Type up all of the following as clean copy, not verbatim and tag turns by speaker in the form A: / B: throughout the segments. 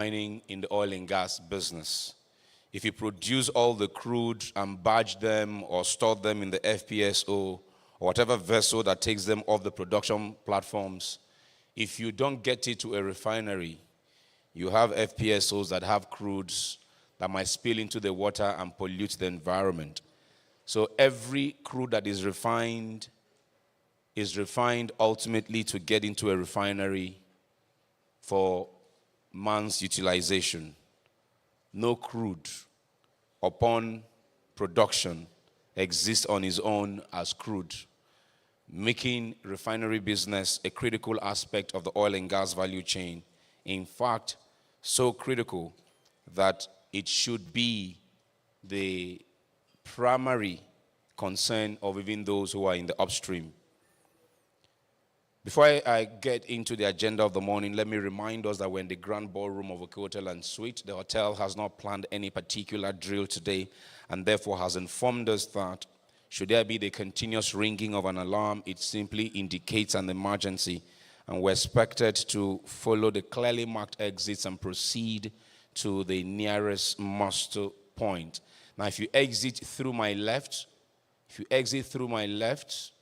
A: mining in the oil and gas business. If you produce all the crude and barge them or store them in the FPSO or whatever vessel that takes them off the production platforms, if you don't get it to a refinery, you have FPSOs that have crudes that might spill into the water and pollute the environment. So every crude that is refined ultimately to get into a refinery for man's utilization. No crude upon production exists on its own as crude, making refinery business a critical aspect of the oil and gas value chain. In fact, so critical that it should be the primary concern of even those who are in the upstream. Before I get into the agenda of the morning, let me remind us that we're in the grand ballroom of a hotel and suite. The hotel has not planned any particular drill today and therefore has informed us that should there be the continuous ringing of an alarm, it simply indicates an emergency, and we're expected to follow the clearly marked exits and proceed to the nearest muster point. Now, if you exit through my left,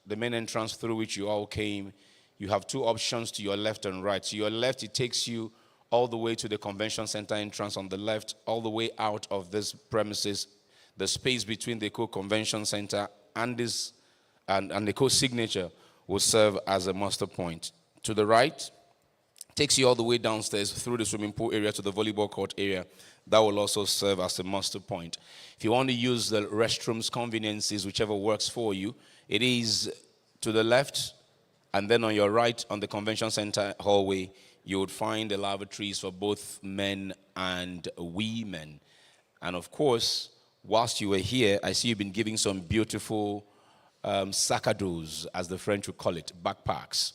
A: the main entrance through which you all came, you have two options to your left and right. To your left, it takes you all the way to the convention center entrance on the left, all the way out of this premises. The space between the convention center and the co-signature will serve as a muster point. To the right, takes you all the way downstairs through the swimming pool area to the volleyball court area. That will also serve as a muster point. If you want to use the restrooms, conveniences, whichever works for you, it is to the left, and then on your right, on the convention center hallway, you would find the lavatories for both men and women. And of course, whilst you were here, I see you've been giving some beautiful sacados, as the French would call it, backpacks.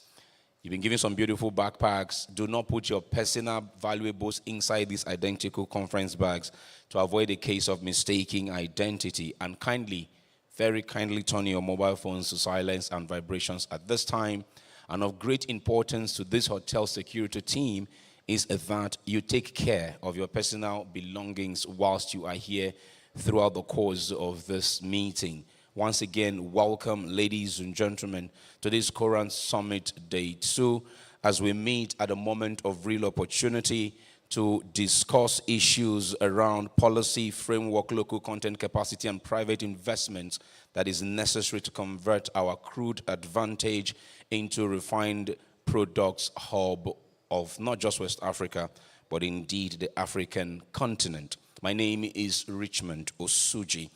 A: You've been giving some beautiful backpacks. Do not put your personal valuables inside these identical conference bags to avoid a case of mistaking identity. And kindly, very kindly turn your mobile phones to silence and vibrations at this time. And of great importance to this hotel security team is that you take care of your personal belongings whilst you are here throughout the course of this meeting. Once again, welcome, ladies and gentlemen, to this Coran Summit Day 2, as we meet at a moment of real opportunity to discuss issues around policy, framework, local content capacity, and private investments that is necessary to convert our crude advantage into refined products hub of not just West Africa, but indeed the African continent. My name is Richmond Osuji.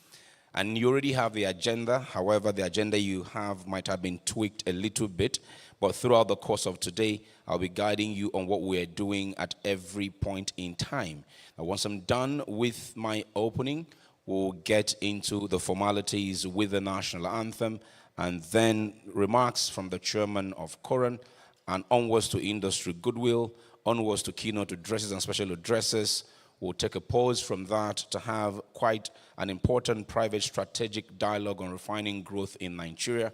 A: And you already have the agenda. However, the agenda you have might have been tweaked a little bit. But throughout the course of today, I'll be guiding you on what we're doing at every point in time. Now, once I'm done with my opening, we'll get into the formalities with the national anthem, and then remarks from the chairman of Coran, and onwards to industry goodwill, onwards to keynote addresses and special addresses. We'll take a pause from that to have quite an important private strategic dialogue on refining growth in Nigeria.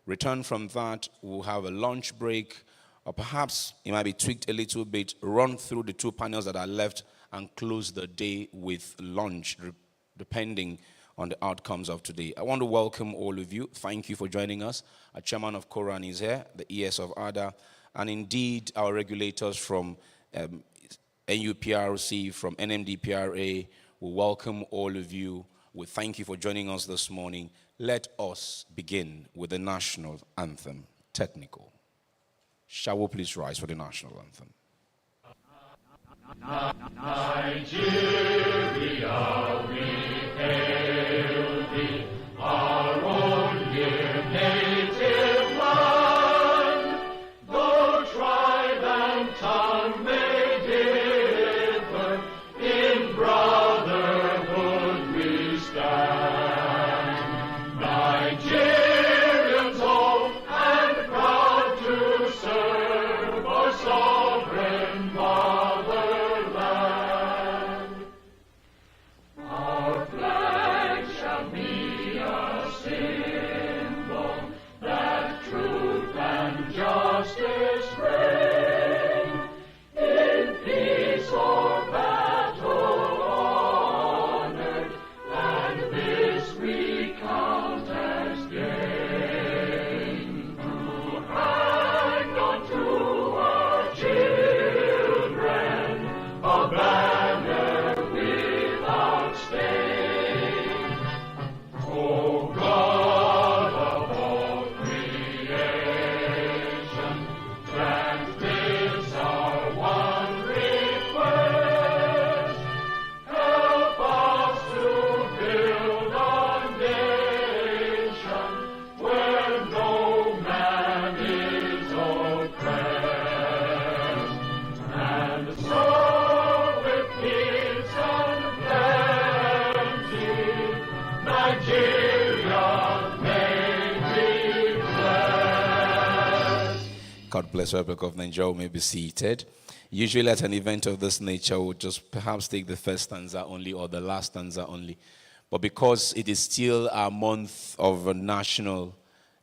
A: Return from that, we'll have a lunch break, or perhaps it might be tweaked a little bit, run through the two panels that are left, and close the day with lunch, depending on the outcomes of today. I want to welcome all of you. Thank you for joining us. Our chairman of Coran is here, the ES of ADA, and indeed our regulators from NUPRC, from NMDPRA. We welcome all of you. We thank you for joining us this morning. Let us begin with the national anthem, technical. Shall we please rise for the national anthem?
B: Nigeria, we hail thee, our own dear native land. Though tribe and tongue may differ, in brotherhood we stand. Nigerians old and proud to serve our sovereign
A: God bless the Republic of Nigeria. You may be seated. Usually at an event of this nature, we'll just perhaps take the first stanza only or the last stanza only. But because it is still our month of national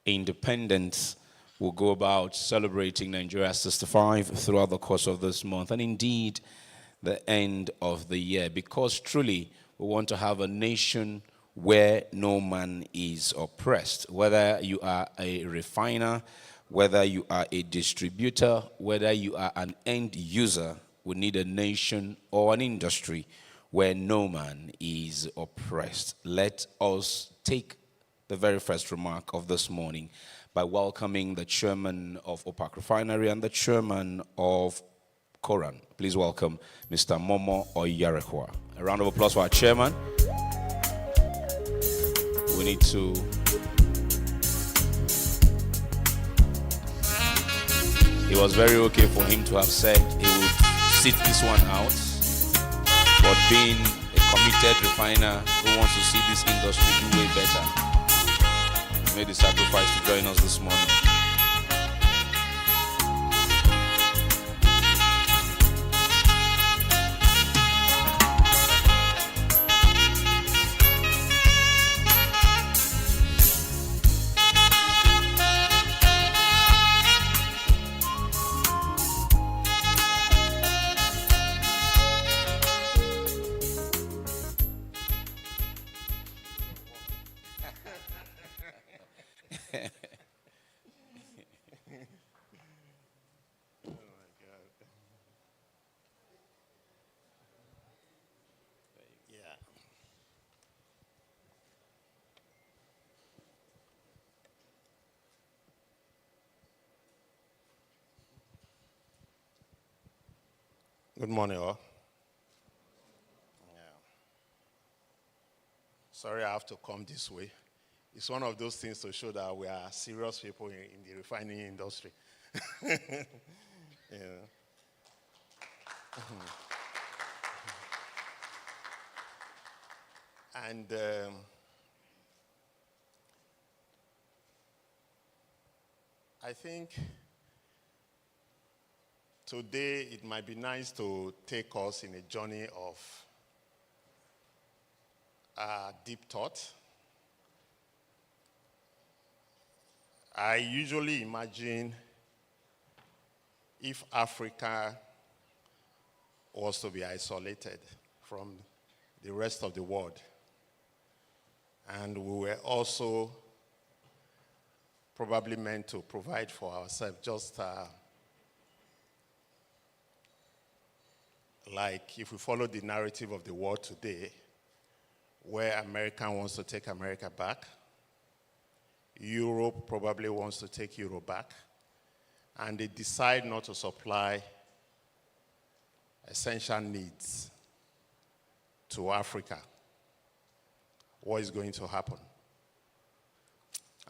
A: independence, we'll go about celebrating Nigeria 65 throughout the course of this month, and indeed the end of the year, because truly we want to have a nation where no man is oppressed. Whether you are a refiner, whether you are a distributor, whether you are an end user, we need a nation or an industry where no man is oppressed. Let us take the very first remark of this morning by welcoming the chairman of OPAC Refinery and the chairman of Coran. Please welcome Mr. Momo Oyarekwa. A round of applause for our chairman. We need to it was very okay for him to have said he would sit this one out, but being a committed refiner who wants to see this industry do way better, he made the sacrifice to join us this morning.
C: Good morning, all. Yeah. Sorry I have to come this way. It's one of those things to show that we are serious people in the refining industry. Yeah. And I think today, it might be nice to take us in a journey of deep thought. I usually imagine if Africa was to be isolated from the rest of the world, and we were also probably meant to provide for ourselves, just like if we follow the narrative of the world today, where America wants to take America back, Europe probably wants to take Europe back, and they decide not to supply essential needs to Africa, what is going to happen?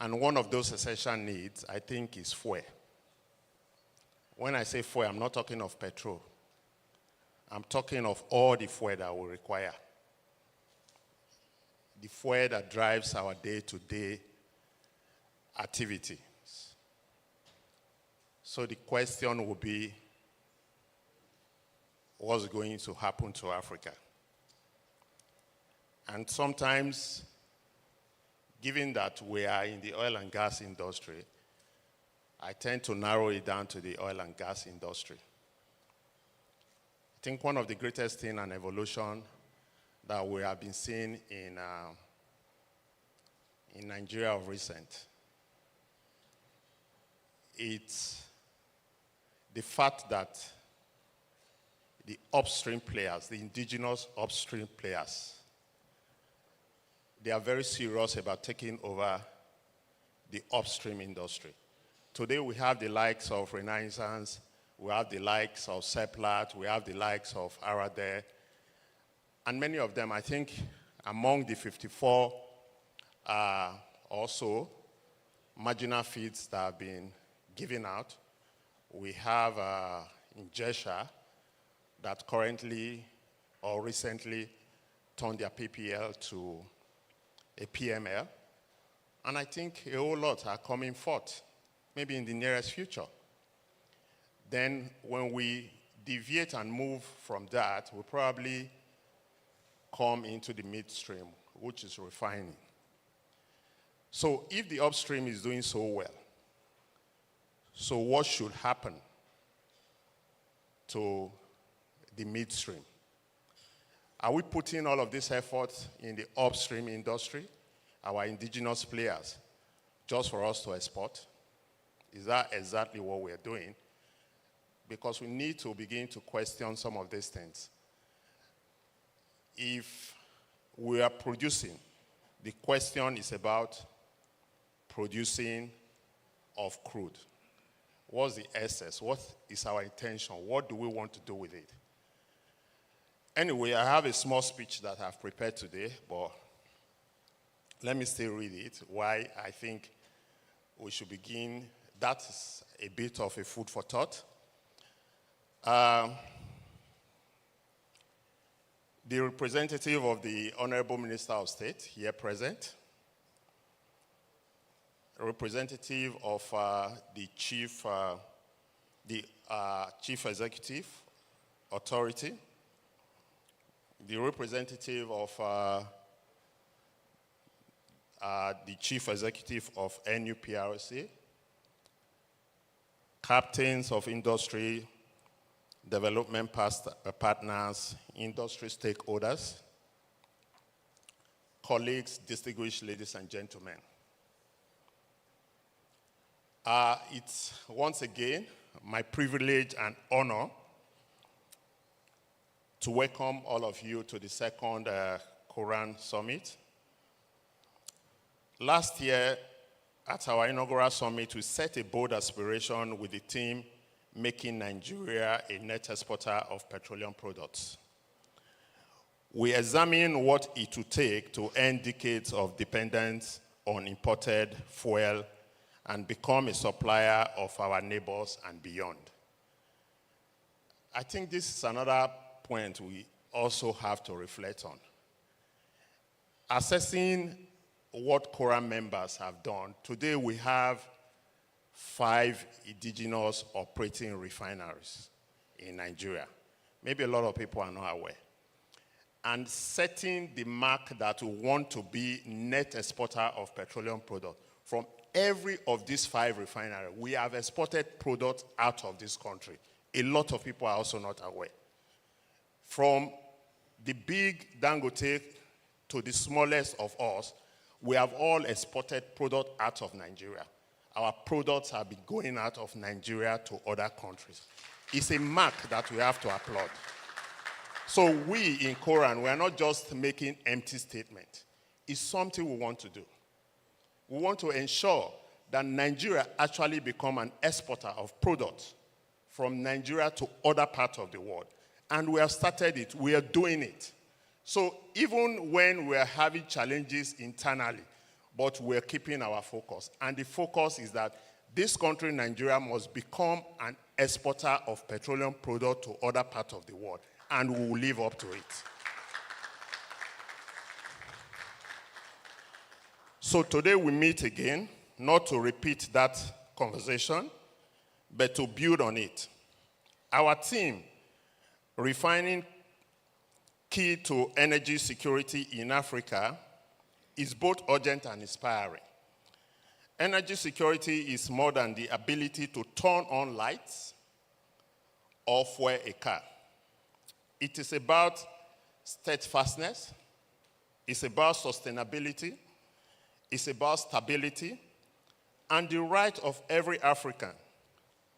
C: And one of those essential needs, I think, is fuel. When I say fuel, I'm not talking of petrol. I'm talking of all the fuel that we require. The fuel that drives our day-to-day activities. So the question will be, what's going to happen to Africa? And sometimes, given that we are in the oil and gas industry, I tend to narrow it down to the oil and gas industry. I think one of the greatest things and evolution that we have been seeing in Nigeria of recent, it's the fact that the upstream players, the indigenous upstream players, they are very serious about taking over the upstream industry. Today we have the likes of Renaissance, we have the likes of Seplat, we have the likes of Arade, and many of them, I think, among the 54 also marginal feeds that have been given out, we have in Jesha that currently or recently turned their PPL to a PML, and I think a whole lot are coming forth, maybe in the nearest future. Then when we deviate and move from that, we probably come into the midstream, which is refining. So if the upstream is doing so well, so what should happen to the midstream? Are we putting all of this effort in the upstream industry, our indigenous players, just for us to export? Is that exactly what we're doing? Because we need to begin to question some of these things. If we are producing, the question is about producing of crude. What's the essence? What is our intention? What do we want to do with it? Anyway, I have a small speech that I've prepared today, but let me still read it. Why I think we should begin. That is a bit of a food for thought. The representative of the Honorable Minister of State here present, a representative of the Chief Executive Authority, the representative of the Chief Executive of NUPRC, captains of industry, development partners, industry stakeholders, colleagues, distinguished ladies and gentlemen. It's once again my privilege and honor to welcome all of you to the second Coran Summit. Last year, at our inaugural summit, we set a bold aspiration with the theme, making Nigeria a net exporter of petroleum products. We examined what it would take to end decades of dependence on imported fuel and become a supplier of our neighbors and beyond. I think this is another point we also have to reflect on. Assessing what Coran members have done, today we have 5 indigenous operating refineries in Nigeria. Maybe a lot of people are not aware. And setting the mark that we want to be net exporter of petroleum products. From every of these 5 refineries, we have exported products out of this country. A lot of people are also not aware. From the big Dangote to the smallest of us, we have all exported product out of Nigeria. Our products have been going out of Nigeria to other countries. It's a mark that we have to applaud. So we in Coran, we are not just making empty statements. It's something we want to do. We want to ensure that Nigeria actually become an exporter of products from Nigeria to other parts of the world. And we have started it. We are doing it. So even when we are having challenges internally, but we're keeping our focus. And the focus is that this country, Nigeria, must become an exporter of petroleum products to other parts of the world. And we will live up to it. So today we meet again, not to repeat that conversation, but to build on it. Our team, refining key to energy security in Africa, is both urgent and inspiring. Energy security is more than the ability to turn on lights or fuel a car. It is about steadfastness, it's about sustainability, it's about stability, and the right of every African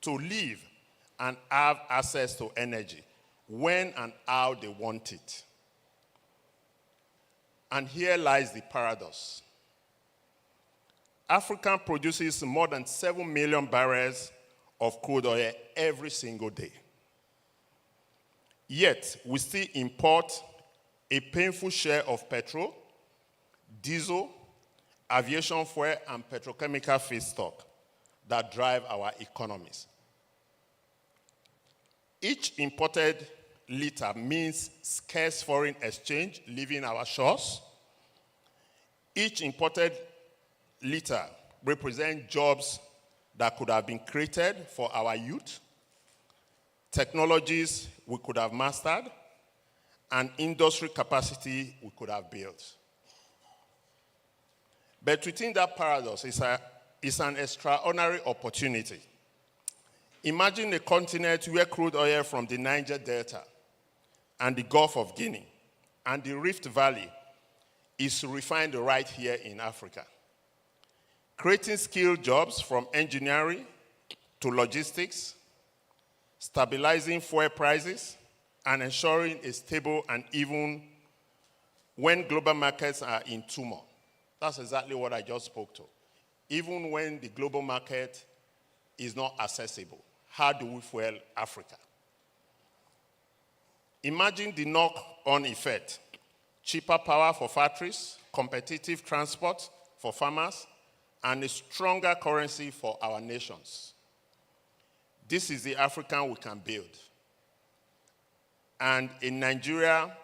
C: to live and have access to energy when and how they want it. And here lies the paradox. Africa produces more than 7 million barrels of crude oil every single day. Yet, we still import a painful share of petrol, diesel, aviation fuel, and petrochemical feedstock that drive our economies. Each imported liter means scarce foreign exchange leaving our shores. Each imported liter represents jobs that could have been created for our youth, technologies we could have mastered, and industry capacity we could have built. But within that paradox is an extraordinary opportunity. Imagine a continent where crude oil from the Niger Delta and the Gulf of Guinea and the Rift Valley is refined right here in Africa, creating skilled jobs from engineering to logistics, stabilizing fuel prices, and ensuring a stable and even when global markets are in turmoil. That's exactly what I just spoke to. Even when the global market is not accessible, how do we fuel Africa? Imagine the knock-on effect: cheaper power for factories, competitive transport for farmers, and a stronger currency for our nations. This is the African we can build. And in Nigeria,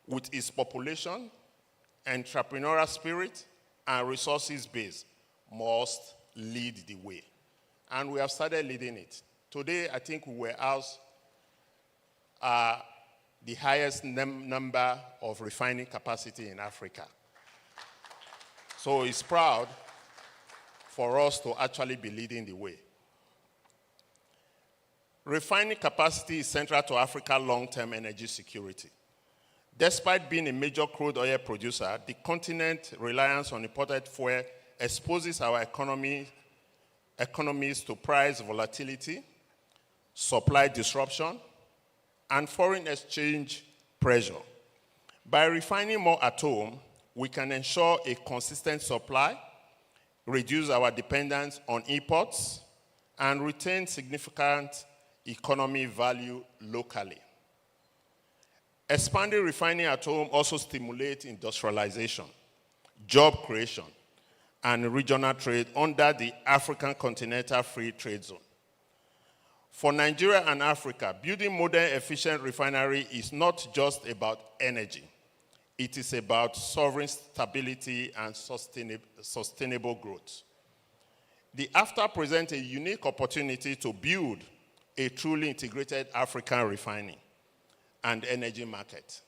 C: with its population, entrepreneurial spirit, and resources base, must lead the way. And we have started leading it. Today, I think we were housed the highest number of refining capacity in Africa. So it's proud for us to actually be leading the way. Refining capacity is central to Africa's long-term energy security. Despite being a major crude oil producer, the continent's reliance on imported fuel exposes our economies to price volatility, supply disruption, and foreign exchange pressure. By refining more at home, we can ensure a consistent supply, reduce our dependence on imports, and retain significant economic value locally. Expanding refining at home also stimulates industrialization, job creation, and regional trade under the African Continental Free Trade Zone. For Nigeria and Africa, building modern, efficient refinery is not just about energy. It is about sovereign stability and sustainable growth. The AFTA presents a unique opportunity to build a truly integrated African refining and energy market.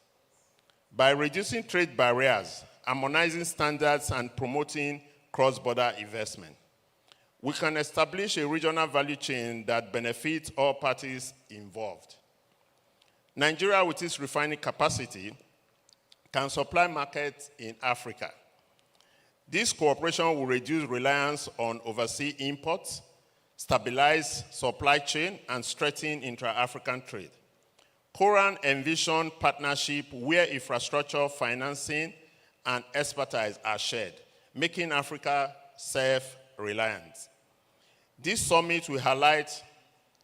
C: By reducing trade barriers, harmonizing standards, and promoting cross-border investment, we can establish a regional value chain that benefits all parties involved. Nigeria, with its refining capacity, can supply markets in Africa. This cooperation will reduce reliance on overseas imports, stabilize supply chain, and strengthen intra-African trade. Coran envisioned partnership where infrastructure, financing, and expertise are shared, making Africa self-reliant. This summit will highlight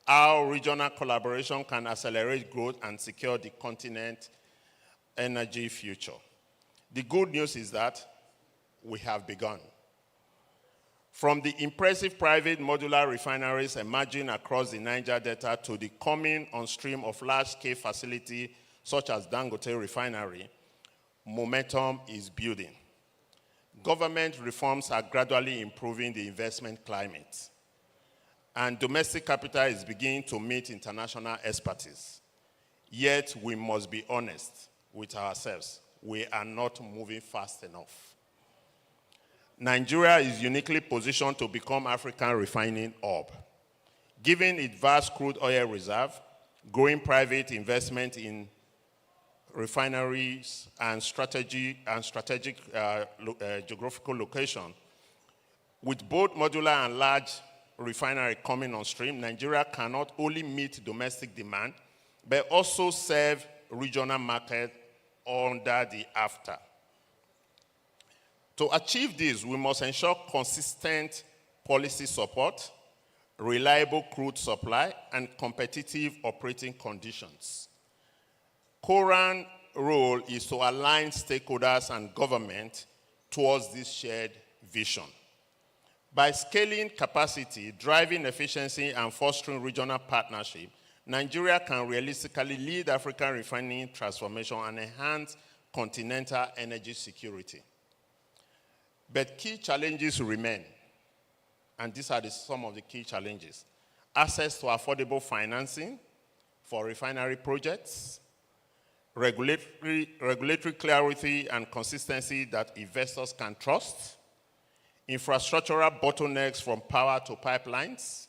C: how regional collaboration can accelerate growth and secure the continent's energy future. The good news is that we have begun. From the impressive private modular refineries emerging across the Niger Delta to the coming on stream of large-scale facilities such as Dangote Refinery, momentum is building. Government reforms are gradually improving the investment climate, and domestic capital is beginning to meet international expertise. Yet we must be honest with ourselves. We are not moving fast enough. Nigeria is uniquely positioned to become African refining hub. Given its vast crude oil reserve, growing private investment in refineries and strategic geographical location, with both modular and large refinery coming on stream, Nigeria can not only meet domestic demand, but also serve regional market under the AFTA. To achieve this, we must ensure consistent policy support, reliable crude supply, and competitive operating conditions. Coran's role is to align stakeholders and government towards this shared vision. By scaling capacity, driving efficiency, and fostering regional partnership, Nigeria can realistically lead African refining transformation and enhance continental energy security. But key challenges remain, and these are some of the key challenges. Access to affordable financing, for refinery projects, regulatory clarity and consistency that investors can trust, infrastructural bottlenecks from power to pipelines,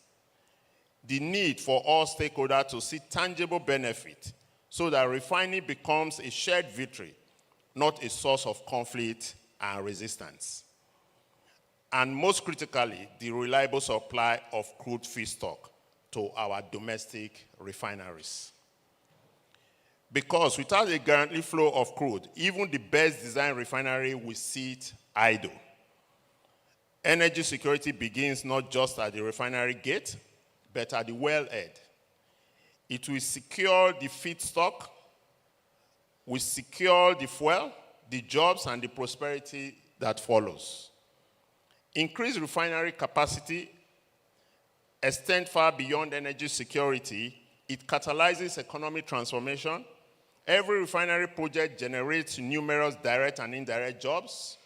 C: the need for all stakeholders to see tangible benefit so that refining becomes a shared victory, not a source of conflict and resistance. And most critically, the reliable supply of crude feedstock to our domestic refineries. Because without a guaranteed flow of crude, even the best designed refinery will sit idle. Energy security begins not just at the refinery gate, but at the wellhead. It will secure the feedstock, will secure the fuel, the jobs, and the prosperity that follows. Increased refinery capacity extend far beyond energy security. It catalyzes economic transformation. Every refinery project generates numerous direct and indirect jobs,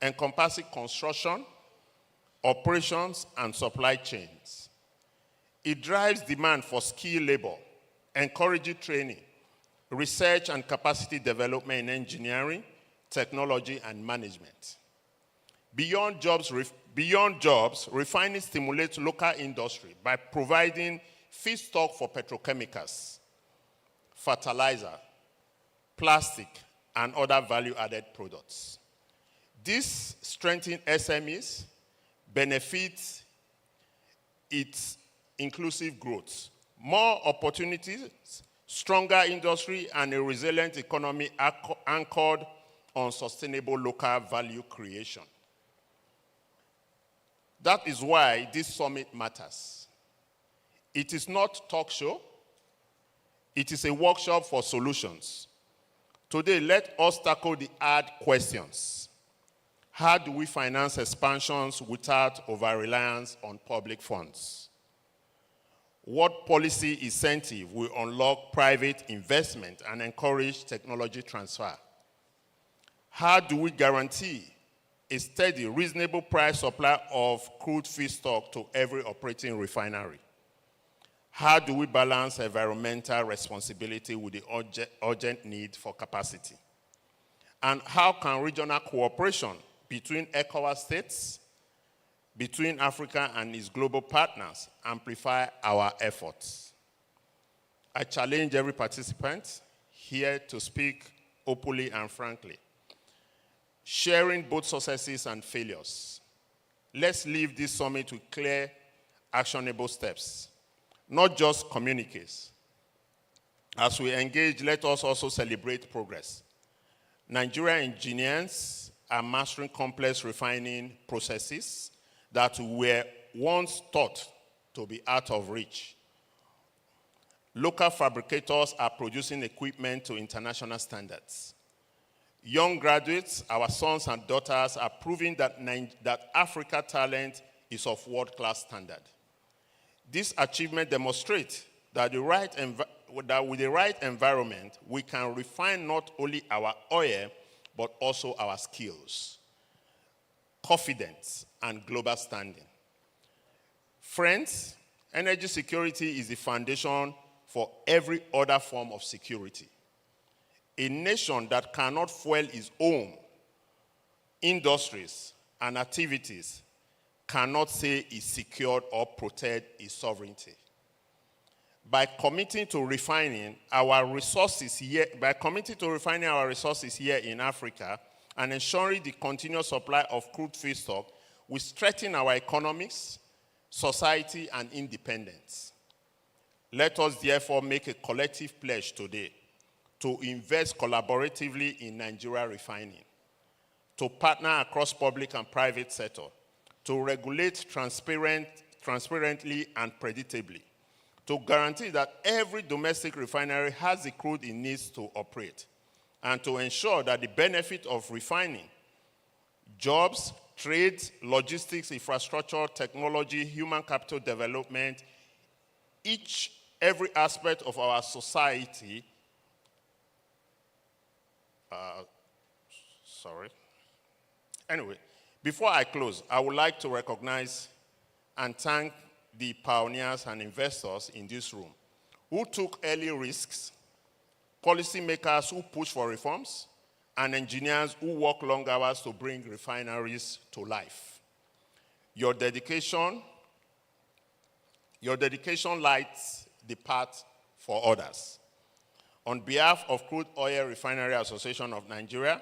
C: encompassing construction, operations, and supply chains. It drives demand for skilled labor, encouraging training, research and capacity development in engineering, technology, and management. Beyond jobs, refining stimulates local industry by providing feedstock for petrochemicals, fertilizer, plastic, and other value-added products. This strengthens SMEs, benefits its inclusive growth, more opportunities, stronger industry, and a resilient economy anchored on sustainable local value creation. That is why this summit matters. It is not a talk show. It is a workshop for solutions. Today, let us tackle the hard questions. How do we finance expansions without over-reliance on public funds? What policy incentive will unlock private investment and encourage technology transfer? How do we guarantee a steady, reasonable price supply of crude feedstock to every operating refinery? How do we balance environmental responsibility with the urgent need for capacity? And how can regional cooperation between ECOWAS states, between Africa and its global partners, amplify our efforts? I challenge every participant here to speak openly and frankly, sharing both successes and failures. Let's leave this summit with clear, actionable steps, not just communiques. As we engage, let us also celebrate progress. Nigerian engineers are mastering complex refining processes that were once thought to be out of reach. Local fabricators are producing equipment to international standards. Young graduates, our sons and daughters, are proving that Africa talent is of world-class standard. This achievement demonstrates that with the right environment, we can refine not only our oil, but also our skills, confidence, and global standing. Friends, energy security is the foundation for every other form of security. A nation that cannot fuel its own industries and activities cannot say it's secured or protect its sovereignty. By committing to refining our resources here in Africa and ensuring the continuous supply of crude feedstock, we strengthen our economics, society, and independence. Let us therefore make a collective pledge today to invest collaboratively in Nigeria refining, to partner across public and private sector, to regulate transparently and predictably, to guarantee that every domestic refinery has the crude it needs to operate, and to ensure that the benefit of refining, jobs, trade, logistics, infrastructure, technology, human capital development, every aspect of our society. Anyway, before I close, I would like to recognize and thank the pioneers and investors in this room who took early risks, policymakers who push for reforms, and engineers who work long hours to bring refineries to life. Your dedication lights the path for others. On behalf of Crude Oil Refinery Association of Nigeria,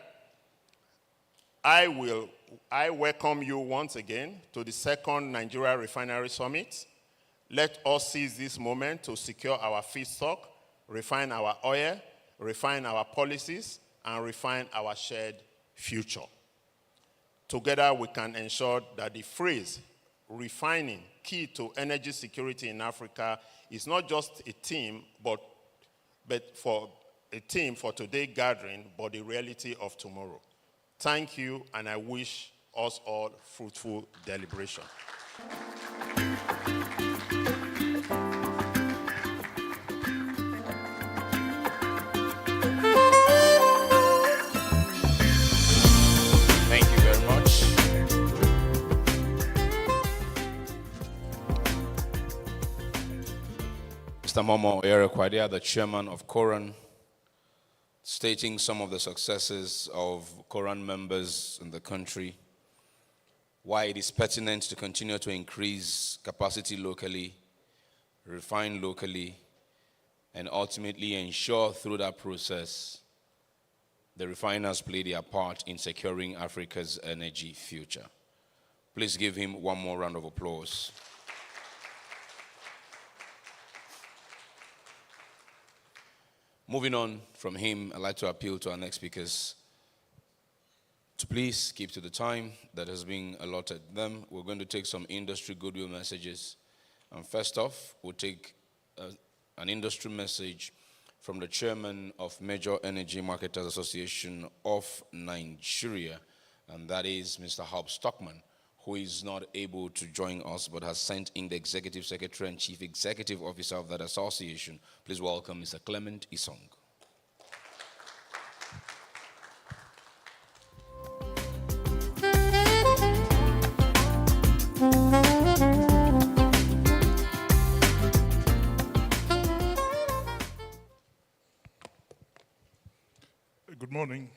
C: I welcome you once again to the second Nigeria Refinery Summit. Let us seize this moment to secure our feedstock, refine our oil, refine our policies, and refine our shared future. Together, we can ensure that the phrase, refining, key to energy security in Africa, is not just a theme, but for a theme for today's gathering, but the reality of tomorrow. Thank you, and I wish us all fruitful deliberation.
A: Thank you very much. Mr. Momo Erekwadia, the chairman of Coran, stating some of the successes of Coran members in the country, why it is pertinent to continue to increase capacity locally, refine locally, and ultimately ensure through that process the refiners play their part in securing Africa's energy future. Please give him one more round of applause. Moving on from him, I'd like to appeal to our next speakers to please keep to the time that has been allotted them. We're going to take some industry goodwill messages. And first off, we'll take an industry message from the chairman of Major Energy Marketers Association of Nigeria, and that is Mr. Hobbs Stockman, who is not able to join us but has sent in the executive secretary and chief executive officer of that association. Please welcome Mr. Clement Isong.
D: Good morning.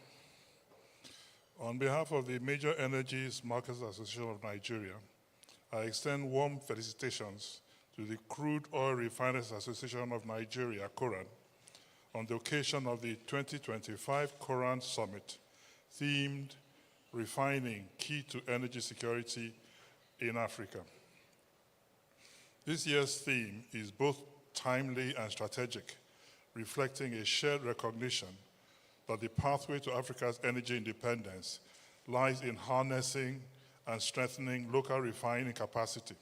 D: On behalf of the Major Energies Marketers Association of Nigeria, I extend warm felicitations to the Crude Oil Refiners Association of Nigeria, Coran, on the occasion of the 2025 Coran Summit, themed Refining, Key to Energy Security in Africa. This year's theme is both timely and strategic, reflecting a shared recognition that the pathway to Africa's energy independence lies in harnessing and strengthening local refining capacity.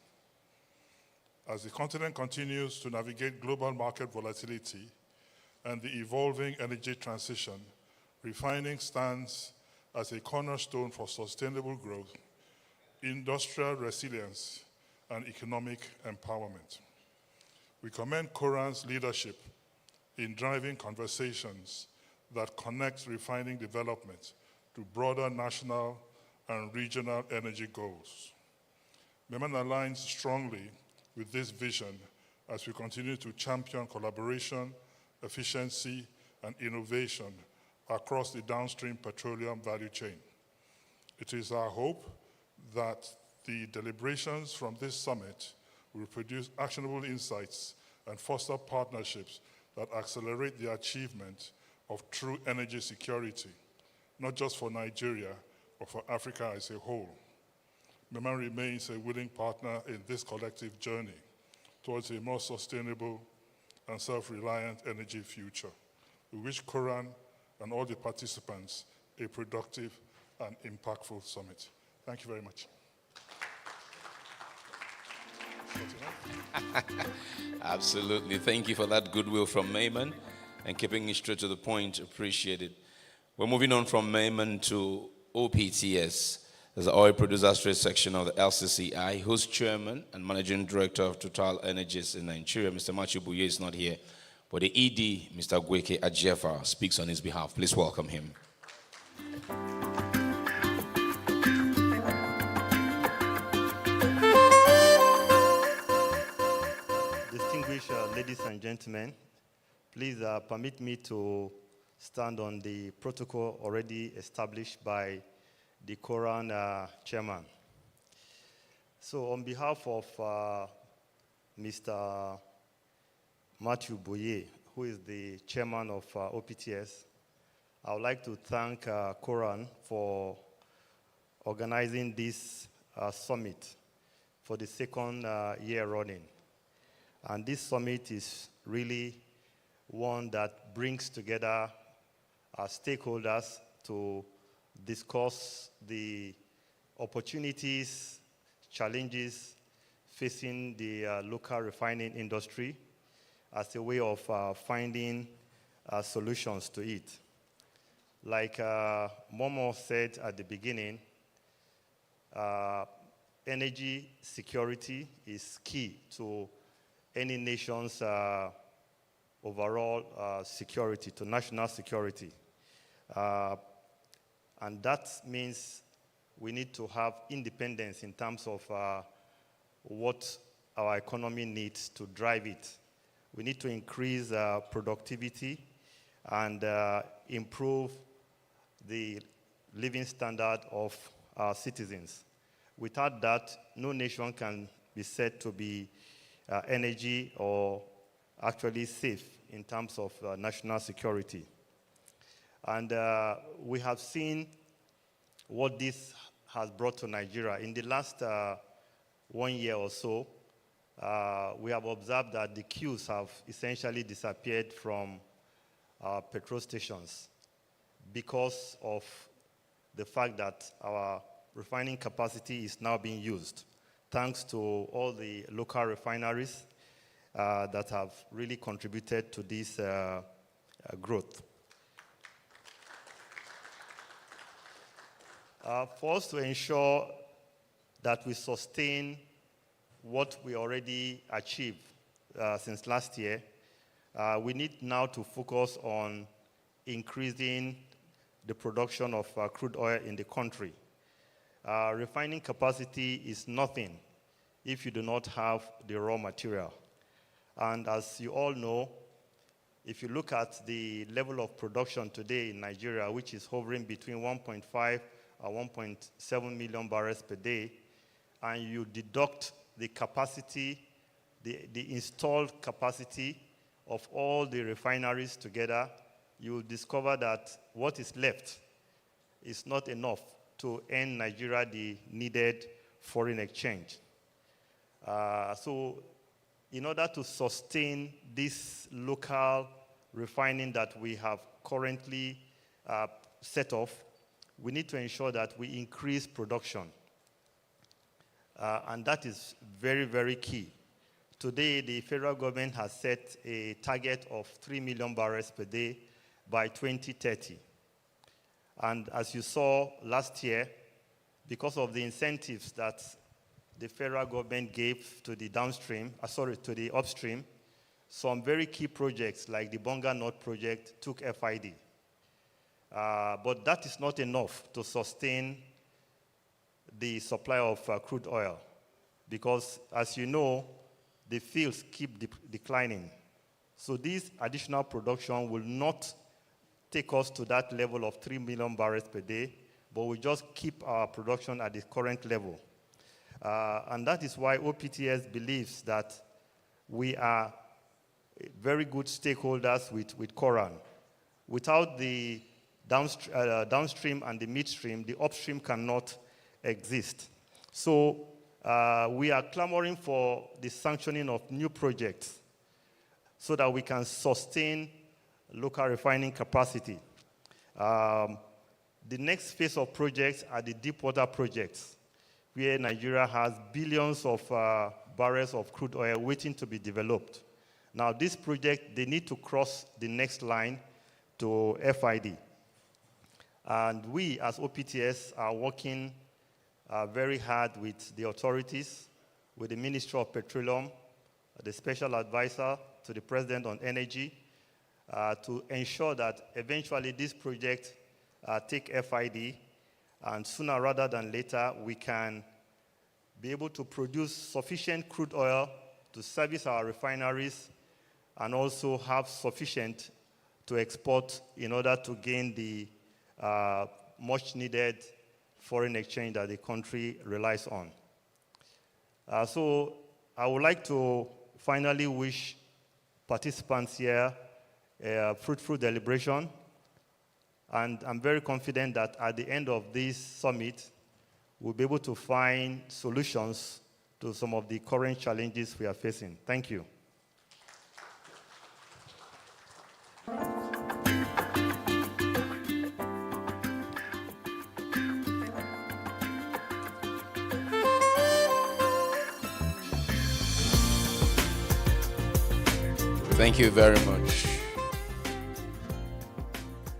D: As the continent continues to navigate global market volatility and the evolving energy transition, refining stands as a cornerstone for sustainable growth, industrial resilience, and economic empowerment. We commend Coran's leadership in driving conversations that connects refining development to broader national and regional energy goals. MEMAN aligns strongly with this vision as we continue to champion collaboration, efficiency, and innovation across the downstream petroleum value chain. It is our hope that the deliberations from this summit will produce actionable insights and foster partnerships that accelerate the achievement of true energy security, not just for Nigeria, but for Africa as a whole. MEMAN remains a willing partner in this collective journey towards a more sustainable and self-reliant energy future. We wish Coran and all the participants a productive and impactful summit. Thank you very much.
A: Absolutely. Thank you for that goodwill from MEMAN and keeping it straight to the point. Appreciate it. We're moving on from MEMAN to OPTS, the Oil Producers Trade Section of the LCCI, whose chairman and managing director of Total Energies in Nigeria, Mr. Matthew Buye, is not here, but the ED, Mr. Gweke Ajefa, speaks on his behalf. Please welcome him.
E: Distinguished ladies and gentlemen, please permit me to stand on the protocol already established by the Coran chairman. So on behalf of Mr. Matthew Boye, who is the chairman of OPTS, I would like to thank Coran for organizing this summit for the second year running. And this summit is really one that brings together our stakeholders to discuss the opportunities, challenges facing the local refining industry as a way of finding solutions to it. Like Momo said at the beginning, energy security is key to any nation's overall security, to national security. And that means we need to have independence in terms of what our economy needs to drive it. We need to increase productivity and improve the living standard of our citizens. Without that, no nation can be said to be energy or actually safe in terms of national security. And we have seen what this has brought to Nigeria. In the last 1 year or so, we have observed that the queues have essentially disappeared from petrol stations because of the fact that our refining capacity is now being used, thanks to all the local refineries that have really contributed to this growth. For us to ensure that we sustain what we already achieved since last year, we need now to focus on increasing the production of crude oil in the country. Refining capacity is nothing if you do not have the raw material. And as you all know, if you look at the level of production today in Nigeria, which is hovering between 1.5 and 1.7 million barrels per day, and you deduct the capacity, the installed capacity of all the refineries together, you will discover that what is left is not enough to earn Nigeria the needed foreign exchange. So in order to sustain this local refining that we have currently set off, we need to ensure that we increase production. And that is very, very key. Today, the federal government has set a target of 3 million barrels per day by 2030. And as you saw last year, because of the incentives that the federal government gave to the to the upstream, some very key projects like the Bonga North project took FID. But that is not enough to sustain the supply of crude oil because, as you know, the fields keep declining. So this additional production will not take us to that level of 3 million barrels per day, but we just keep our production at the current level. And that is why OPTS believes that we are very good stakeholders with Coran. Without the downstream and the midstream, the upstream cannot exist. So we are clamoring for the sanctioning of new projects so that we can sustain local refining capacity. The next phase of projects are the deep water projects, where Nigeria has billions of barrels of crude oil waiting to be developed. Now, this project, they need to cross the next line to FID. And we, as OPTS, are working very hard with the authorities, with the Ministry of Petroleum, the Special Advisor to the President on Energy, to ensure that eventually this project take FID, and sooner rather than later, we can be able to produce sufficient crude oil to service our refineries and also have sufficient to export in order to gain the much needed foreign exchange that the country relies on. So I would like to finally wish participants here a fruitful deliberation, and I'm very confident that at the end of this summit, we'll be able to find solutions to some of the current challenges we are facing. Thank you.
A: Thank you very much.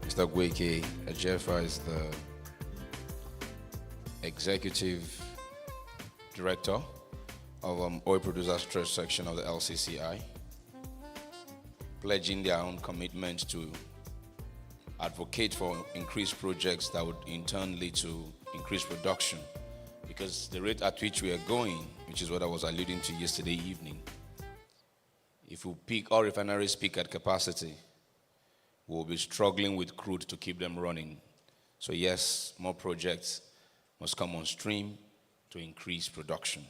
A: Mr. Gweke Ejefa is the Executive Director of Oil Producers Trust Section of the LCCI, pledging their own commitment to advocate for increased projects that would in turn lead to increased production. Because the rate at which we are going, which is what I was alluding to yesterday evening, if we peak, all refineries peak at capacity, we'll be struggling with crude to keep them running. So yes, more projects must come on stream to increase production.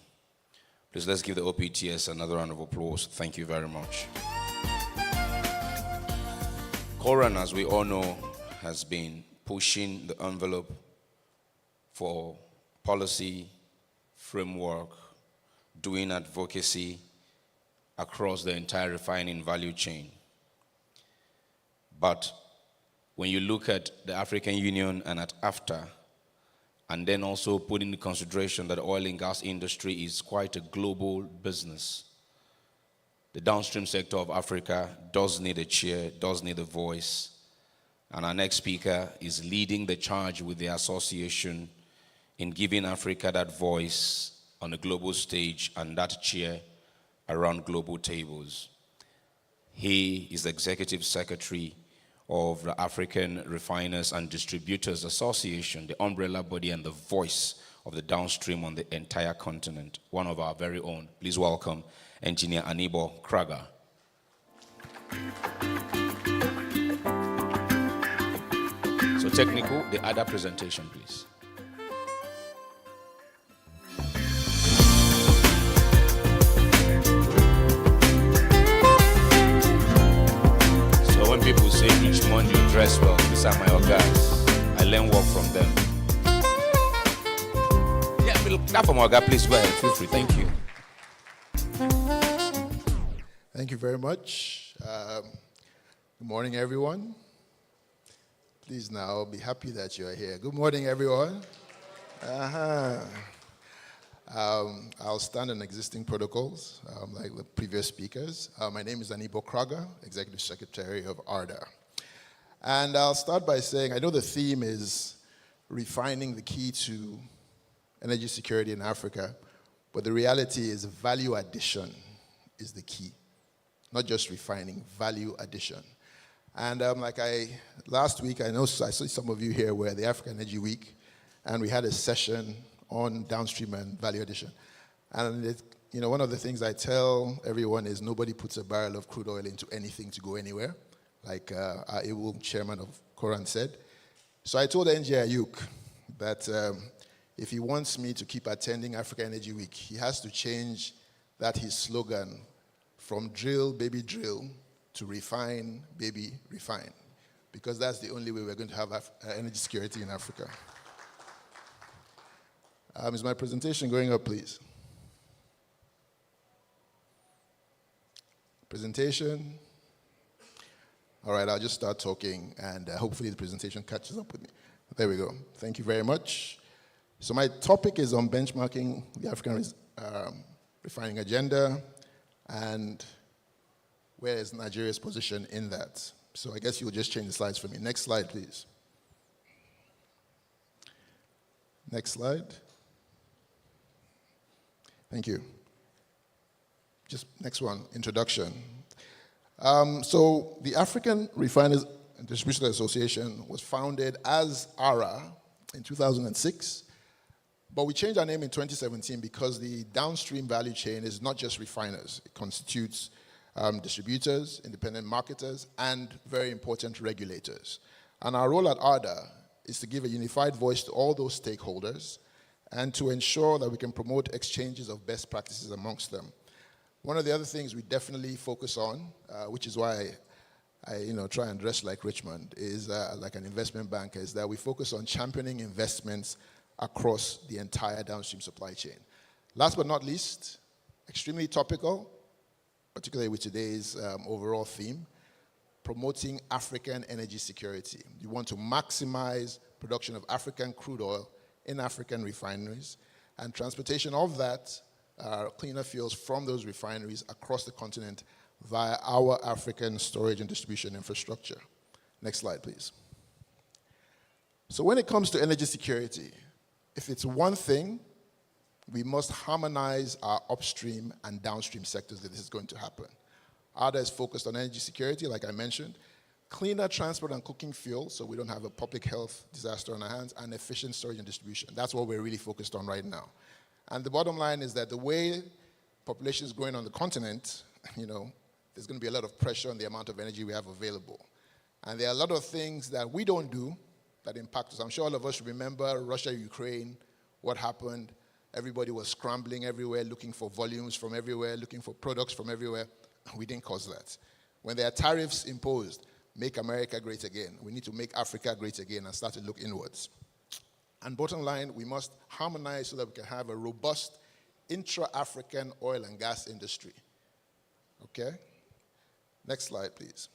A: Please let's give the OPTS another round of applause. Thank you very much. Coran, as we all know, has been pushing the envelope for policy, framework, doing advocacy across the entire refining value chain. But when you look at the African Union and at AFTA, and then also put into consideration that the oil and gas industry is quite a global business, the downstream sector of Africa does need a chair, does need a voice. And our next speaker is leading the charge with the association in giving Africa that voice on a global stage and that chair around global tables. He is the Executive Secretary of the African Refiners and Distributors Association, the umbrella body and the voice of the downstream on the entire continent, one of our very own. Please welcome Engineer Anibo Kraga. So technical, the other presentation, please. When people say Richmond, you dress well, these are my guys. I learn work from them. Yeah, we'll clap for my guy. Please go ahead. Feel free. Thank you.
F: Thank you very much. Good morning, everyone. Please now be happy that you are here. Good morning, everyone. I'll stand on existing protocols, like the previous speakers. My name is Anibo Kraga, Executive Secretary of ARDA. And I'll start by saying, I know the theme is refining the key to energy security in Africa, but the reality is value addition is the key. Not just refining, value addition. And last week, I saw some of you here were at the African Energy Week, and we had a session on downstream and value addition. And one of the things I tell everyone is nobody puts a barrel of crude oil into anything to go anywhere, like our able chairman of Coran said. So I told NJ Ayuk that if he wants me to keep attending Africa Energy Week, he has to change his slogan from drill, baby drill, to refine, baby refine, because that's the only way we're going to have energy security in Africa. Is my presentation going up, please? Presentation. All right, I'll just start talking, and hopefully the presentation catches up with me. There we go. Thank you very much. So my topic is on benchmarking the African refining agenda, and where is Nigeria's position in that? So I guess you'll just change the slides for me. Next slide, please. Next slide. Thank you. Just next one, introduction. So the African Refiners and Distributors Association was founded as ARA in 2006, but we changed our name in 2017 because the downstream value chain is not just refiners. It constitutes distributors, independent marketers, and very important regulators. And our role at ARDA is to give a unified voice to all those stakeholders and to ensure that we can promote exchanges of best practices amongst them. One of the other things we definitely focus on, which is why I try and dress like Richmond, is like an investment banker, is that we focus on championing investments across the entire downstream supply chain. Last but not least, extremely topical, particularly with today's overall theme, promoting African energy security. You want to maximize production of African crude oil in African refineries and transportation of that cleaner fuels from those refineries across the continent via our African storage and distribution infrastructure. Next slide, please. So when it comes to energy security, if it's one thing, we must harmonize our upstream and downstream sectors that this is going to happen. ARDA is focused on energy security, like I mentioned, cleaner transport and cooking fuel, so we don't have a public health disaster on our hands, and efficient storage and distribution. That's what we're really focused on right now. And the bottom line is that the way population is growing on the continent, there's going to be a lot of pressure on the amount of energy we have available. And there are a lot of things that we don't do that impact us. I'm sure all of us remember Russia, Ukraine, what happened. Everybody was scrambling everywhere, looking for volumes from everywhere, looking for products from everywhere. We didn't cause that. When there are tariffs imposed, make America great again. We need to make Africa great again and start to look inwards. And bottom line, we must harmonize so that we can have a robust intra-African oil and gas industry. Okay? Next slide, please.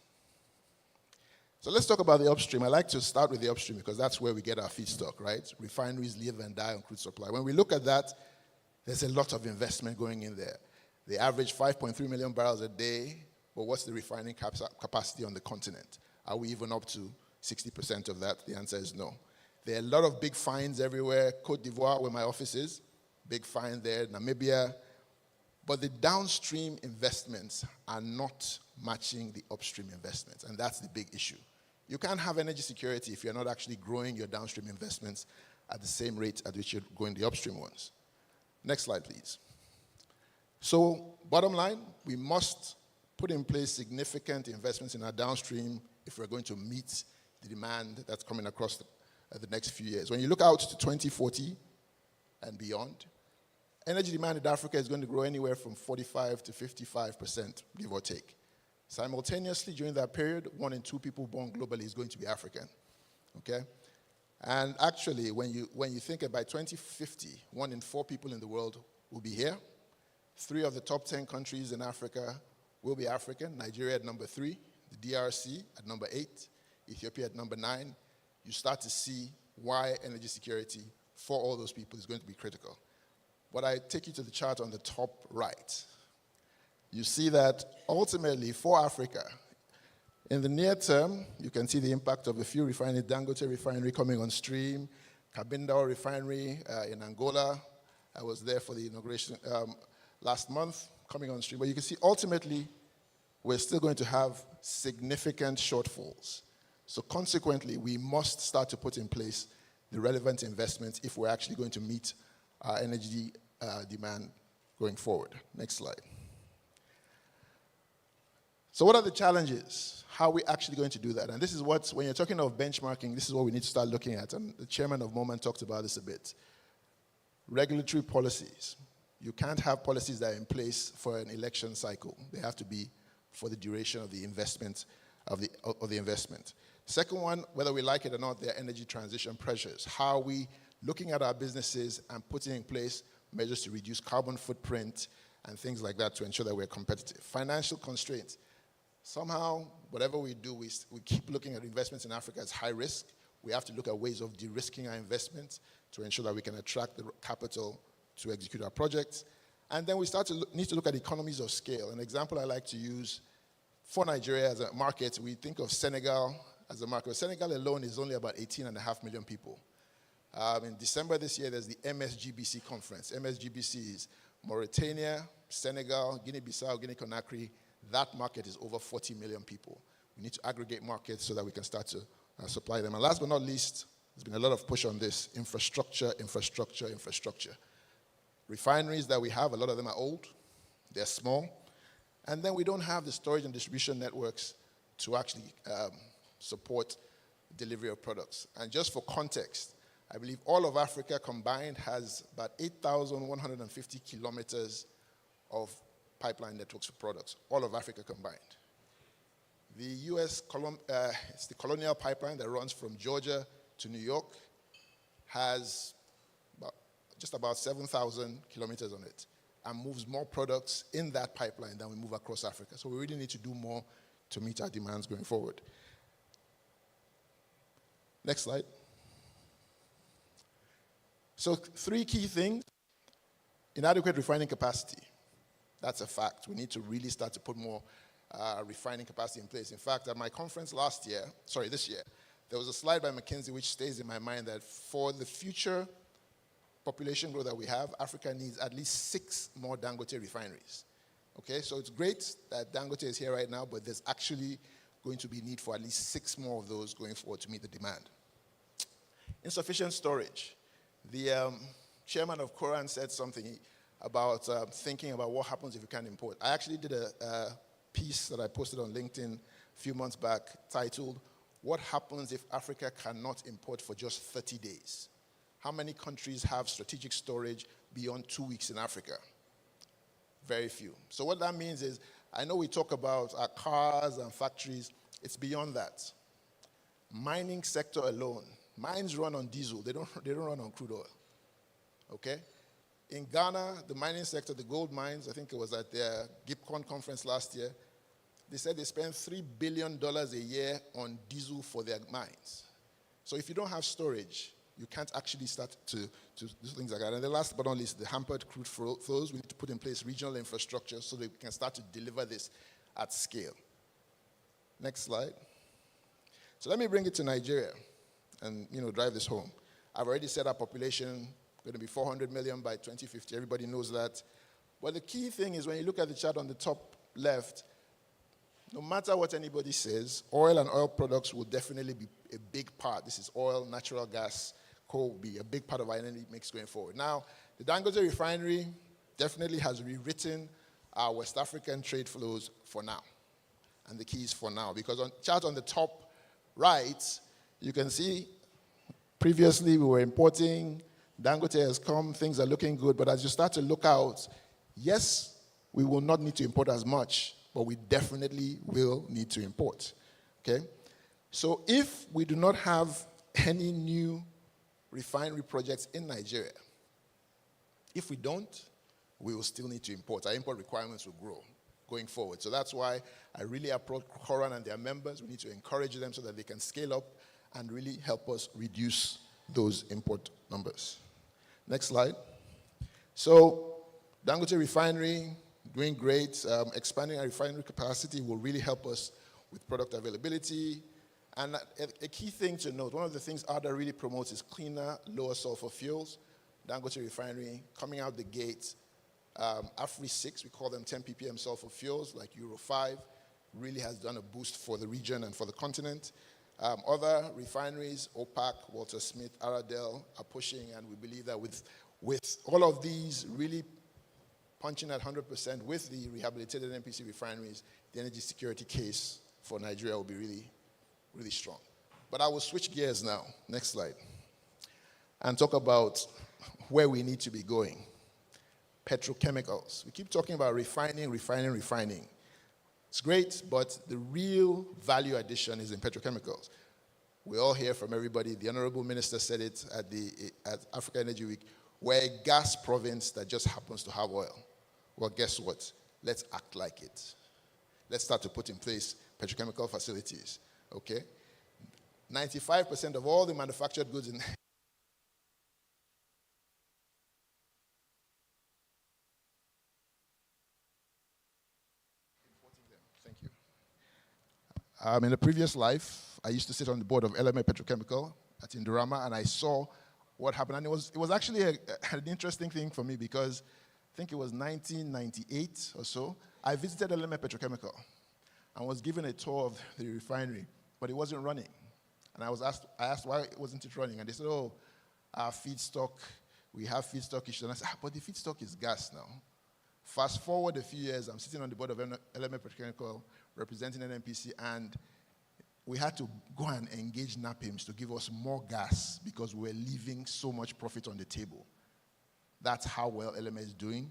F: So let's talk about the upstream. I like to start with the upstream because that's where we get our feedstock, right? Refineries live and die on crude supply. When we look at that, there's a lot of investment going in there. They average 5.3 million barrels a day, but what's the refining capacity on the continent? Are we even up to 60% of that? The answer is no. There are a lot of big finds everywhere. Côte d'Ivoire, where my office is, big find there. Namibia. But the downstream investments are not matching the upstream investments, and that's the big issue. You can't have energy security if you're not actually growing your downstream investments at the same rate at which you're growing the upstream ones. Next slide, please. So, bottom line, we must put in place significant investments in our downstream if we're going to meet the demand that's coming across the next few years. When you look out to 2040 and beyond, energy demand in Africa is going to grow anywhere from 45 to 55%, give or take. Simultaneously, during that period, 1 in 2 people born globally is going to be African, okay? And actually, when you think about 2050, 1 in 4 people in the world will be here. 3 of the top 10 countries in Africa will be African. Nigeria at number 3, the DRC at number 8, Ethiopia at number 9. You start to see why energy security for all those people is going to be critical. But I take you to the chart on the top right. You see that ultimately for Africa, in the near term, you can see the impact of a few refineries, Dangote refinery coming on stream, Cabinda refinery in Angola. I was there for the inauguration last month, coming on stream. But you can see ultimately, we're still going to have significant shortfalls. So consequently, we must start to put in place the relevant investments if we're actually going to meet our energy demand going forward. Next slide. So what are the challenges? How are we actually going to do that? And this is what, when you're talking of benchmarking, this is what we need to start looking at. And the chairman of Moment talked about this a bit. Regulatory policies. You can't have policies that are in place for an election cycle. They have to be for the duration of the investment, of the investment. Second one, whether we like it or not, there are energy transition pressures. How are we looking at our businesses and putting in place measures to reduce carbon footprint and things like that to ensure that we're competitive? Financial constraints. Somehow, whatever we do, we keep looking at investments in Africa as high risk. We have to look at ways of de-risking our investments to ensure that we can attract the capital to execute our projects. And then we need to look at economies of scale. An example I like to use for Nigeria as a market, we think of Senegal as a market. Senegal alone is only about 18.5 million people. In December this year, there's the MSGBC conference. MSGBC is Mauritania, Senegal, Guinea-Bissau, Guinea-Conakry. That market is over 40 million people. We need to aggregate markets so that we can start to supply them. And last but not least, there's been a lot of push on this, infrastructure. Refineries that we have, a lot of them are old, they're small, And then we don't have the storage and distribution networks to actually support delivery of products. And just for context, I believe all of Africa combined has about 8,150 kilometers of pipeline networks for products, all of Africa combined. The US, it's the Colonial Pipeline that runs from Georgia to New York, has just about 7,000 kilometers on it and moves more products in that pipeline than we move across Africa. So we really need to do more to meet our demands going forward. Next slide. So 3 key things. Inadequate refining capacity. That's a fact. We need to really start to put more refining capacity in place. In fact, at my conference this year, there was a slide by McKinsey which stays in my mind that for the future population growth that we have, Africa needs at least 6 more Dangote refineries. Okay, so it's great that Dangote is here right now, but there's actually going to be need for at least 6 more of those going forward to meet the demand. Insufficient storage. The chairman of Coran said something about thinking about what happens if you can't import. I actually did a piece that I posted on LinkedIn a few months back titled, "What happens if Africa cannot import for just 30 days? How many countries have strategic storage beyond 2 weeks in Africa? Very few." So what that means is, I know we talk about our cars and factories, it's beyond that. Mining sector alone, mines run on diesel, they don't run on crude oil, okay? In Ghana, the mining sector, the gold mines, I think it was at their GIPCON conference last year, they said they spend $3 billion a year on diesel for their mines. So if you don't have storage, you can't actually start to do things like that. And the last but not least, the hampered crude flows. We need to put in place regional infrastructure so that we can start to deliver this at scale. Next slide. So let me bring it to Nigeria and drive this home. I've already said our population going to be 400 million by 2050. Everybody knows that. But the key thing is when you look at the chart on the top left, no matter what anybody says, oil and oil products will definitely be a big part. This is oil, natural gas, coal will be a big part of our energy mix going forward. Now, the Dangote refinery definitely has rewritten our West African trade flows for now. And the key is for now, because on chart on the top right, you can see previously we were importing, Dangote has come, things are looking good, but as you start to look out, yes, we will not need to import as much, but we definitely will need to import, okay? So if we do not have any new refinery projects in Nigeria, if we don't, we will still need to import. Our import requirements will grow going forward. So that's why I really approach Coran and their members. We need to encourage them so that they can scale up and really help us reduce those import numbers. Next slide. So Dangote refinery, doing great. Expanding our refinery capacity will really help us with product availability. And a key thing to note, one of the things ADA really promotes is cleaner, lower sulfur fuels. Dangote refinery, coming out the gate, AFRI 6, we call them 10 ppm sulfur fuels, like Euro 5, really has done a boost for the region and for the continent. Other refineries, OPAC, Walter Smith, Aradel, are pushing, and we believe that with all of these really punching at 100% with the rehabilitated NPC refineries, the energy security case for Nigeria will be really, really strong. But I will switch gears now, next slide, and talk about where we need to be going. Petrochemicals. We keep talking about refining. It's great, but the real value addition is in petrochemicals. We all hear from everybody. The Honorable Minister said it at Africa Energy Week. We're a gas province that just happens to have oil. Well, guess what? Let's act like it. Let's start to put in place petrochemical facilities, okay? 95% of all the manufactured goods in Thank you. In a previous life, I used to sit on the board of LMA Petrochemical at Indorama, and I saw what happened. And it was actually an interesting thing for me because I think it was 1998 or so. I visited LMA Petrochemical and was given a tour of the refinery, but it wasn't running. And I asked why wasn't it running? And they said, oh, our feedstock, we have feedstock issues. And I said, but the feedstock is gas now. Fast forward a few years, I'm sitting on the board of Element Petrochemical, representing NNPC, and we had to go and engage NAPIMS to give us more gas because we were leaving so much profit on the table. That's how well Element is doing.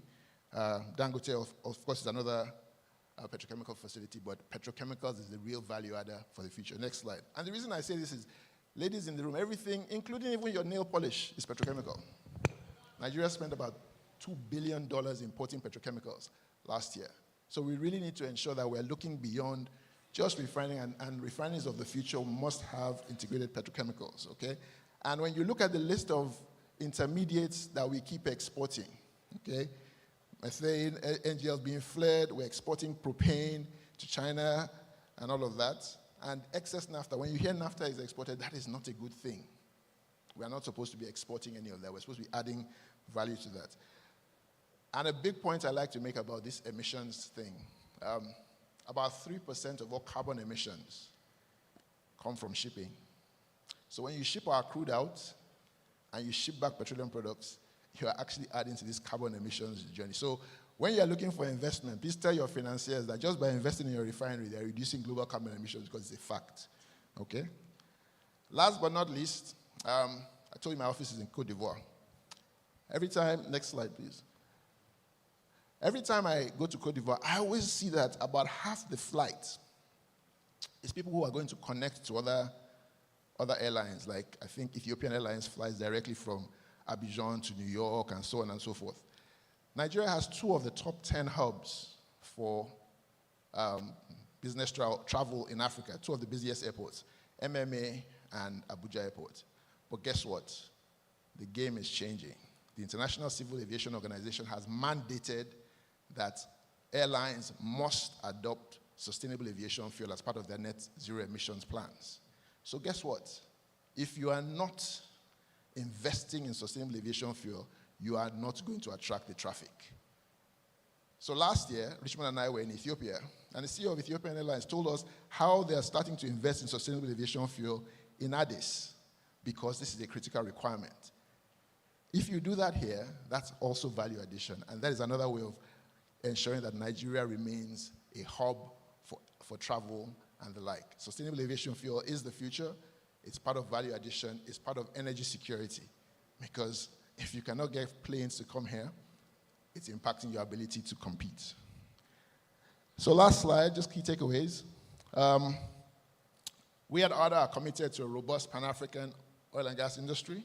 F: Dangote, of course, is another petrochemical facility, but petrochemicals is the real value adder for the future. Next slide. And the reason I say this is, ladies in the room, everything, including even your nail polish, is petrochemical. Nigeria spent about $2 billion importing petrochemicals last year. So we really need to ensure that we're looking beyond just refining, and refineries of the future must have integrated petrochemicals, okay? And when you look at the list of intermediates that we keep exporting, okay, methane, NGLs being flared, we're exporting propane to China and all of that, and excess naphtha. When you hear naphtha is exported, that is not a good thing. We are not supposed to be exporting any of that. We're supposed to be adding value to that. And a big point I like to make about this emissions thing, about 3% of all carbon emissions come from shipping. So when you ship our crude out and you ship back petroleum products, you are actually adding to this carbon emissions journey. So when you are looking for investment, please tell your financiers that just by investing in your refinery, they are reducing global carbon emissions because it's a fact, okay? Last but not least, I told you my office is in Cote d'Ivoire. Every time, next slide, please. Every time I go to Cote d'Ivoire, I always see that about half the flight is people who are going to connect to other airlines. Like, I think Ethiopian Airlines flies directly from Abidjan to New York and so on and so forth. Nigeria has 2 of the top 10 hubs for business travel in Africa, 2 of the busiest airports, MMA and Abuja Airport. But guess what? The game is changing. The International Civil Aviation Organization has mandated that airlines must adopt sustainable aviation fuel as part of their net zero emissions plans. So guess what? If you are not investing in sustainable aviation fuel, you are not going to attract the traffic. So last year, Richmond and I were in Ethiopia, and the CEO of Ethiopian Airlines told us how they are starting to invest in sustainable aviation fuel in Addis, because this is a critical requirement. If you do that here, that's also value addition, and that is another way of ensuring that Nigeria remains a hub for travel and the like. Sustainable aviation fuel is the future. It's part of value addition. It's part of energy security, because if you cannot get planes to come here, it's impacting your ability to compete. So last slide, just key takeaways. We at ARDA are committed to a robust Pan-African oil and gas industry.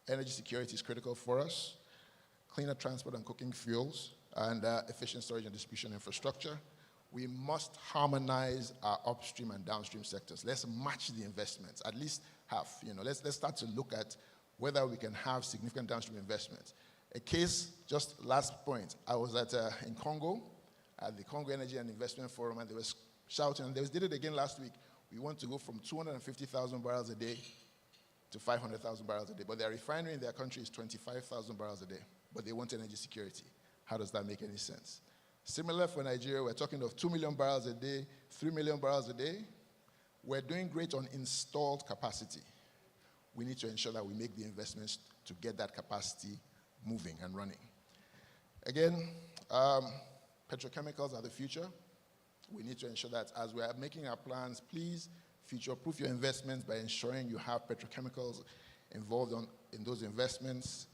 F: Energy security is critical for us. Cleaner transport and cooking fuels, and efficient storage and distribution infrastructure. We must harmonize our upstream and downstream sectors. Let's match the investments, at least half. Let's start to look at whether we can have significant downstream investments. A case, just last point, I was in Congo, at the Congo Energy and Investment Forum, and they were shouting, and they did it again last week. We want to go from 250,000 barrels a day to 500,000 barrels a day. But their refinery in their country is 25,000 barrels a day. But they want energy security. How does that make any sense? Similar for Nigeria, we're talking of 2 million barrels a day, 3 million barrels a day. We're doing great on installed capacity. We need to ensure that we make the investments to get that capacity moving and running. Again, petrochemicals are the future. We need to ensure that as we are making our plans, please future-proof your investments by ensuring you have petrochemicals involved in those investments.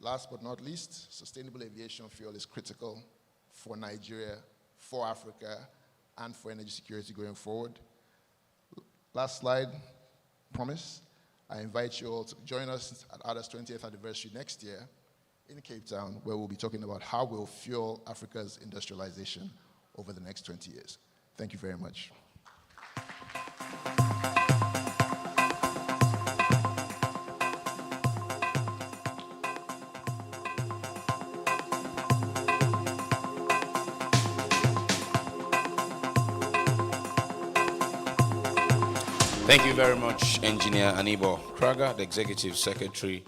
F: Last but not least, sustainable aviation fuel is critical for Nigeria, for Africa, and for energy security going forward. Last slide, promise. I invite you all to join us at ARDA's 20th anniversary next year in Cape Town, where we'll be talking about how we'll fuel Africa's industrialization over the next 20 years. Thank you very much.
A: Thank you very much, Engineer Anibo Kraga, the Executive Secretary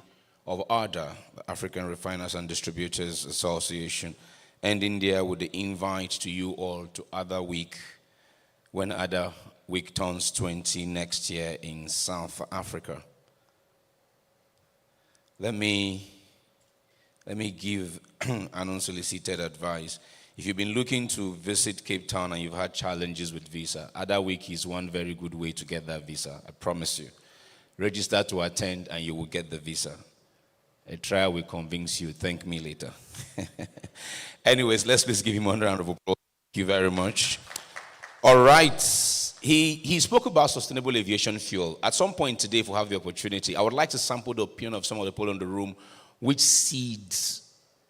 A: of ARDA, the African Refiners and Distributors Association, ending there with the invite to you all to ARDA Week, when ARDA Week turns 20 next year in South Africa. Let me let me give an unsolicited advice. If you've been looking to visit Cape Town and you've had challenges with visa, Ada Week is one very good way to get that visa. I promise you. Register to attend and you will get the visa. A trial will convince you. Thank me later. Anyways, let's please give him one round of applause. Thank you very much. All right. He spoke about sustainable aviation fuel. At some point today, if we have the opportunity, I would like to sample the opinion of some of the people in the room, which seeds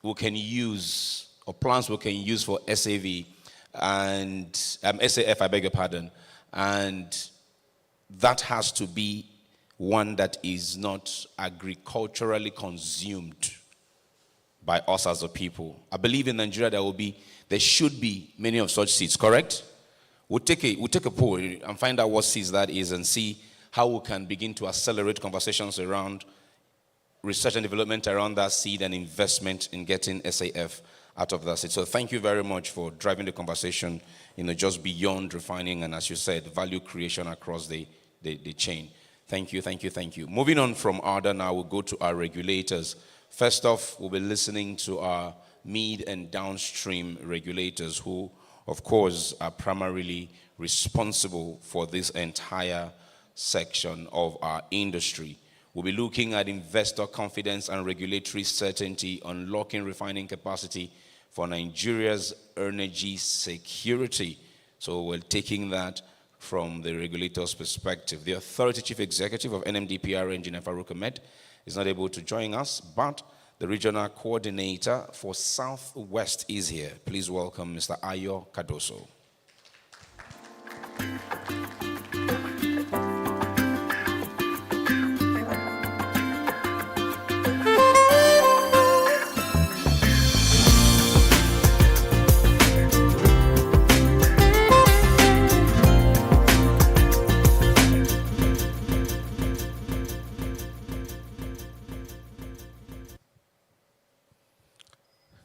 A: we can use, or plants we can use for SAV and SAF, I beg your pardon. And that has to be one that is not agriculturally consumed by us as a people. I believe in Nigeria there should be many of such seeds, correct? We'll take a poll and find out what seeds that is and see how we can begin to accelerate conversations around research and development around that seed and investment in getting SAF out of that seed. So thank you very much for driving the conversation, just beyond refining and, as you said, value creation across the chain. Thank you. Moving on from ARDA now, we'll go to our regulators. First off, we'll be listening to our mid and downstream regulators who, of course, are primarily responsible for this entire section of our industry. We'll be looking at investor confidence and regulatory certainty, unlocking refining capacity for Nigeria's energy security. So we're taking that from the regulator's perspective. The Authority Chief Executive of NMDPR, Engineer Farouk Ahmed, is not able to join us, but the Regional Coordinator for Southwest is here. Please welcome Mr. Ayo Kadoso.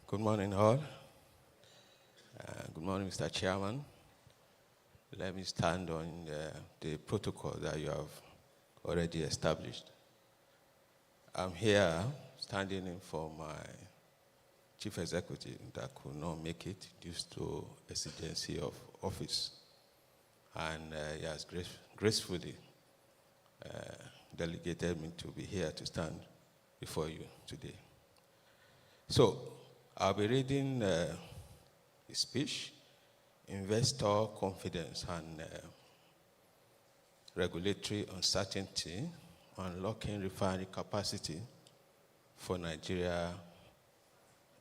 G: Good morning, all. Good morning, Mr. Chairman. Let me stand on the protocol that you have already established. I'm here standing in for my chief executive that could not make it due to exigency of office. And he has gracefully delegated me to be here to stand before you today. So, I'll be reading a speech, Investor Confidence and Regulatory Uncertainty, Unlocking Refinery Capacity for Nigeria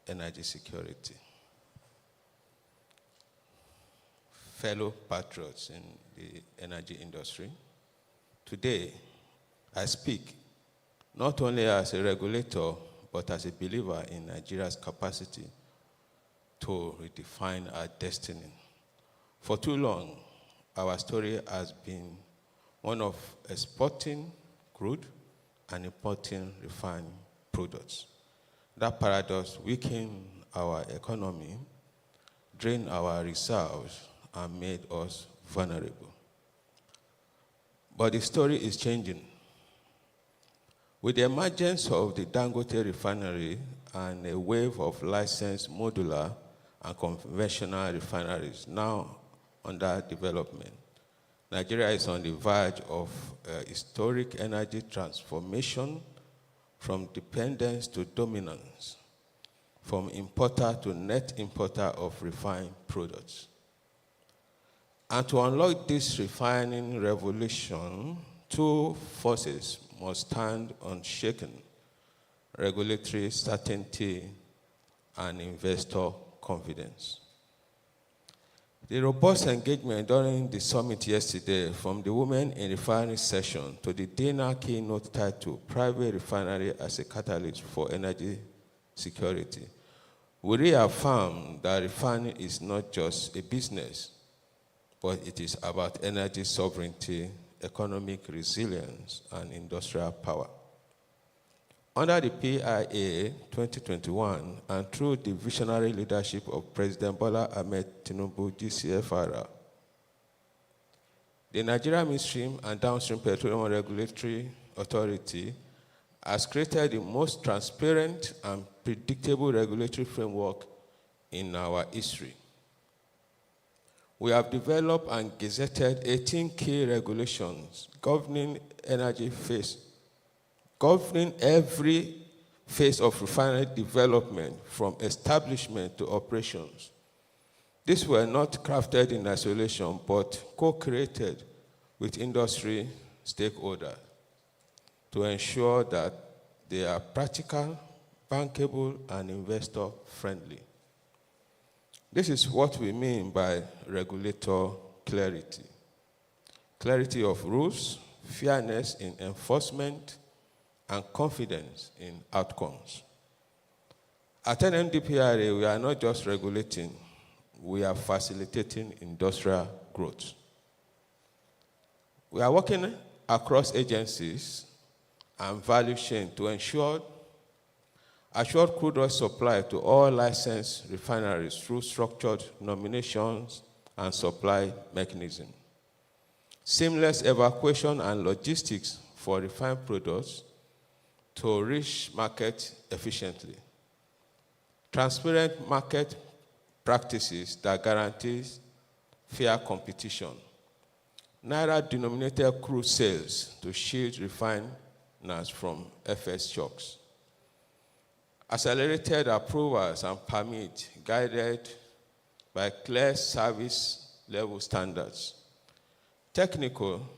G: Energy Security. Fellow patriots in the energy industry, today I speak not only as a regulator, but as a believer in Nigeria's capacity to redefine our destiny. For too long, our story has been one of exporting crude and importing refined products. That paradox weakened our economy, drained our reserves, and made us vulnerable. But the story is changing. With the emergence of the Dangote refinery and a wave of licensed modular and conventional refineries now under development, Nigeria is on the verge of a historic energy transformation from dependence to dominance, from importer to net importer of refined products. And to unlock this refining revolution, two forces must stand unshaken: regulatory certainty and investor confidence. The robust engagement during the summit yesterday, from the Women in Refinery session to the dinner keynote titled Private Refinery as a Catalyst for Energy Security, we reaffirm that refining is not just a business, but it is about energy sovereignty, economic resilience, and industrial power. Under the PIA 2021, and through the visionary leadership of President Bola Ahmed Tinubu, GCFR, the Nigeria Midstream and Downstream Petroleum Regulatory Authority has created the most transparent and predictable regulatory framework in our history. We have developed and gazetted 18 key regulations governing every phase of refinery development from establishment to operations. These were not crafted in isolation, but co-created with industry stakeholders to ensure that they are practical, bankable, and investor-friendly. This is what we mean by regulator clarity. Clarity of rules, fairness in enforcement, and confidence in outcomes. At NMDPRA, we are not just regulating, we are facilitating industrial growth. We are working across agencies and value chain to ensure assured crude oil supply to all licensed refineries through structured nominations and supply mechanisms. Seamless evacuation and logistics for refined products to reach market efficiently. Transparent market practices that guarantees fair competition. Naira-denominated crude sales to shield refiners from FX shocks. Accelerated approvals and permits guided by clear service level standards. Technical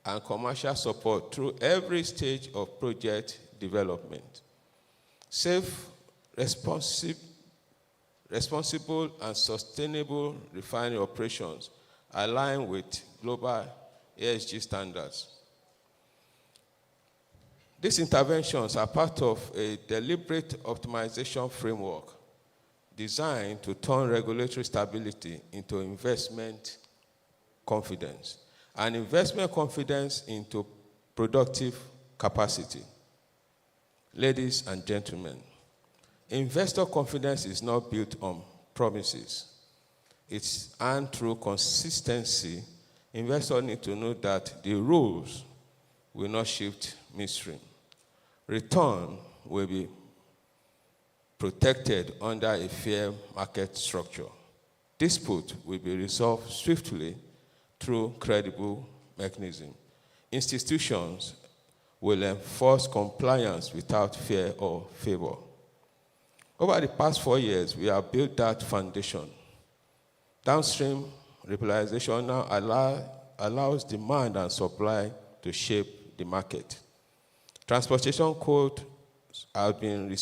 G: and commercial support through every stage of project development. Safe, responsible and sustainable refinery operations aligned with global ESG standards. These interventions are part of a deliberate optimization framework designed to turn regulatory stability into investment confidence, and investment confidence into productive capacity. Ladies and gentlemen, investor confidence is not built on promises. It's earned through consistency. Investors need to know that the rules will not shift midstream. Return will be protected under a fair market structure. Dispute will be resolved swiftly through credible mechanism. Institutions will enforce compliance without fear or favor. Over the past 4 years, we have built that foundation. Downstream liberalization now allows demand and supply to shape the market. Transportation codes have been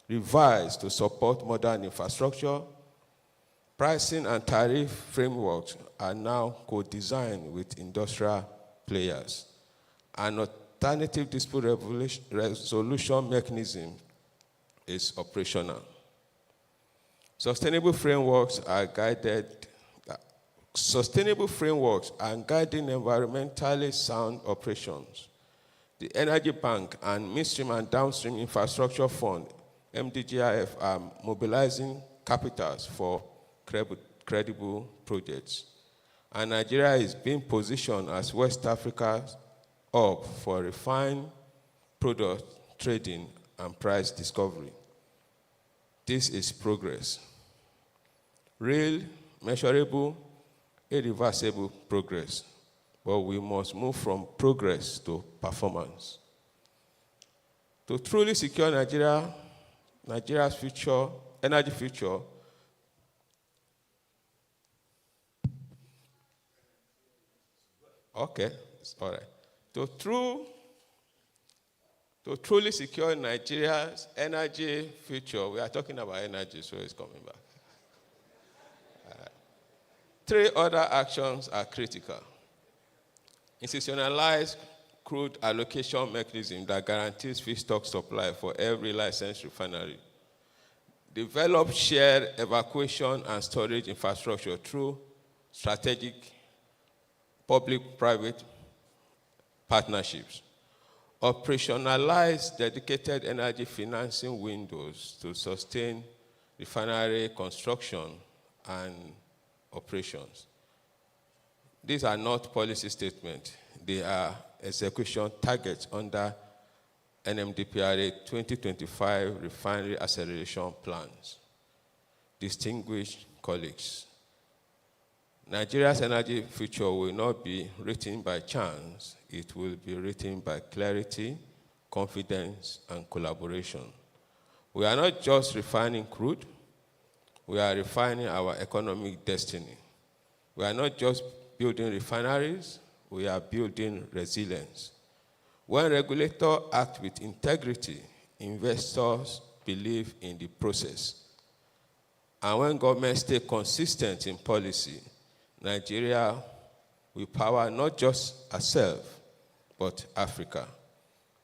G: revised to support modern infrastructure. Pricing and tariff frameworks are now co-designed with industrial players. An alternative dispute resolution mechanism is operational. Sustainable frameworks are guiding environmentally sound operations. The Energy Bank and Midstream and Downstream Infrastructure Fund, MDGIF, are mobilizing capitals for credible projects. And Nigeria is being positioned as West Africa's hub for refined product trading and price discovery. This is progress. Real, measurable, irreversible progress. But we must move from progress to performance. To truly secure Nigeria's future, energy future, okay, all right. To truly secure Nigeria's energy future, we are talking about energy, so it's coming back. 3 other actions are critical. Institutionalized crude allocation mechanism that guarantees feedstock supply for every licensed refinery. Develop shared evacuation and storage infrastructure through strategic public-private partnerships. Operationalize dedicated energy financing windows to sustain refinery construction and operations. These are not policy statements. They are execution targets under NMDPRA 2025 refinery acceleration plans. Distinguished colleagues, Nigeria's energy future will not be written by chance. It will be written by clarity, confidence, and collaboration. We are not just refining crude, we are refining our economic destiny. We are not just building refineries, we are building resilience. When regulators act with integrity, investors believe in the process. And when governments stay consistent in policy, Nigeria will power not just herself, but Africa.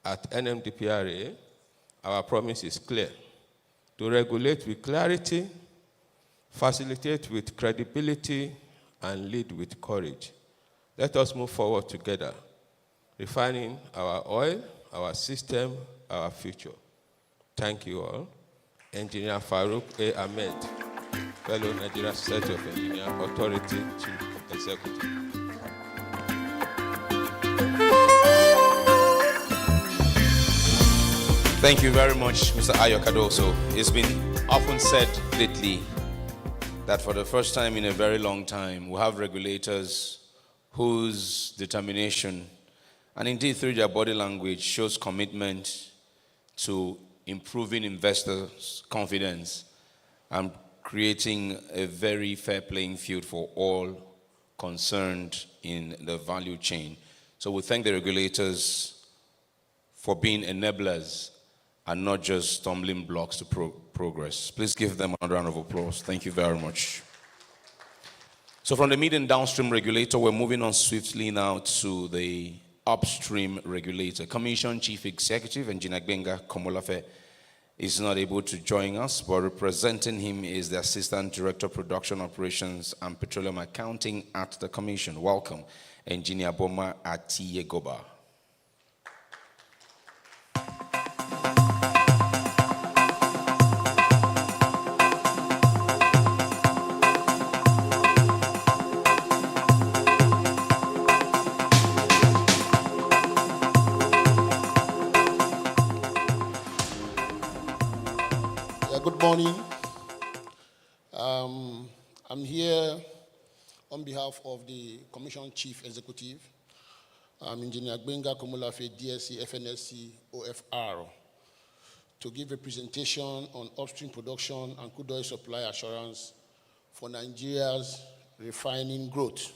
G: At NMDPRA, our promise is clear: to regulate with clarity, facilitate with credibility, and lead with courage. Let us move forward together, refining our oil, our system, our future. Thank you all. Engineer Farouk A. Ahmed, Fellow Nigeria Society of Engineers, Authority Chief Executive.
A: Thank you very much, Mr. Ayo Cardoso. It's been often said lately that for the first time in a very long time, we have regulators whose determination, and indeed through their body language, shows commitment to improving investors' confidence and creating a very fair playing field for all concerned in the value chain. So we thank the regulators for being enablers and not just stumbling blocks to progress. Please give them a round of applause. Thank you very much. So from the mid and downstream regulator, we're moving on swiftly now to the upstream regulator. Commission Chief Executive, Engineer Gbenga Komolafe, is not able to join us, but representing him is the Assistant Director of Production Operations and Petroleum Accounting at the Commission. Welcome, Engineer Boma Atiyegoba.
H: Good morning. I'm here on behalf of the Commission Chief Executive, Engineer Gbenga Komolafe, DSC, FNSC, OFR, to give a presentation on upstream production and crude oil supply assurance for Nigeria's refining growth.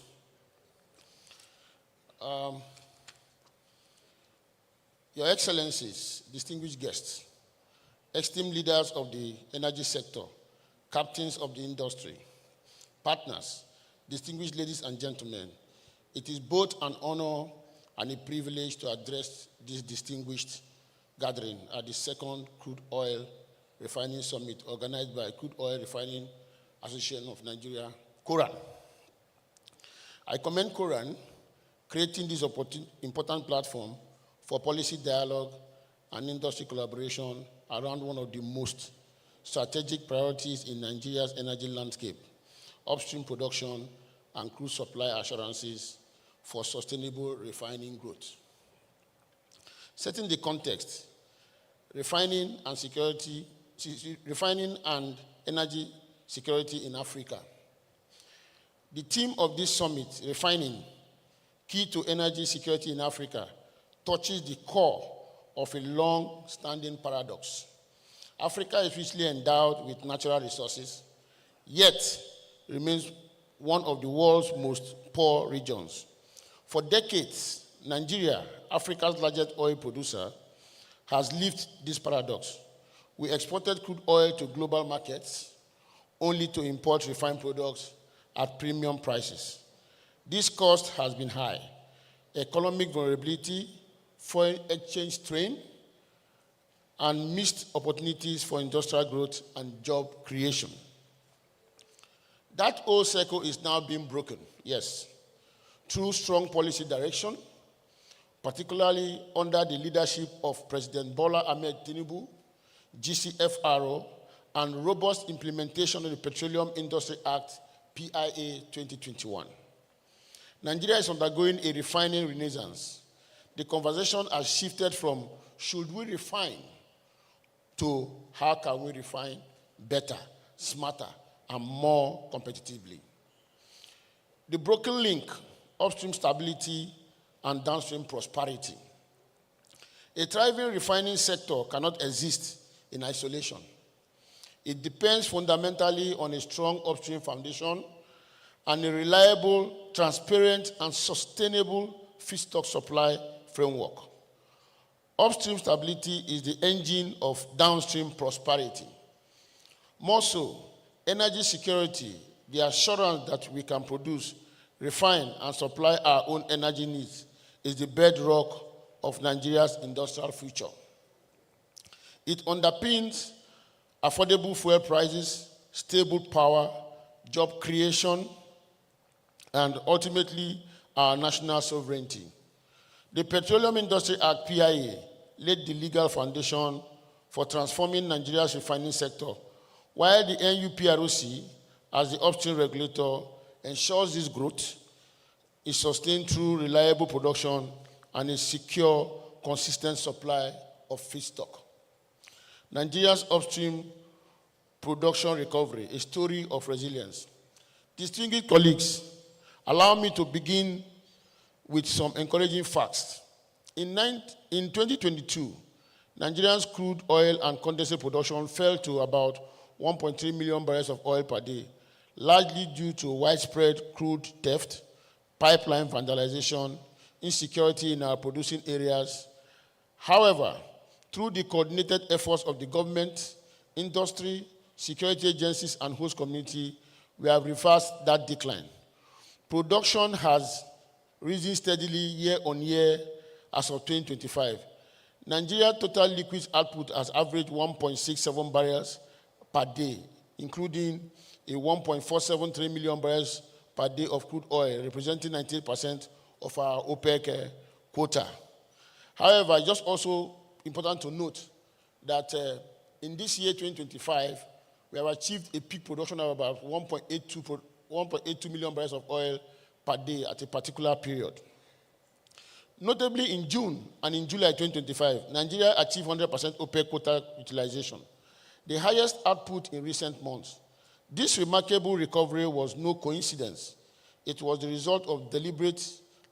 H: Your Excellencies, distinguished guests, esteemed leaders of the energy sector, captains of the industry, partners, distinguished ladies and gentlemen, it is both an honor and a privilege to address this distinguished gathering at the second Crude Oil Refining Summit organized by Crude Oil Refining Association of Nigeria, Coran. I commend Coran creating this important platform for policy dialogue and industry collaboration around one of the most strategic priorities in Nigeria's energy landscape, upstream production and crude supply assurances for sustainable refining growth. Setting the context, refining and energy security in Africa. The theme of this summit, Refining, Key to Energy Security in Africa, touches the core of a long-standing paradox. Africa is richly endowed with natural resources, yet remains one of the world's most poor regions. For decades, Nigeria, Africa's largest oil producer, has lived this paradox. We exported crude oil to global markets only to import refined products at premium prices. This cost has been high. Economic vulnerability, foreign exchange strain, and missed opportunities for industrial growth and job creation. That old cycle is now being broken, yes, through strong policy direction, particularly under the leadership of President Bola Ahmed Tinubu, GCFRO, and robust implementation of the Petroleum Industry Act, PIA 2021. Nigeria is undergoing a refining renaissance. The conversation has shifted from should we refine to how can we refine better, smarter, and more competitively. The broken link, upstream stability and downstream prosperity. A thriving refining sector cannot exist in isolation. It depends fundamentally on a strong upstream foundation and a reliable, transparent, and sustainable feedstock supply framework. Upstream stability is the engine of downstream prosperity. More so, energy security, the assurance that we can produce, refine, and supply our own energy needs, is the bedrock of Nigeria's industrial future. It underpins affordable fuel prices, stable power, job creation, and ultimately our national sovereignty. The Petroleum Industry Act, PIA, laid the legal foundation for transforming Nigeria's refining sector, while the NUPROC, as the upstream regulator, ensures this growth is sustained through reliable production and a secure, consistent supply of feedstock. Nigeria's upstream production recovery, a story of resilience. Distinguished colleagues, allow me to begin with some encouraging facts. In 2022, Nigeria's crude oil and condensate production fell to about 1.3 million barrels of oil per day, largely due to widespread crude theft, pipeline vandalization, insecurity in our producing areas. However, through the coordinated efforts of the government, industry, security agencies, and host community, we have reversed that decline. Production has risen steadily year on year as of 2025. Nigeria's total liquids output has averaged 1.67 barrels per day, including a 1.473 million barrels per day of crude oil, representing 98% of our OPEC quota. However, just also important to note that in this year, 2025, we have achieved a peak production of about 1.82 million barrels of oil per day at a particular period. Notably, in June and in July 2025, Nigeria achieved 100% OPEC quota utilization, the highest output in recent months. This remarkable recovery was no coincidence. It was the result of deliberate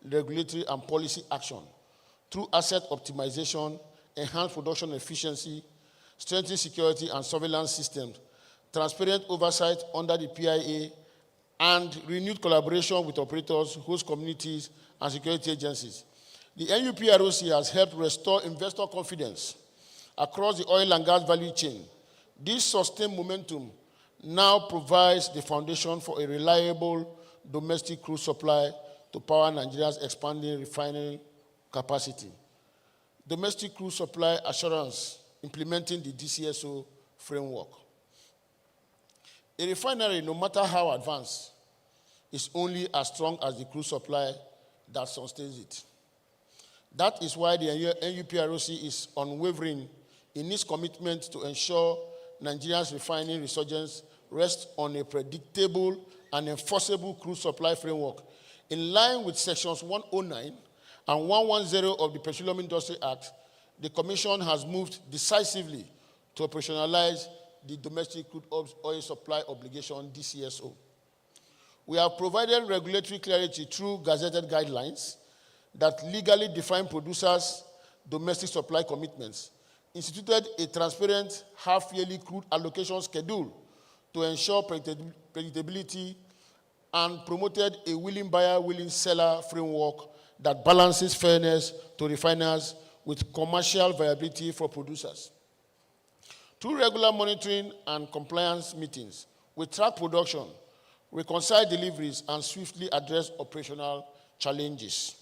H: regulatory and policy action through asset optimization, enhanced production efficiency, strengthened security and surveillance systems, transparent oversight under the PIA, and renewed collaboration with operators, host communities, and security agencies. The NUPROC has helped restore investor confidence across the oil and gas value chain. This sustained momentum now provides the foundation for a reliable domestic crude supply to power Nigeria's expanding refining capacity. Domestic crude supply assurance, implementing the DCSO framework. A refinery, no matter how advanced, is only as strong as the crude supply that sustains it. That is why the NUPROC is unwavering in its commitment to ensure Nigeria's refining resurgence rests on a predictable and enforceable crude supply framework in line with sections 109 and 110 of the Petroleum Industry Act. The Commission has moved decisively to operationalize the domestic crude oil supply obligation, DCSO. We have provided regulatory clarity through gazetted guidelines that legally define producers' domestic supply commitments, instituted a transparent half-yearly crude allocation schedule to ensure predictability, and promoted a willing buyer, willing seller framework that balances fairness to refiners with commercial viability for producers. Through regular monitoring and compliance meetings, we track production, reconcile deliveries, and swiftly address operational challenges.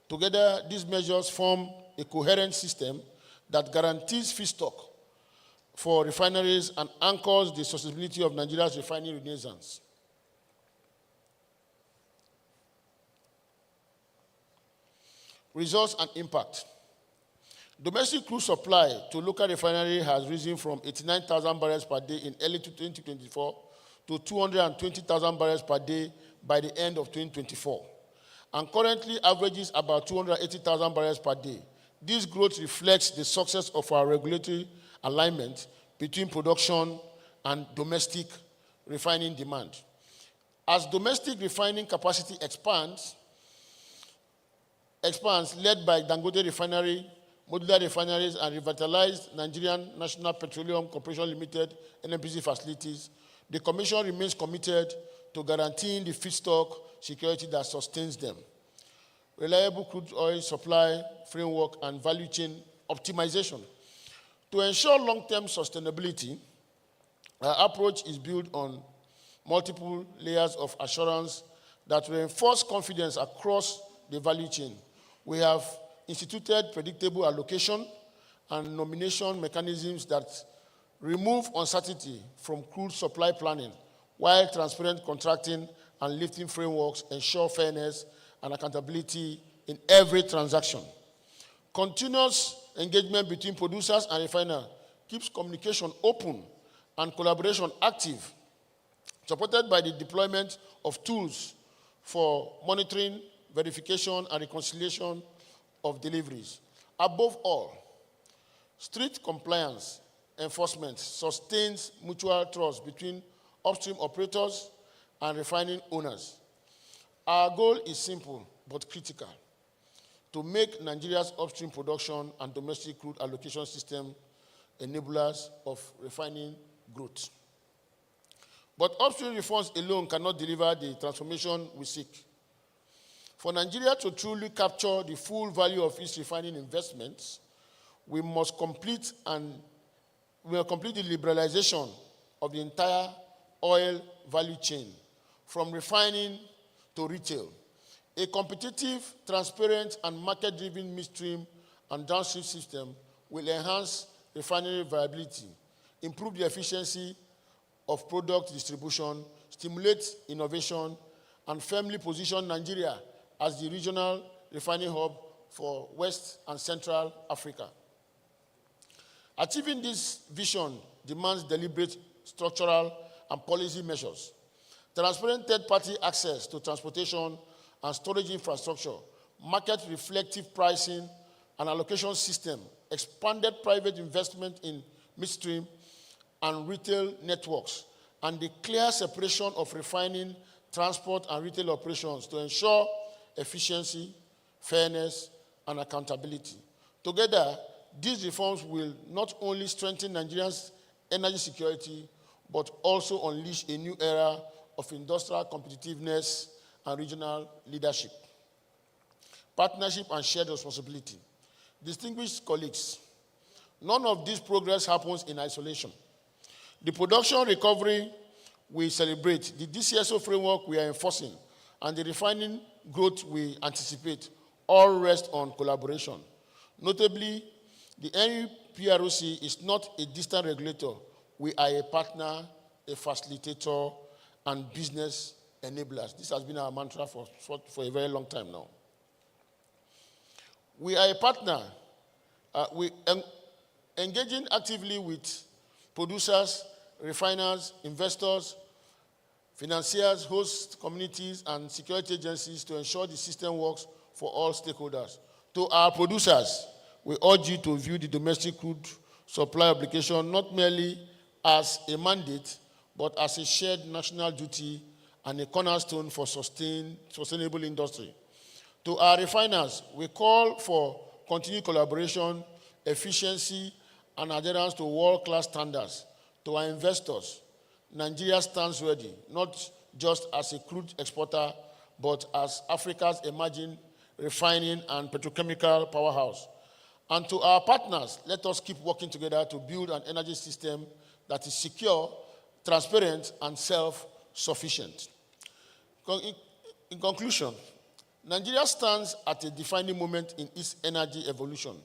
H: Together, these measures form a coherent system that guarantees feedstock for refineries and anchors the sustainability of Nigeria's refining renaissance. Results and impact. Domestic crude supply to local refinery has risen from 89,000 barrels per day in early 2024 to 220,000 barrels per day by the end of 2024, and currently averages about 280,000 barrels per day. This growth reflects the success of our regulatory alignment between production and domestic refining demand. As domestic refining capacity expands led by Dangote Refinery, modular refineries, and revitalized Nigerian National Petroleum Corporation Limited (NNPC) facilities, the Commission remains committed to guaranteeing the feedstock security that sustains them. Reliable crude oil supply framework and value chain optimization. To ensure long-term sustainability, our approach is built on multiple layers of assurance that reinforce confidence across the value chain. We have instituted predictable allocation and nomination mechanisms that remove uncertainty from crude supply planning, while transparent contracting and lifting frameworks ensure fairness and accountability in every transaction. Continuous engagement between producers and refiners keeps communication open and collaboration active, supported by the deployment of tools for monitoring, verification, and reconciliation of deliveries. Above all, strict compliance enforcement sustains mutual trust between upstream operators and refining owners. Our goal is simple but critical: to make Nigeria's upstream production and domestic crude allocation system enablers of refining growth. But upstream reforms alone cannot deliver the transformation we seek. For Nigeria to truly capture the full value of its refining investments, we must complete the liberalization of the entire oil value chain, from refining to retail. A competitive, transparent, and market-driven midstream and downstream system will enhance refinery viability, improve the efficiency of product distribution, stimulate innovation, and firmly position Nigeria as the regional refining hub for West and Central Africa. Achieving this vision demands deliberate structural and policy measures. Transparent third-party access to transportation and storage infrastructure, market-reflective pricing and allocation system, expanded private investment in midstream and retail networks, and the clear separation of refining, transport, and retail operations to ensure efficiency, fairness, and accountability. Together, these reforms will not only strengthen Nigeria's energy security, but also unleash a new era of industrial competitiveness and regional leadership. Partnership and shared responsibility. Distinguished colleagues, none of this progress happens in isolation. The production recovery we celebrate, the DCSO framework we are enforcing, and the refining growth we anticipate all rest on collaboration. Notably, the NPROC is not a distant regulator. We are a partner, a facilitator, and business enablers. This has been our mantra for a very long time now. We are a partner. Engaging actively with producers, refiners, investors, financiers, host communities, and security agencies to ensure the system works for all stakeholders. To our producers, we urge you to view the domestic crude supply obligation not merely as a mandate, but as a shared national duty and a cornerstone for sustainable industry. To our refiners, we call for continued collaboration, efficiency, and adherence to world-class standards. To our investors, Nigeria stands ready, not just as a crude exporter, but as Africa's emerging refining and petrochemical powerhouse. And to our partners, let us keep working together to build an energy system that is secure, transparent, and self-sufficient. In conclusion, Nigeria stands at a defining moment in its energy evolution.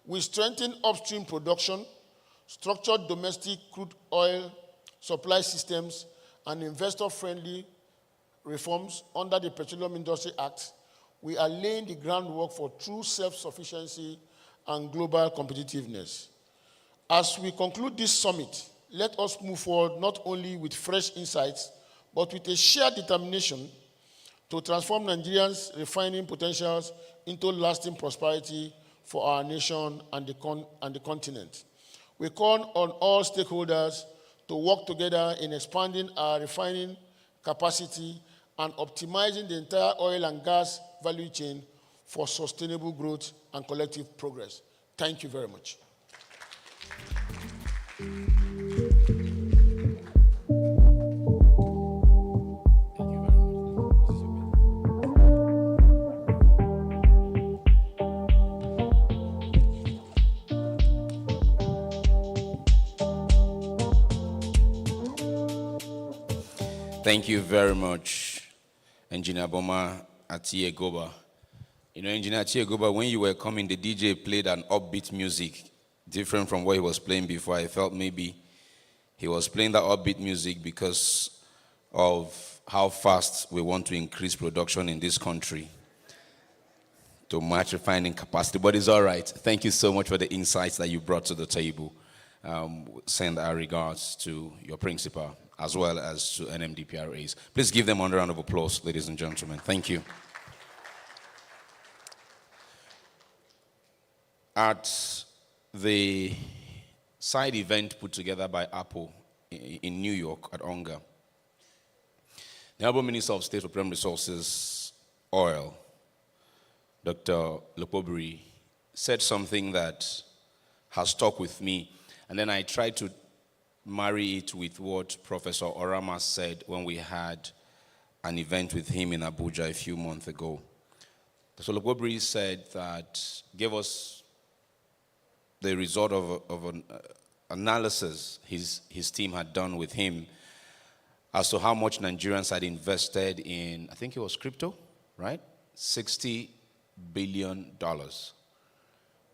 H: We strengthen upstream production, structured domestic crude oil supply systems, and investor-friendly reforms under the Petroleum Industry Act. We are laying the groundwork for true self-sufficiency and global competitiveness. As we conclude this summit, let us move forward not only with fresh insights, but with a shared determination to transform Nigerians' refining potentials into lasting prosperity for our nation and the continent. We call on all stakeholders to work together in expanding our refining capacity and optimizing the entire oil and gas value chain for sustainable growth and collective progress. Thank you very much.
A: Thank you very much, Engineer Boma Atiye Goba. You know, Engineer Atiye Goba, when you were coming, the DJ played an upbeat music, different from what he was playing before. I felt maybe he was playing that upbeat music because of how fast we want to increase production in this country to match refining capacity. But it's all right. Thank you so much for the insights that you brought to the table. Send our regards to your principal, as well as to NMDPRAs. Please give them a round of applause, ladies and gentlemen. Thank you. At the side event put together by Apple in New York at ONGA, the Honorable Minister of State for Petroleum Resources, Oil, Dr. Lopobri, said something that has stuck with me. And then I tried to marry it with what Professor Orama said when we had an event with him in Abuja a few months ago. Dr. Lopobri said that, gave us the result of an analysis his team had done with him as to how much Nigerians had invested in, I think it was crypto, right? $60 billion.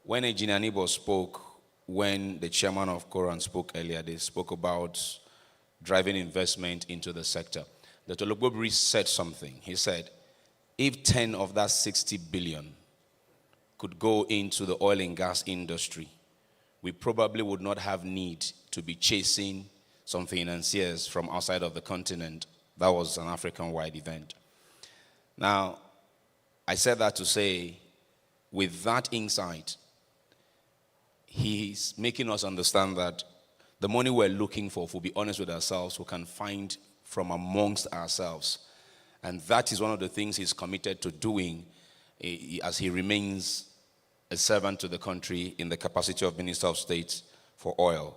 A: When Engineer Nibo spoke, when the chairman of Coran spoke earlier, they spoke about driving investment into the sector. Dr. Lopobri said something. He said, if 10 of that 60 billion could go into the oil and gas industry, we probably would not have need to be chasing some financiers from outside of the continent. That was an African-wide event. Now, I said that to say, with that insight, he's making us understand that the money we're looking for, if we'll be honest with ourselves, we can find from amongst ourselves. And that is one of the things he's committed to doing as he remains a servant to the country in the capacity of Minister of State for Oil.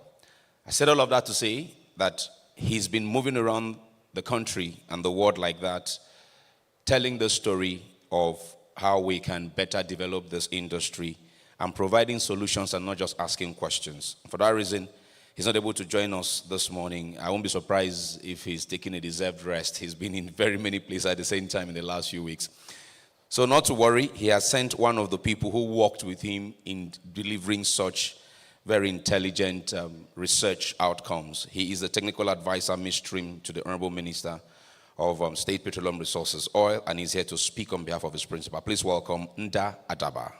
A: I said all of that to say that he's been moving around the country and the world like that, telling the story of how we can better develop this industry and providing solutions and not just asking questions. For that reason, he's not able to join us this morning. I won't be surprised if he's taking a deserved rest. He's been in very many places at the same time in the last few weeks. So not to worry, he has sent one of the people who worked with him in delivering such very intelligent research outcomes. He is the technical advisor midstream to the Honorable Minister of State Petroleum Resources, Oil, and he's here to speak on behalf of his principal. Please welcome Nda Adaba.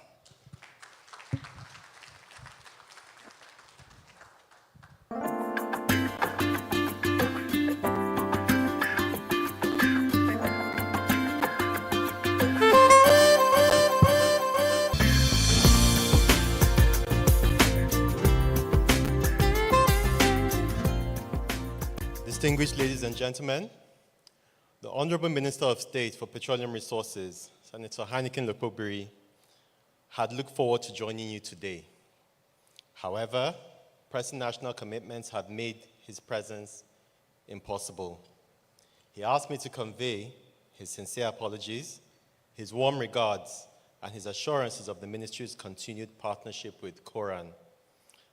E: Distinguished ladies and gentlemen, the Honorable Minister of State for Petroleum Resources, Senator Heineken Lopobri, had looked forward to joining you today. However, pressing national commitments have made his presence impossible. He asked me to convey his sincere apologies, his warm regards, and his assurances of the ministry's continued partnership with Coran.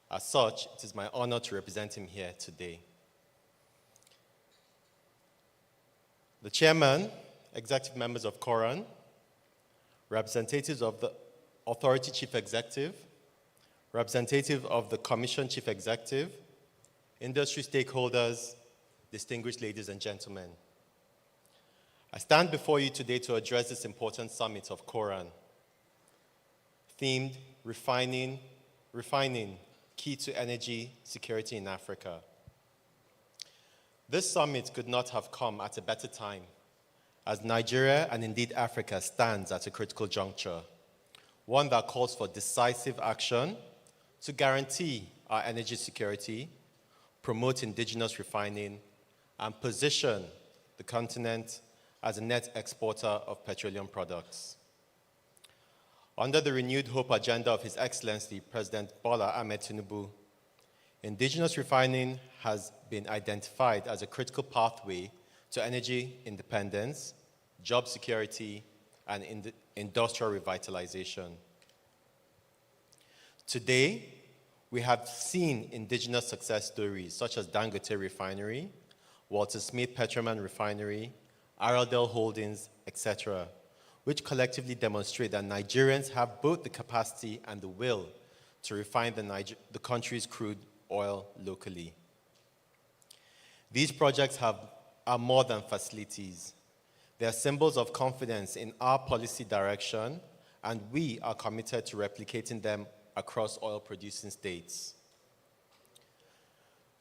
E: As such, it is my honor to represent him here today. The chairman, executive members of Coran, representatives of the authority chief executive, representative of the commission chief executive, industry stakeholders, distinguished ladies and gentlemen. I stand before you today to address this important summit of Coran, themed Refining, Key to Energy Security in Africa. This summit could not have come at a better time, as Nigeria and indeed Africa stands at a critical juncture,
I: one that calls for decisive action to guarantee our energy security, promote indigenous refining, and position the continent as a net exporter of petroleum products. Under the renewed hope agenda of His Excellency President Bola Ahmed Tinubu, indigenous refining has been identified as a critical pathway to energy independence, job security, and industrial revitalization. Today, we have seen indigenous success stories such as Dangote Refinery, Walter Smith Petroman Refinery, Araldale Holdings, etc., which collectively demonstrate that Nigerians have both the capacity and the will to refine the country's crude oil locally. These projects are more than facilities. They are symbols of confidence in our policy direction, and we are committed to replicating them across oil-producing states.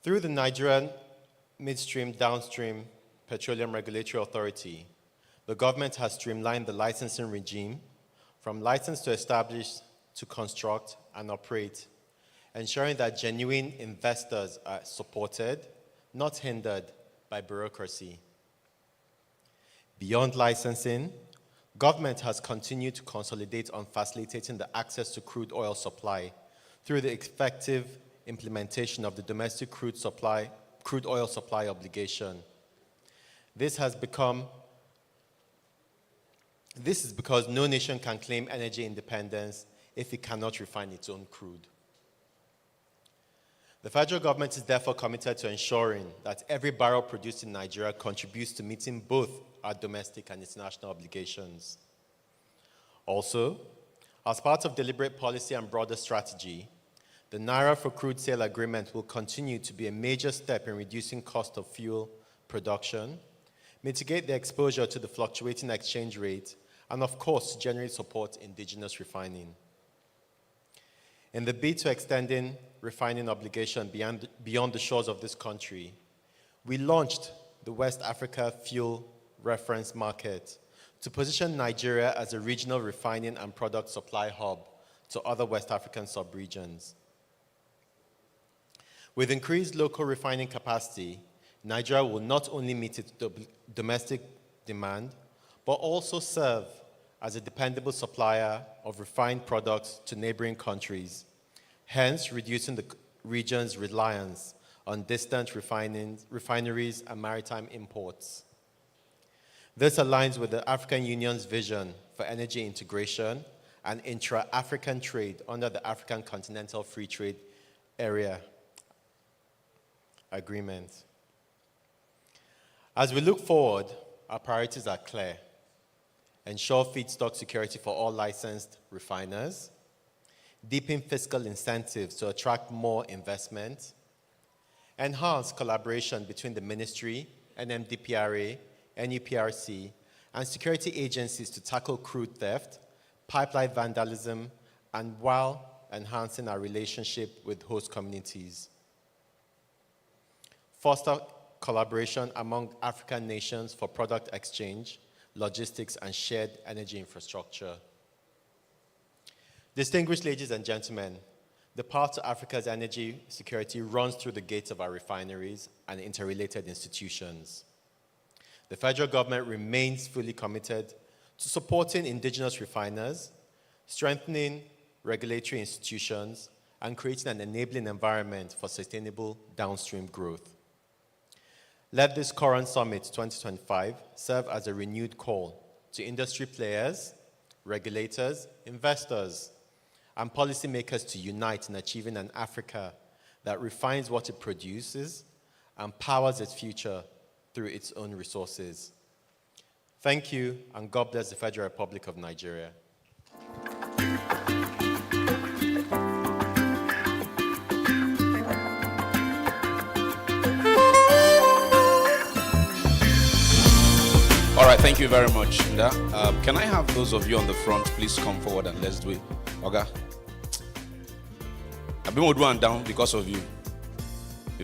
I: Through the Nigerian Midstream Downstream Petroleum Regulatory Authority, the government has streamlined the licensing regime from license to establish to construct and operate, ensuring that genuine investors are supported, not hindered by bureaucracy. Beyond licensing, government has continued to consolidate on facilitating the access to crude oil supply through the effective implementation of the domestic crude oil supply obligation. This is because no nation can claim energy independence if it cannot refine its own crude. The federal government is therefore committed to ensuring that every barrel produced in Nigeria contributes to meeting both our domestic and international obligations. Also, as part of deliberate policy and broader strategy, the Naira for Crude Sale Agreement will continue to be a major step in reducing cost of fuel production, mitigate the exposure to the fluctuating exchange rate, and of course, generally support indigenous refining. In the bid to extending refining obligation beyond the shores of this country, we launched the West Africa Fuel Reference Market to position Nigeria as a regional refining and product supply hub to other West African sub-regions. With increased local refining capacity, Nigeria will not only meet its domestic demand, but also serve as a dependable supplier of refined products to neighboring countries, hence reducing the region's reliance on distant refineries and maritime imports. This aligns with the African Union's vision for energy integration and intra-African trade under the African Continental Free Trade Area Agreement. As we look forward, our priorities are clear. Ensure feedstock security for all licensed refiners, deepen fiscal incentives to attract more investment, enhance collaboration between the ministry, NMDPRA, NUPRC, and security agencies to tackle crude theft, pipeline vandalism, and while enhancing our relationship with host communities. Foster collaboration among African nations for product exchange, logistics, and shared energy infrastructure. Distinguished ladies and gentlemen, the path to Africa's energy security runs through the gates of our refineries and interrelated institutions. The federal government remains fully committed to supporting indigenous refiners, strengthening regulatory institutions, and creating an enabling environment for sustainable downstream growth. Let this Coran Summit 2025 serve as a renewed call to industry players, regulators, investors, and policymakers to unite in achieving an Africa that refines what it produces and powers its future through its own resources. Thank you, and God bless the Federal Republic of Nigeria.
A: All right, thank you very much. Can I have those of you on the front please come forward and let's do it? Okay. I've been doing down because of you.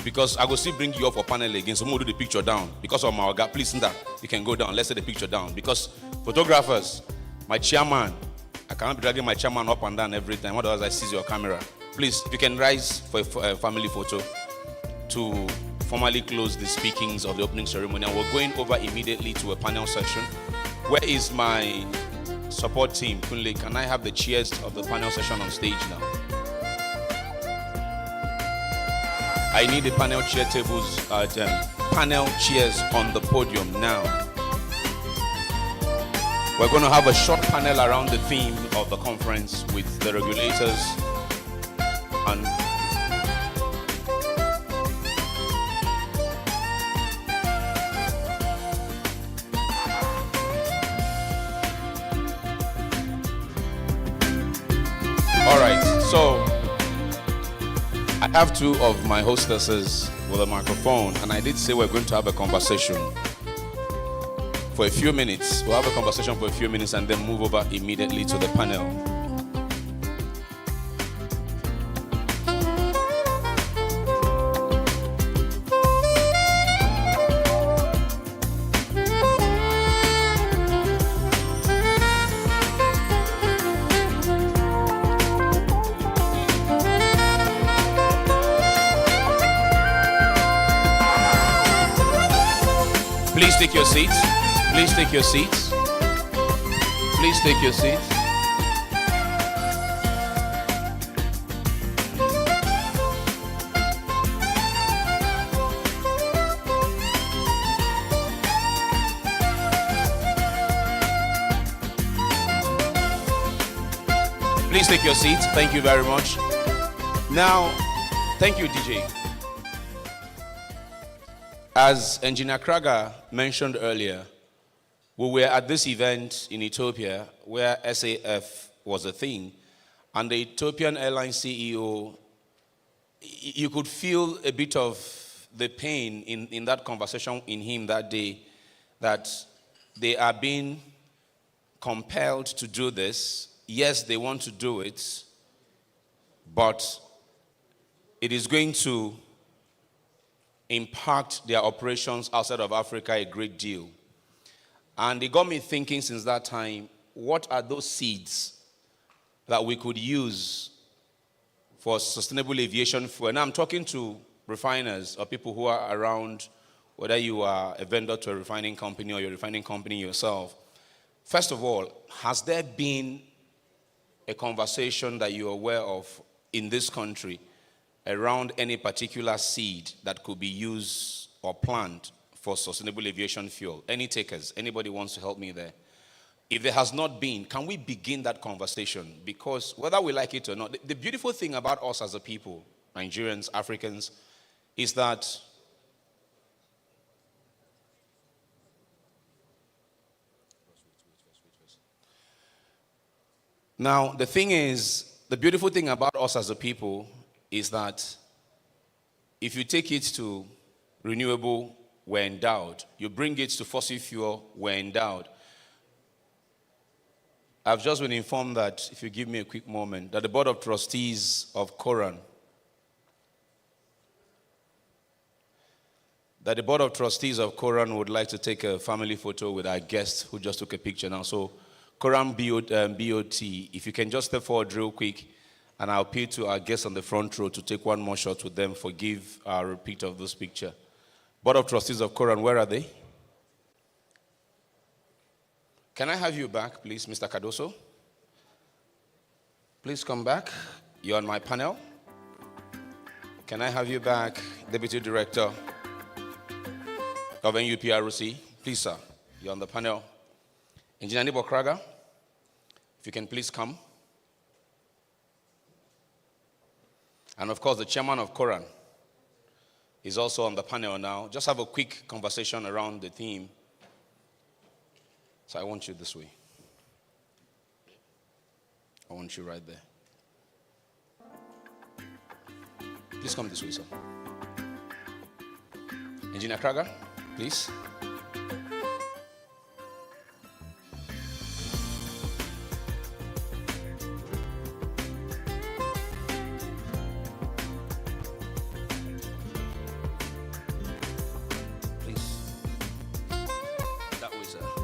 A: Because I go still bring you up for panel again. So I'm going to do the picture down. Because of my Oga, please, you can go down. Let's set the picture down. Because photographers, my chairman, I cannot be dragging my chairman up and down every time. Otherwise, I seize your camera. Please, if you can rise for a family photo to formally close the speakings of the opening ceremony. And we're going over immediately to a panel session. Where is my support team? Kunle, can I have the chairs of the panel session on stage now? I need the panel chair tables, panel chairs on the podium now. We're going to have a short panel around the theme of the conference with the regulators and all right, so I have two of my hostesses with a microphone, and I did say we're going to have a conversation for a few minutes. We'll have a conversation for a few minutes and then move over immediately to the panel. Please take your seats. Please take your seats. Please take your seats. Please take your seats. Thank you very much. Now, thank you, DJ. As Engineer Krager mentioned earlier, we were at this event in Ethiopia where SAF was a thing, and the Ethiopian airline CEO, you could feel a bit of the pain in that conversation in him that day, that they are being compelled to do this. Yes, they want to do it, but it is going to impact their operations outside of Africa a great deal. And it got me thinking since that time, what are those seeds that we could use for sustainable aviation fuel? And I'm talking to refiners or people who are around, whether you are a vendor to a refining company or you're a refining company yourself. First of all, has there been a conversation that you're aware of in this country around any particular seed that could be used or planted for sustainable aviation fuel? Any takers? Anybody wants to help me there? If there has not been, can we begin that conversation? Because whether we like it or not, the beautiful thing about us as a people, Nigerians, Africans, is that now the thing is, the beautiful thing about us as a people is that if you take it to renewable, we're endowed. You bring it to fossil fuel, we're endowed. I've just been informed that, if you give me a quick moment, that the Board of Trustees of Coran, would like to take a family photo with our guest who just took a picture now. So, Coran BOT, if you can just step forward real quick, and I'll appeal to our guests on the front row to take one more shot with them. Forgive our repeat of this picture. Board of Trustees of Coran, where are they? Can I have you back, please, Mr. Cardoso? Please come back. You're on my panel. Can I have you back, Deputy Director of NUPRC? Please, sir, you're on the panel. Engineer Nibo Krager, if you can please come. And of course, the chairman of Coran is also on the panel now. Just have a quick conversation around the theme. So I want you this way. I want you right there. Please come this way, sir. Engineer Krager, please.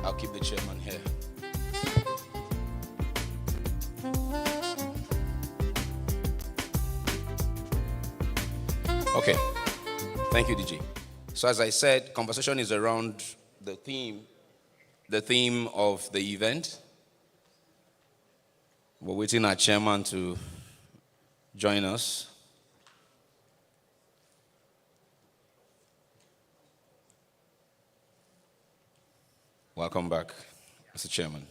A: I'll keep the chairman here. Okay. Thank you, DG. So as I said, conversation is around the theme of the event. We're waiting our chairman to join us. Welcome back, Mr. Chairman.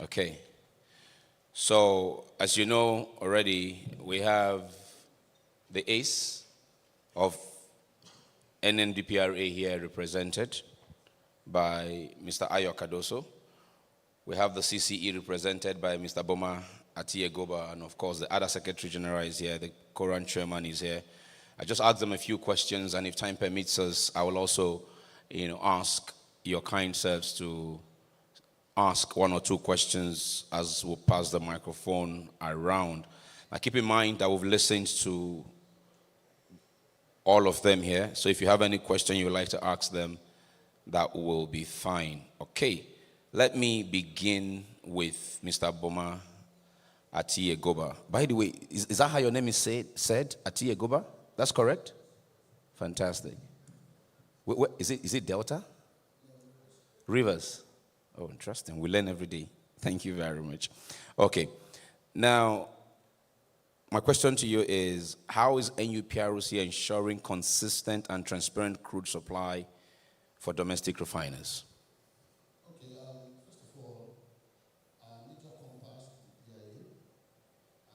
A: Okay. So, as you know already, we have the ace of NNDPRA here represented by Mr. Ayo Cardoso. We have the CCE represented by Mr. Boma Atiegoba, and of course the other Secretary General is here, the Coran Chairman is here. I just asked them a few questions, and if time permits us, I will also, ask your kind selves to ask one or two questions as we pass the microphone around. Now keep in mind that we've listened to all of them here, so if you have any question you would like to ask them, that will be fine. Okay, let me begin with Mr. Boma Atiegoba. By the way, is that how your name is said? Atiegoba? That's correct? Fantastic. Is it Delta? Rivers. Oh, interesting. We learn every day. Thank you very much. Okay. Now, my question to you is, how is NUPRC ensuring consistent and transparent crude supply for domestic refiners?
H: Okay, first of all, Major Compass, the DIA,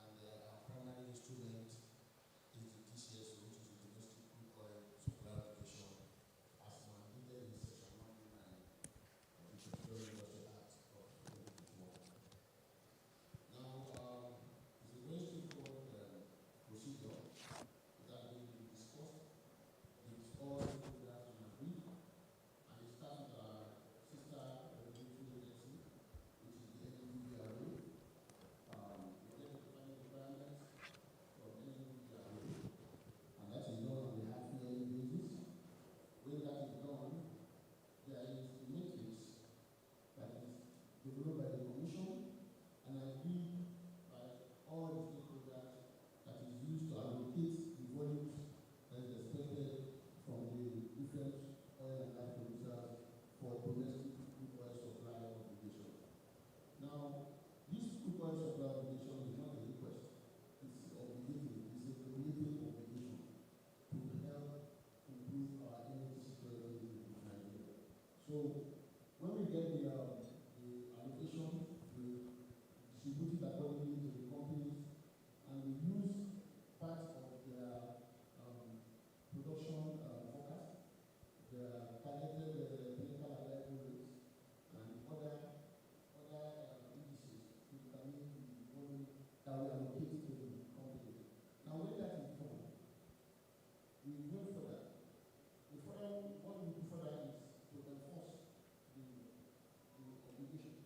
H: and our primary instrument is the DCSO, which is the Domestic Crude Oil Supply Application, as mandated in Section 109 of the Petroleum Industry Act of 2021. Now, it's a very straightforward procedure that has been discussed with all stakeholders and agreed, and it starts with our sister regulatory agency, which is the NNDPRA. We get the final requirements from NNDPRA, and that is done on a half-yearly basis. When that is done, there is a matrix that is developed by the Commission and agreed by all the stakeholders that is used to allocate the volumes that is expected from the different oil and gas producers for domestic crude oil supply obligation. Now, this crude oil supply obligation is not a request, it's obligatory, it's a regulated obligation to help improve our energy security in Nigeria. So, when we get the allocation, we distribute it accordingly to the companies, and we use part of their production forecast, their targeted chemical arrival rates, and other indices to determine the volume that we allocate to the companies. Now, when that is done, we went further. What we do further is to enforce the obligation.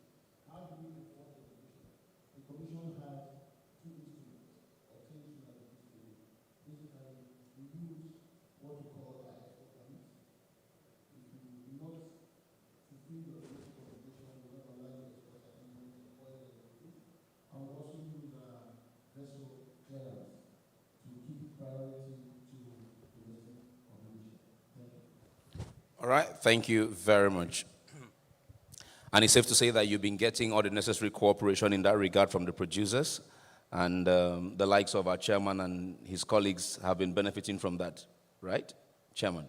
H: How do we enforce the obligation? The Commission has two instruments, or three instruments at this stage. Basically, we use what we call our export permits. If you do not fulfill your domestic obligation, we will not allow you to export certain units of oil and food. And we also use vessel clearance to give priority to domestic obligation. Thank you.
A: All right, thank you very much. And it's safe to say that you've been getting all the necessary cooperation in that regard from the producers, and the likes of our chairman and his colleagues have been benefiting from that, right, Chairman?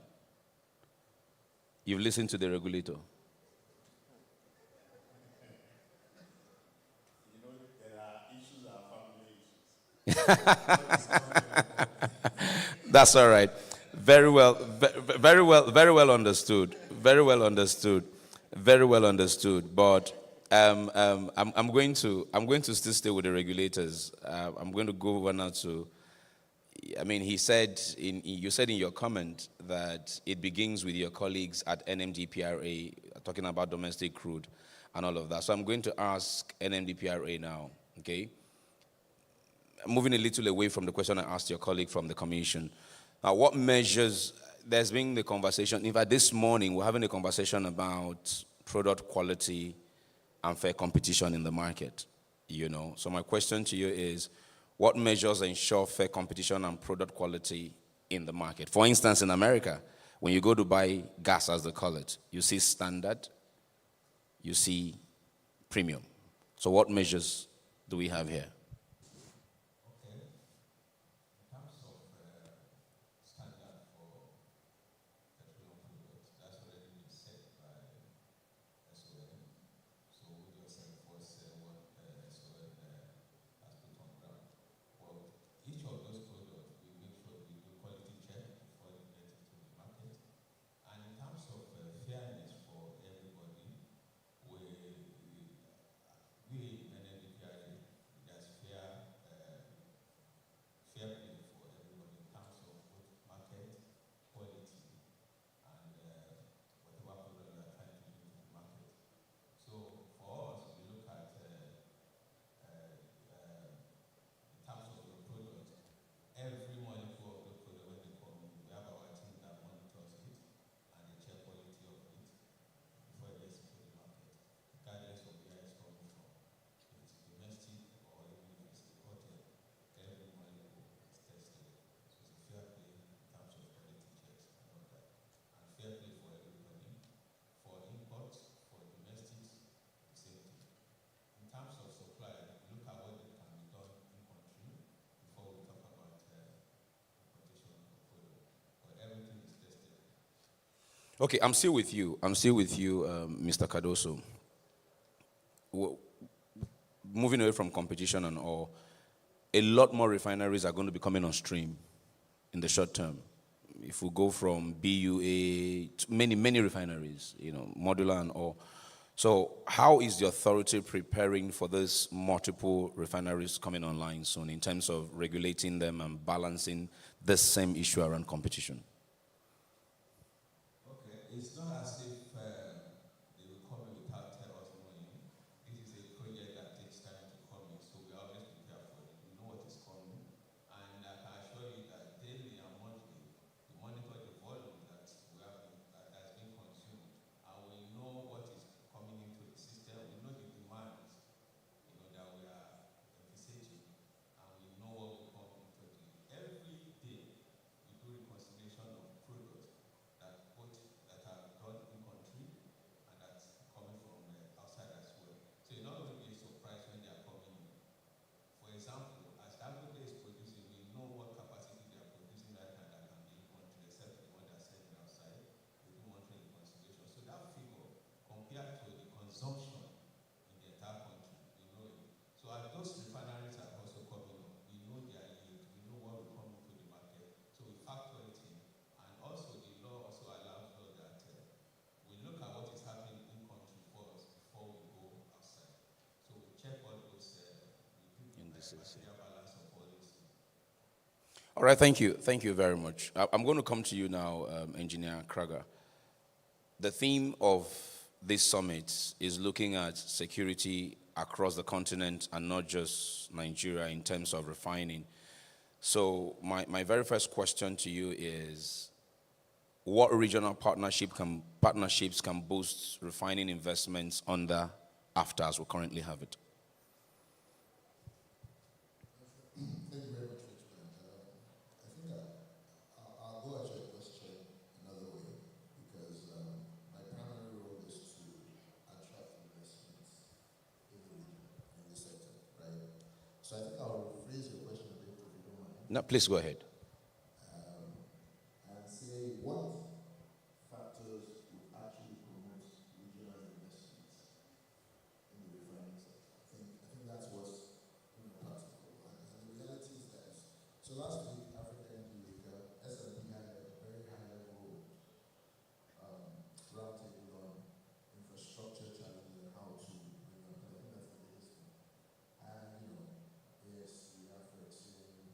A: You've listened to the regulator.
C: There are issues, family issues.
A: That's all right. Very well understood. Very well understood. Very well understood. But I'm going to still stay with the regulators. I'm going to go over now to. I mean, you said in your comment that it begins with your colleagues at NMDPRA talking about domestic crude and all of that. So I'm going to ask NMDPRA now. Okay. Moving a little away from the question I asked your colleague from the commission. Now, what measures, there's been the conversation, in fact, this morning we're having a conversation about product quality and fair competition in the market, So my question to you is, What measures ensure fair competition and product quality in the market? For instance, in America, when you go to buy gas, as they call it, you see standard, you see premium. So what measures do we have here? Okay, I'm still with you. Mr. Cardoso. Moving away from competition and all, a lot more refineries are going to be coming on stream in the short term. If we go from BUA to many refineries, modular and all. So how is the authority preparing for these multiple refineries coming online soon in terms of regulating them and balancing this same issue around competition?
G: It's not as if they will come in without us knowing. This is a project that takes time to come in, so we are always prepared for it. We know what is coming, and I can assure you that daily and monthly, we monitor the volume that we have that's been consumed, and we know what is coming into the system. We know the demands, that we are envisaging, and we know what will come into it. Every day, we do reconciliation of products that are done in country and that's coming from outside as well. So it's not going to be a surprise when they are coming in. For example, as Dangote is producing, we know what capacity they are producing right now that can be in country, except the one that's sending outside. We do monitoring reconciliation. So that figure, compared to the consumption in the entire country, we know it. So as those refineries are also coming up, we know their yield, we know what will come into the market. So we factor it in. And also the law also allows us that we look at what is happening in country first before we go outside. So we check all those material balance of all those things.
A: All right, thank you. Thank you very much. I'm going to come to you now, Engineer Krager. The theme of this summit is looking at security across the continent and not just Nigeria in terms of refining. So my very first question to you is, what regional partnerships can boost refining investments under AFTA as we currently have it?
F: Thank you very much, Richmond. I think I'll go at your question another way because my primary role is to attract investments in the region, in the sector, right? So I think I'll rephrase your question a bit if you don't mind.
A: No, please go ahead.
F: And say what factors would actually promote regional investments in the refining sector. I think that's what's practical. And the reality is that so last week Africa Energy Week, S&P had a very high level roundtable on infrastructure challenges and how to bring up. I think that's the biggest thing. And yes, we have vaccine,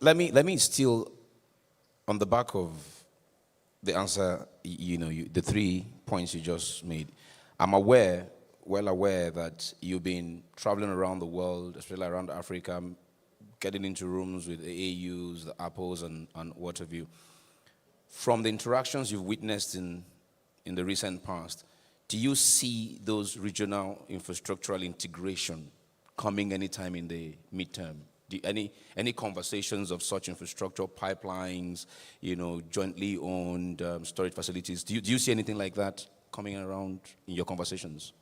A: let me still, on the back of the answer, the 3 points you just made. I'm well aware that you've been traveling around the world, especially around Africa, getting into rooms with the AUs, the Apples, and what have you. From the interactions you've witnessed in the recent past, do you see those regional infrastructural integration coming anytime in the midterm? Any conversations of such infrastructure, pipelines, jointly owned storage facilities? Do you see anything like that coming around in your conversations?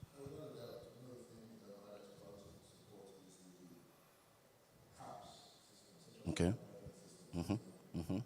A: Okay. Mm-hmm. Mm-hmm.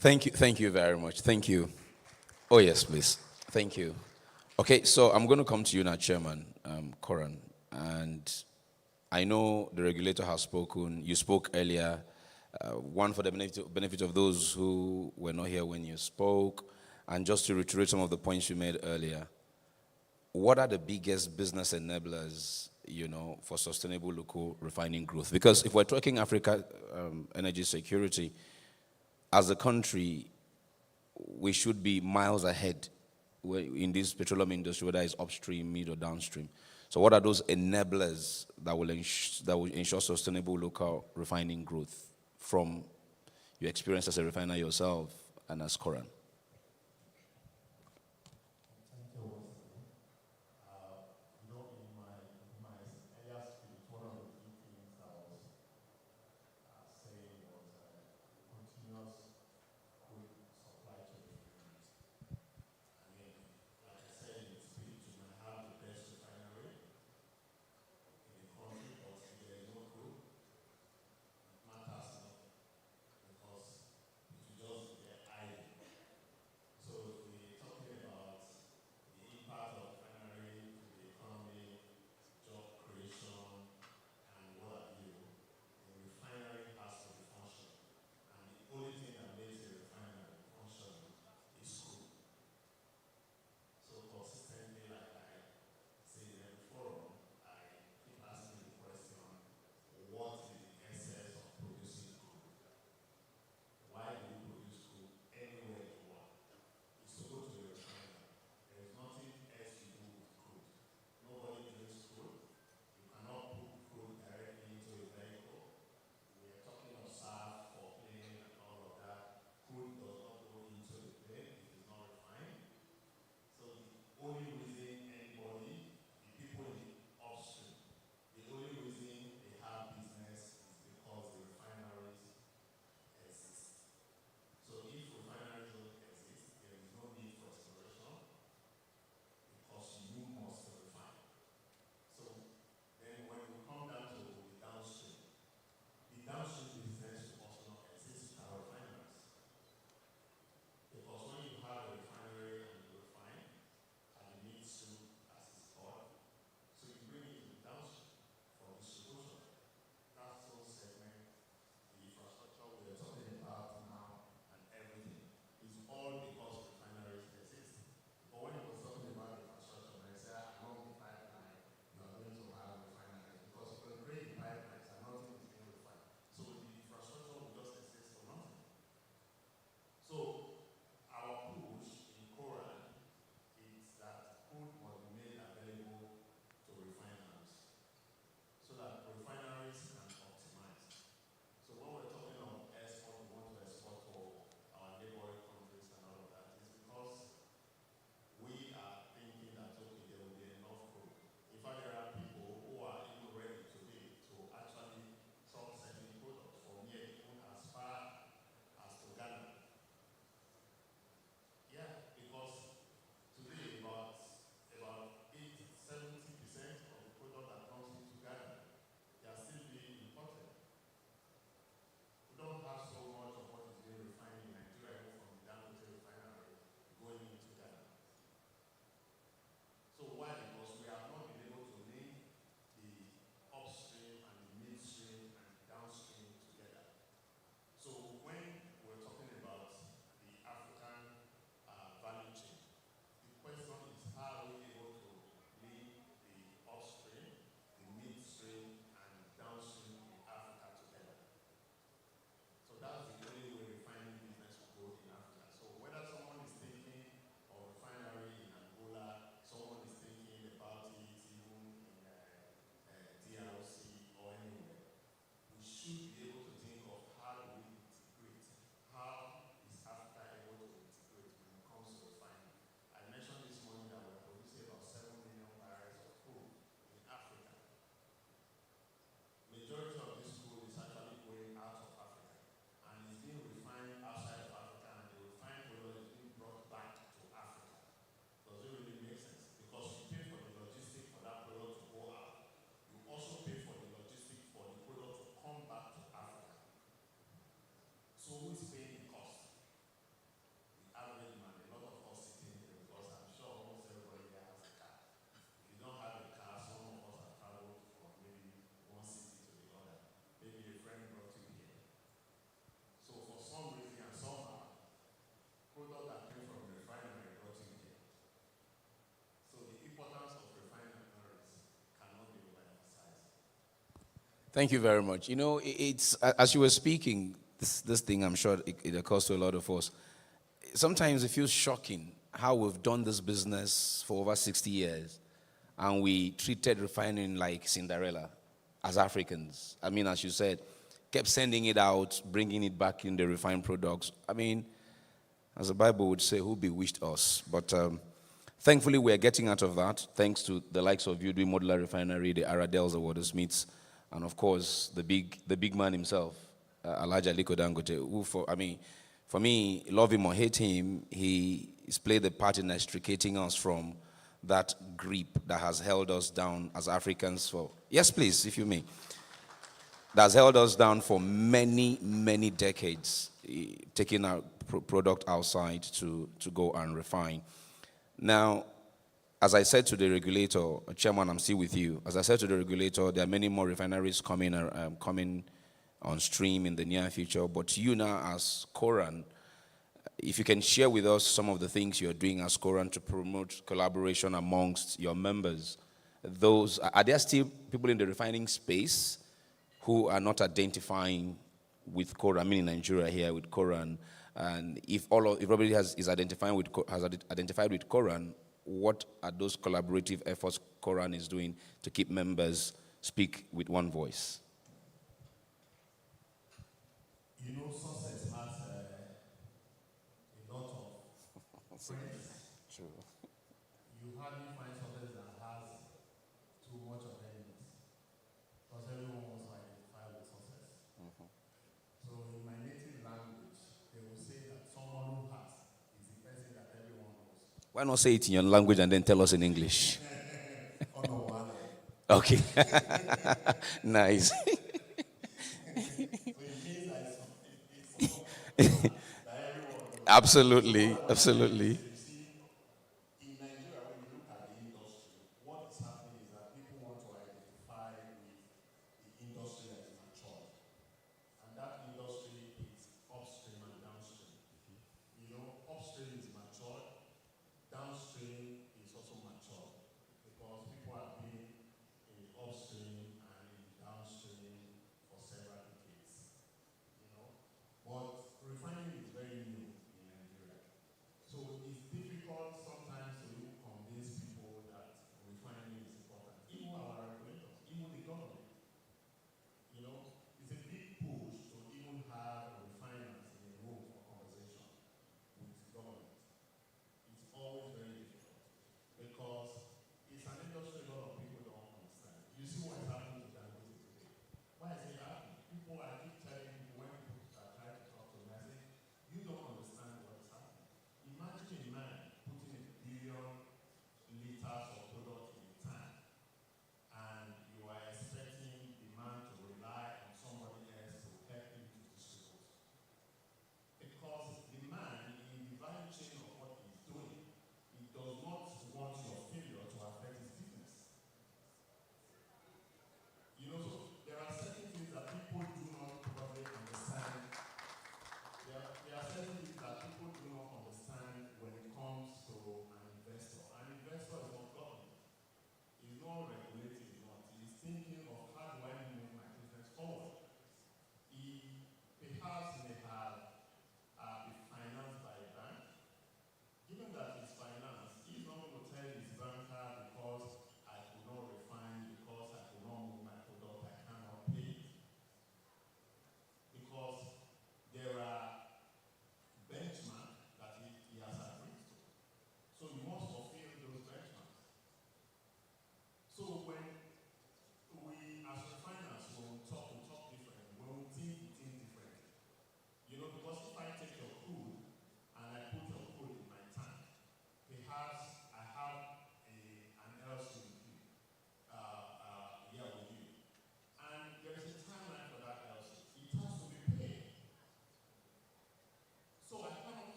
A: Thank you very much. Thank you. Oh, yes, please. Thank you. Okay, so I'm going to come to you now, Chairman Coran. And I know the regulator has spoken. You spoke earlier One for the benefit of those who were not here when you spoke, and just to reiterate some of the points you made earlier. What are the biggest business enablers, for sustainable local refining growth? Because if we're talking Africa energy security, as a country, we should be miles ahead in this petroleum industry, whether it's upstream, mid, or downstream. So what are those enablers that will ensure sustainable local refining growth from your experience as a refiner yourself and as Coran? Thank you very much. You know, it's as you were speaking, this thing, I'm sure it occurs to a lot of us. Sometimes it feels shocking how we've done this business for over 60 years and we treated refining like Cinderella as Africans. I mean, as you said, kept sending it out, bringing it back in the refined products. I mean, as the Bible would say, who bewitched us? But thankfully, we're getting out of that, thanks to the likes of you doing Modular Refinery, the Aradels, the Watersmiths, and of course, the big man himself, Alhaji Aliko Dangote, who, for me, love him or hate him, he's played the part in extricating us from that grip that has held us down as Africans for, yes, please, if you may, that has held us down for many, many decades, taking our product outside to go and refine. Now, as I said to the regulator, Chairman, I'm still with you. As I said to the regulator, there are many more refineries coming on stream in the near future. But you now, as Coran, if you can share with us some of the things you're doing as Coran to promote collaboration amongst your members, are there still people in the refining space who are not identifying with Coran? I mean, in Nigeria here with Coran, and if everybody has identified with Coran, what are those collaborative efforts Coran is doing to keep members speak with one voice?
C: You know, success has a lot of friends.
A: True.
C: You hardly find success that has too much of enemies, because everyone wants to identify with success. So in my native language, they will say that someone who has is the person that everyone knows.
A: Why not say it in your language and then tell us in English?
C: Oh, no, one.
A: Okay. Nice.
C: So it means that it's someone that everyone knows.
A: Absolutely. Absolutely.
C: You see, in Nigeria, when you look at the industry, what is happening is that people want to identify with the industry that is mature. And that industry is upstream and downstream. You know, upstream is mature, downstream is also mature, because people have been in the upstream and in the downstream for several decades. You know, but refining is very new in Nigeria. So it's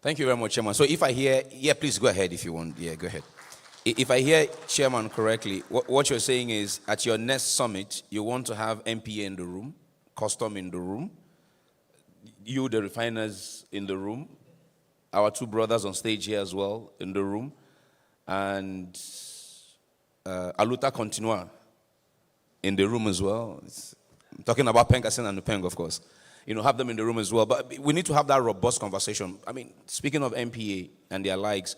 A: Thank you very much, Chairman. So if I hear, please go ahead if you want. Yeah, go ahead. If I hear Chairman correctly, what you're saying is at your next summit, you want to have MPA in the room, custom in the room, you, the refiners, in the room, our two brothers on stage here as well in the room, and Aluta Continua in the room as well. I'm talking about Penkasen and Nupeng, of course. Have them in the room as well. But we need to have that robust conversation. I mean, speaking of MPA and their likes,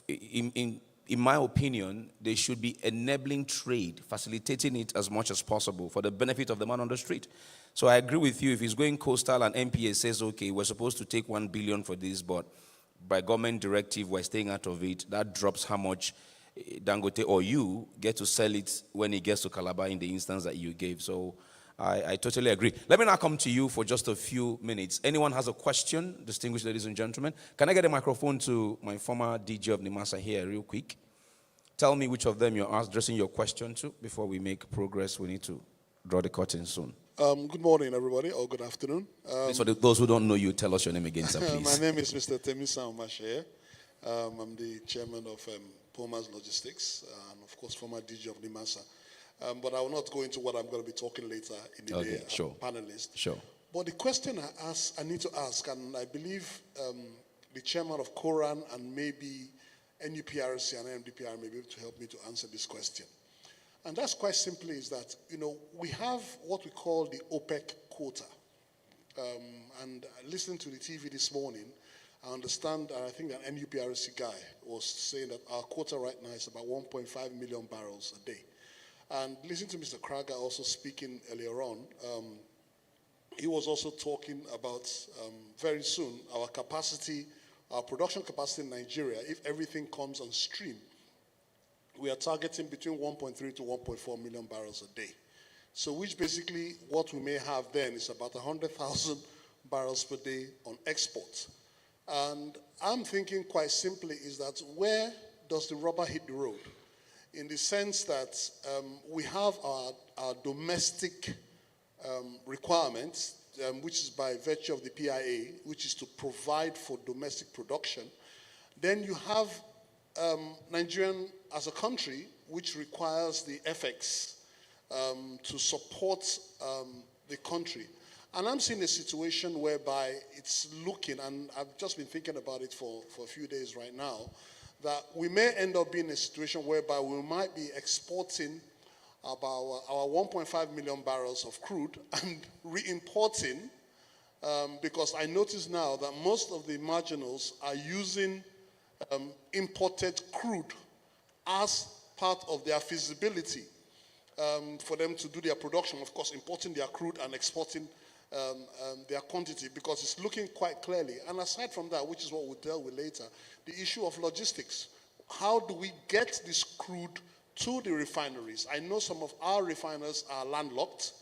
A: in my opinion, they should be enabling trade, facilitating it as much as possible for the benefit of the man on the street. So I agree with you. If he's going coastal and MPA says, okay, we're supposed to take 1 billion for this, but by government directive, we're staying out of it, that drops how much Dangote or you get to sell it when it gets to Calabar in the instance that you gave. So I totally agree. Let me now come to you for just a few minutes. Anyone has a question, distinguished ladies and gentlemen? Can I get a microphone to my former DG of NIMASA here real quick? Tell me which of them you're addressing your question to before we make progress. We need to draw the curtain soon.
J: Good morning, everybody, or good afternoon.
A: Please, for those who don't know you, tell us your name again, sir, please.
J: My name is Mr. Temisa Omashe. I'm the chairman of Pumas Logistics and, of course, former DG of NIMASA. But I will not go into what I'm going to be talking later in the day.
A: Sure.
J: Panelist.
A: Sure.
J: But the question I need to ask, and I believe the chairman of Coran and maybe NUPRC and MDPR may be able to help me to answer this question. And that's quite simply is that, we have what we call the OPEC quota. And listening to the TV this morning, I understand, I think an NUPRC guy was saying that our quota right now is about 1.5 million barrels a day. And listening to Mr. Krager also speaking earlier on, he was also talking about very soon our capacity, our production capacity in Nigeria, if everything comes on stream, we are targeting between 1.3 to 1.4 million barrels a day. So which basically what we may have then is about 100,000 barrels per day on export. And I'm thinking quite simply is that where does the rubber hit the road? In the sense that we have our domestic requirements, which is by virtue of the PIA, which is to provide for domestic production. Then you have Nigerian as a country, which requires the FX to support the country. And I'm seeing a situation whereby it's looking, and I've just been thinking about it for a few days right now, that we may end up being in a situation whereby we might be exporting about our 1.5 million barrels of crude and re-importing, because I notice now that most of the marginals are using imported crude as part of their feasibility for them to do their production, of course, importing their crude and exporting their quantity, because it's looking quite clearly. And aside from that, which is what we'll deal with later, the issue of logistics. How do we get this crude to the refineries? I know some of our refiners are landlocked,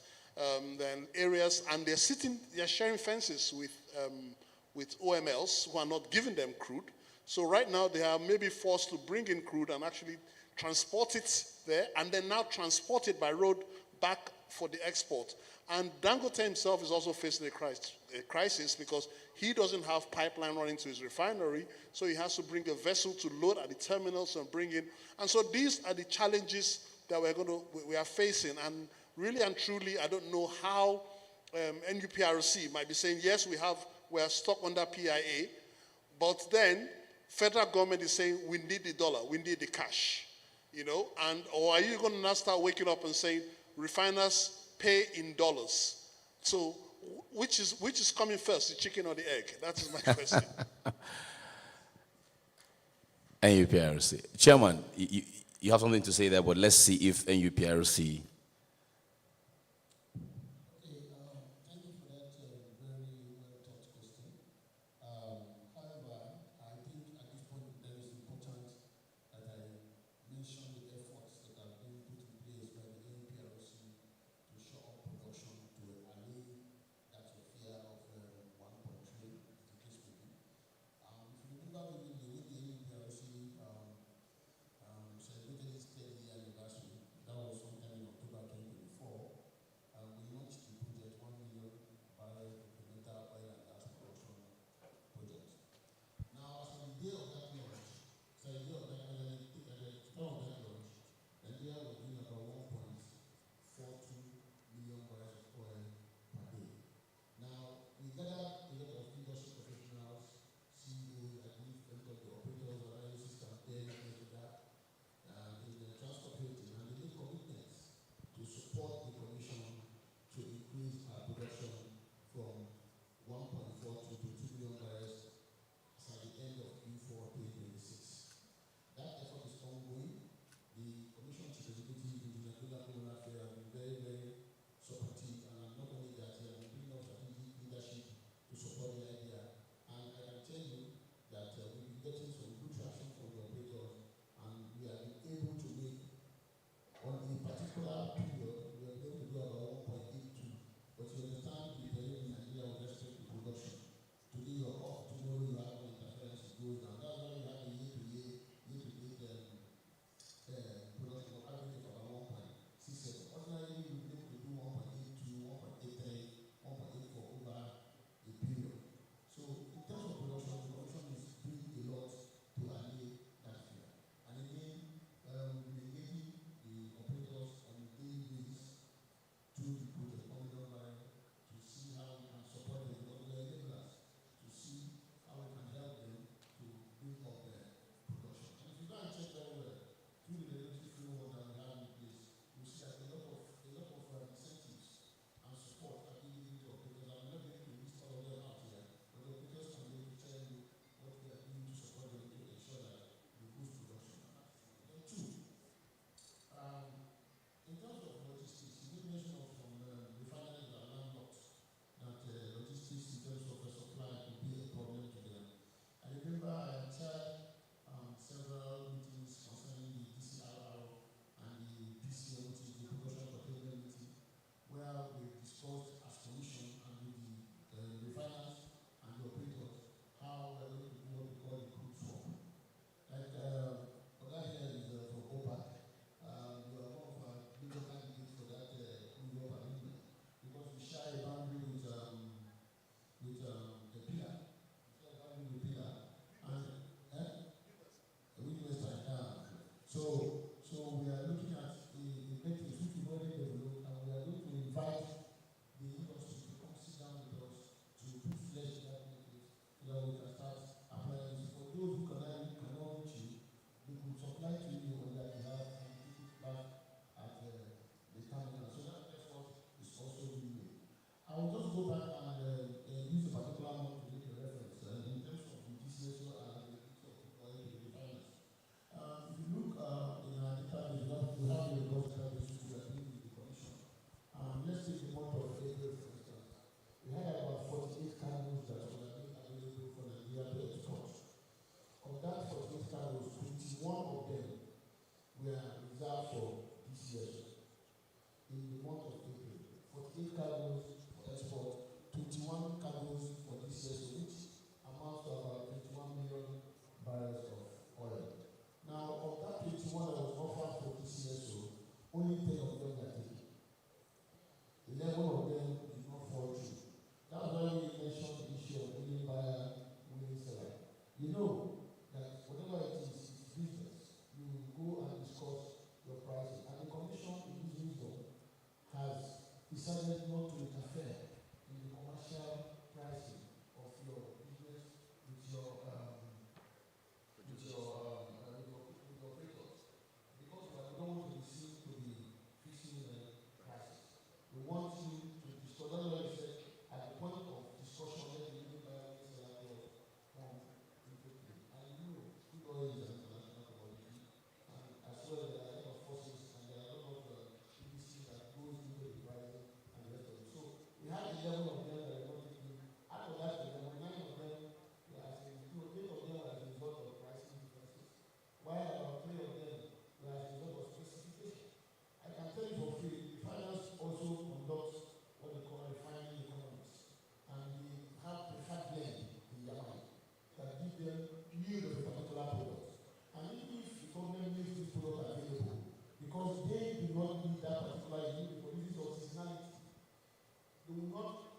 J: then areas, and they're sharing fences with OMLs who are not giving them crude. So right now they are maybe forced to bring in crude and actually transport it there, and then now transport it by road back for the export. And Dangote himself is also facing a crisis because he doesn't have pipeline running to his refinery, so he has to bring a vessel to load at the terminals and bring in. And so these are the challenges that we are facing. And really and truly, I don't know how NUPRC might be saying, yes, we are stuck under PIA, but then federal government is saying we need the dollar, we need the cash, or are you going to now start waking up and saying refiners pay in dollars? So which is coming first, the chicken or the egg? That is my question.
A: NUPRC. Chairman, you have something to say there, but let's see if NUPRC.
H: decided not to interfere in the commercial pricing of your business with your operators, because we don't want to be seen to be fixing prices. We want you to discuss. That's why we said at the point of discussion, let the new buyer sell out into play. And you know, crude oil is an international commodity, and as well there are a lot of forces and there are a lot of indices that goes into the pricing and the rest of it. So we have 11 of them that are not taking. Out of that 11, 9 of them, they are saying 8 of them are as a result of pricing differences, while about 3 of them were as a result of specification. I can tell you for free, refiners also conduct what they call refining economics, and they have preferred blend in their mind that give them yield of a particular product. And even if the government makes this product available, because they do not need that particular yield for reasons of seasonality, they will not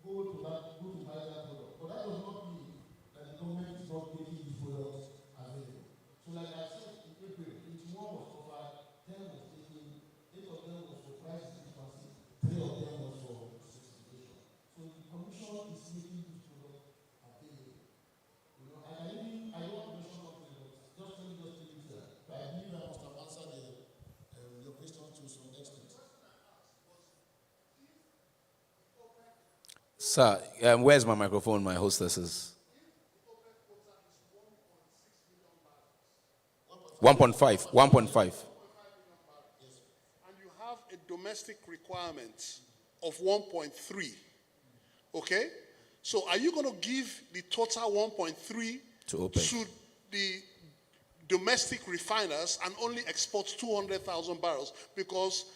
H: go to buy that product. But that does not mean that the government is not making this product available. So like I said in April, 21 was offered, 10 was taken, 8 of them was for price discrepancy, 3 of them was for specification. So the commission is making this product available. You know, I don't want to mention something, but just tell me here. But I believe I must have answered your question to some extent.
A: Sir, where's my microphone, my hostesses? 1.5. 1.5.
J: And you have a domestic requirement of 1.3. Okay? So are you going to give the total 1.3
A: To OPEC.
J: to the domestic refiners and only export 200,000 barrels? Because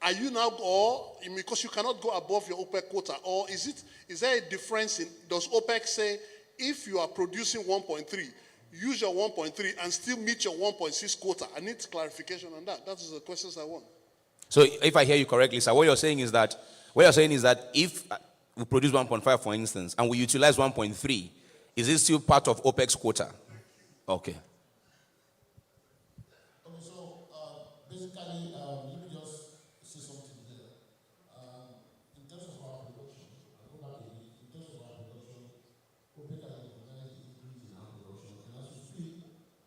J: are you now, or because you cannot go above your OPEC quota, or is there a difference in, does OPEC say if you are producing 1.3, use your 1.3 and still meet your 1.6 quota? I need clarification on that. That is the questions I want.
A: So if I hear you correctly, sir, what you're saying is that if we produce 1.5, for instance, and we utilize 1.3, is it still part of OPEC's quota? Okay.
H: Okay, so basically, let me just say something here. In terms of our production, I'll go back a bit. In terms of our production, OPEC has recognized the increase in our production. And as we speak,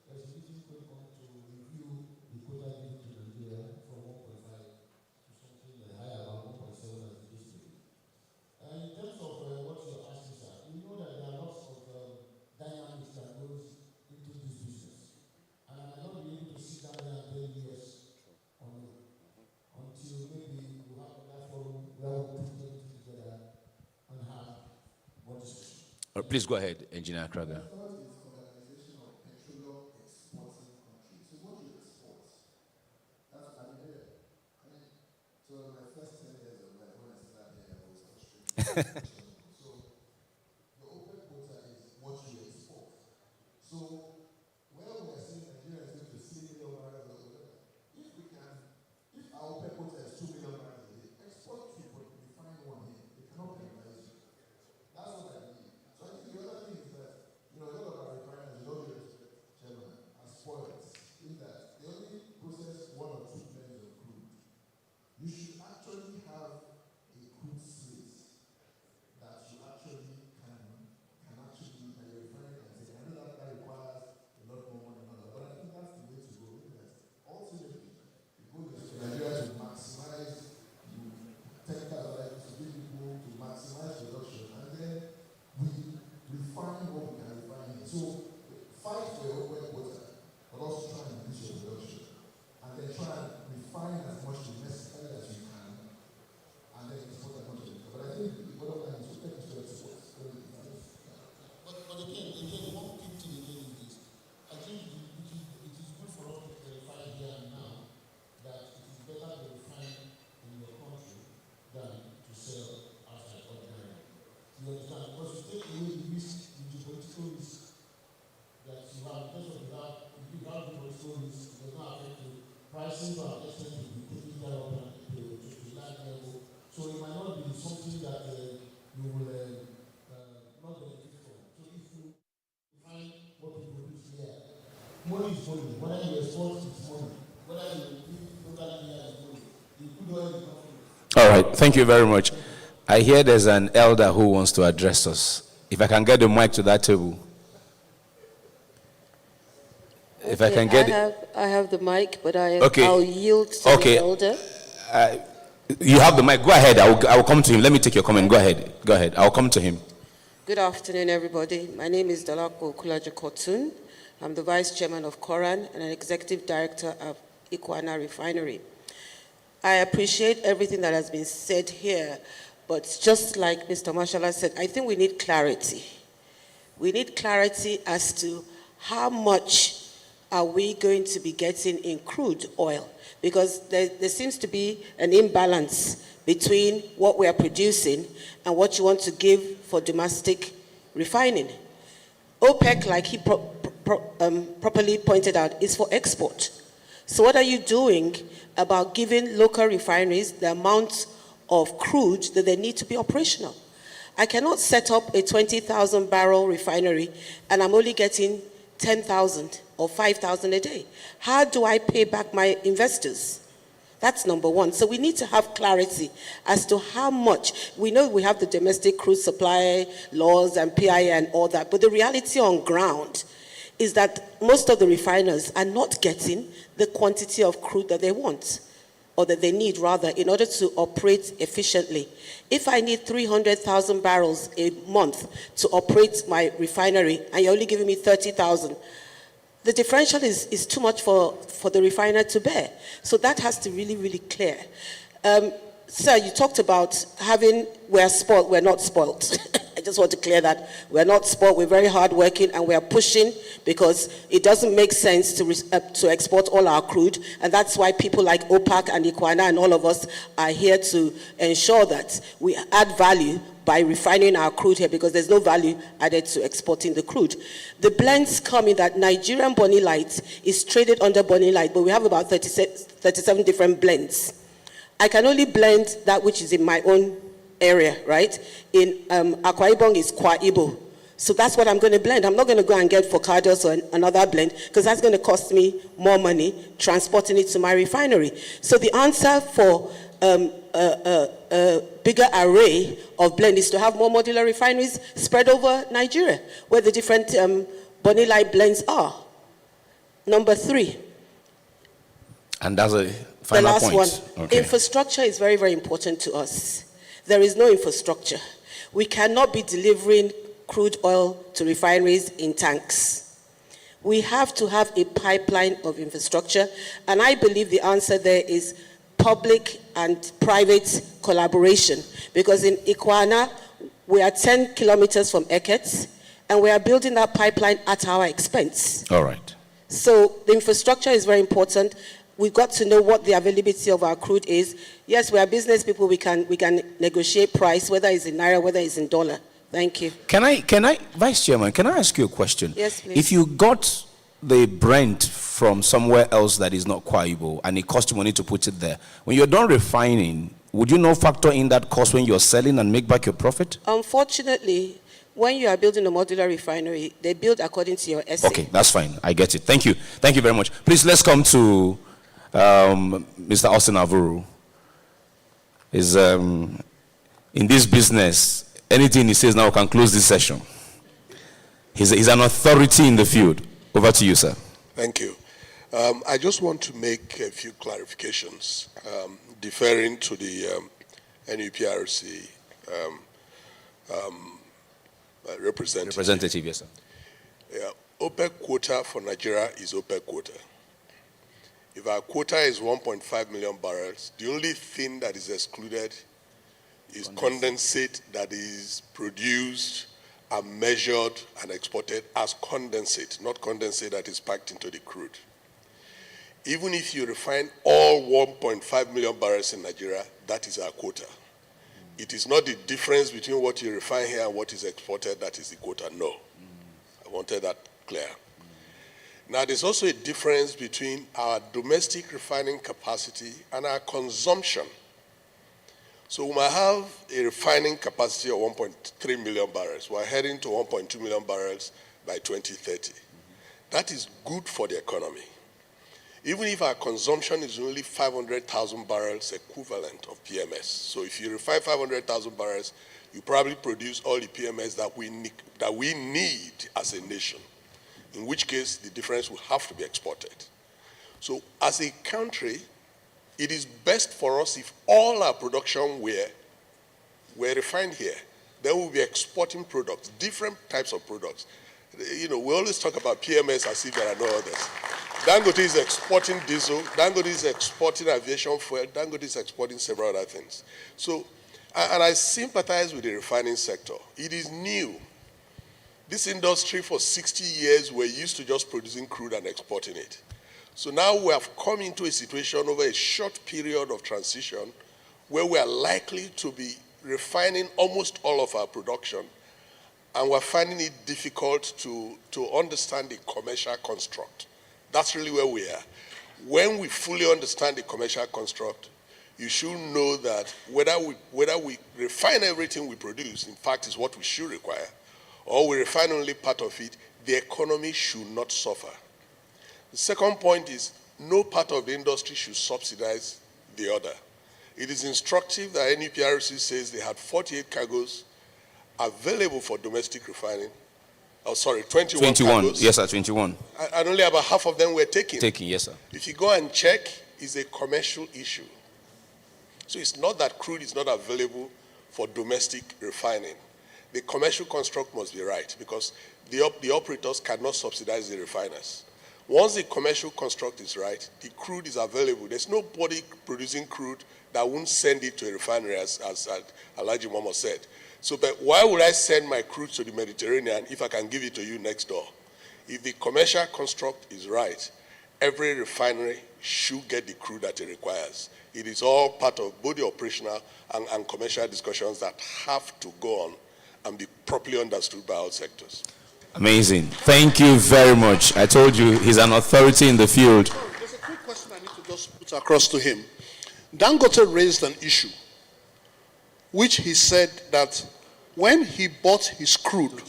H: there's a meeting going on to review the quota given to Nigeria from 1.5 to something higher, around 1.7 as the case may be. And in terms of what you're asking, sir, we know that there are lots of dynamics that goes into this business. And I might not be able to sit down there and tell you yes or no until maybe we have that forum where we put everything together and have more discussion.
A: Please go ahead, Engineer Krager.
H: So the OPEC quota is what you export. So where we are saying Nigeria is going to 3 million barrels of oil, if our OPEC quota is 2 million barrels a day, export to refine one here. They cannot penalize you. That's what I mean. So I think the other thing is that, a lot of our refiners, Chairman, are spoiled in that they only process 1 or 2 blends of crude. You should actually have a crude slate that you actually can actually refine and say, I know that requires a lot more money, but I think that's the way to go. That ultimately, the goal is for Nigeria to maximize technical ability to give people to maximize production, and then we refine what we can refine. So fight for your own quota, but also try and increase your production, and then try and refine as much domestically as you can, and then export as much as you can. But I think the bottom line is to take this to export. But again, one key thing again is this. I think it is good for us to clarify here and now that it is better to refine in your country than to sell outside ordinarily. You understand? Because you take away the risk, the geopolitical risk that you have, because of that, if you have geopolitical risk, it does not affect you. Pricing to an extent will be taken care of and to a large level. So it might not be something that you will not benefit from. So if you find what you produce here, money is money. Whether you export, it's money. Whether you live locally here is money. The crude oil is not money.
A: All right, thank you very much. I hear there's an elder who wants to address us. If I can get the mic to that table. If I can get
K: I have the mic, but
A: Okay.
K: I'll yield to
A: Okay.
K: the elder.
A: You have the mic. Go ahead. I will come to him. Let me take your comment. Go ahead. Go ahead. I'll come to him.
K: Good afternoon, everybody. My name is Dalako Kulaja Kotun. I'm the Vice Chairman of Coran and an Executive Director of Ikwana Refinery. I appreciate everything that has been said here, but just like Mr. Mashallah said, I think we need clarity. We need clarity as to how much are we going to be getting in crude oil, because there seems to be an imbalance between what we are producing and what you want to give for domestic refining. OPEC, like he properly pointed out, is for export. So what are you doing about giving local refineries the amount of crude that they need to be operational? I cannot set up a 20,000 barrel refinery and I'm only getting 10,000 or 5,000 a day. How do I pay back my investors? That's number one. So we need to have clarity as to how much. We know we have the domestic crude supply laws and PIA and all that, but the reality on ground is that most of the refiners are not getting the quantity of crude that they want, or that they need rather, in order to operate efficiently. If I need 300,000 barrels a month to operate my refinery and you're only giving me 30,000, the differential is too much for the refiner to bear. So that has to really, really clear. Sir, you talked about we're spoiled, we're not spoiled. I just want to clear that. We're not spoiled, we're very hardworking, and we're pushing because it doesn't make sense to export all our crude, and that's why people like OPEC and Ikwana and all of us are here to ensure that we add value by refining our crude here, because there's no value added to exporting the crude. The blends come in that Nigerian Bonny Light is traded under Bonny Light, but we have about 37 different blends. I can only blend that which is in my own area, right? In Akwa Ibom is Kwa Ibo. So that's what I'm going to blend. I'm not going to go and get Focados or another blend, because that's going to cost me more money transporting it to my refinery. So the answer for a bigger array of blend is to have more modular refineries spread over Nigeria, where the different Bonny Light blends are. Number 3.
A: And that's a final
K: the last
A: point.
K: one.
A: Okay.
K: Infrastructure is very, very important to us. There is no infrastructure. We cannot be delivering crude oil to refineries in tanks. We have to have a pipeline of infrastructure, and I believe the answer there is public and private collaboration, because in Ikwana, we are 10 kilometers from Eket, and we are building that pipeline at our expense.
A: All right.
K: So the infrastructure is very important. We've got to know what the availability of our crude is. Yes, we are business people. We can negotiate price, whether it's in naira, whether it's in dollar. Thank you.
A: Can I, Vice Chairman, can I ask you a question?
K: Yes, please.
A: If you got the Brent from somewhere else that is not Akwa Ibom and it cost you money to put it there, when you're done refining, would you not factor in that cost when you're selling and make back your profit?
K: Unfortunately, when you are building a modular refinery, they build according to your essay.
A: Okay, that's fine. I get it. Thank you. Thank you very much. Please, let's come to Mr. Austin Avuru. Is in this business, anything he says now can close this session. He's an authority in the field. Over to you, sir.
J: Thank you. I just want to make a few clarifications, deferring to the NUPRC representative.
A: Representative, yes, sir.
J: Yeah, OPEC quota for Nigeria is OPEC quota. If our quota is 1.5 million barrels, the only thing that is excluded is condensate that is produced and measured and exported as condensate, not condensate that is packed into the crude. Even if you refine all 1.5 million barrels in Nigeria, that is our quota. It is not the difference between what you refine here and what is exported that is the quota, no. I wanted that clear. Now, there's also a difference between our domestic refining capacity and our consumption. So we might have a refining capacity of 1.3 million barrels. We're heading to 1.2 million barrels by 2030. That is good for the economy. even if our consumption is only 500,000 barrels equivalent of PMS. So if you refine 500,000 barrels, you probably produce all the PMS that we need as a nation, in which case the difference will have to be exported. So as a country, it is best for us if all our production were refined here. Then we'll be exporting products, different types of products. You know, we always talk about PMS as if there are no others. Dangote is exporting diesel, Dangote is exporting aviation fuel, Dangote is exporting several other things. So, and I sympathize with the refining sector. It is new. This industry for 60 years, we're used to just producing crude and exporting it. So now we have come into a situation over a short period of transition where we are likely to be refining almost all of our production, and we're finding it difficult to understand the commercial construct. That's really where we are. When we fully understand the commercial construct, you should know that whether we refine everything we produce, in fact, is what we should require, or we refine only part of it, the economy should not suffer. The second point is no part of the industry should subsidize the other. It is instructive that NUPRC says they had 48 cargoes available for domestic refining. Oh, sorry, 21 cargoes.
A: Yes, sir, 21.
J: And only about half of them were taken.
A: Taken, yes, sir.
J: If you go and check, it's a commercial issue. So it's not that crude is not available for domestic refining. The commercial construct must be right because the operators cannot subsidize the refiners. Once the commercial construct is right, the crude is available. There's nobody producing crude that won't send it to a refinery, as Alhaji Momo said. So, but why would I send my crude to the Mediterranean if I can give it to you next door? If the commercial construct is right, every refinery should get the crude that it requires. It is all part of both the operational and commercial discussions that have to go on and be properly understood by all sectors.
A: Amazing. Thank you very much. I told you he's an authority in the field.
J: There's a quick question I need to just put across to him. Dangote raised an issue, which he said that when he bought his crude,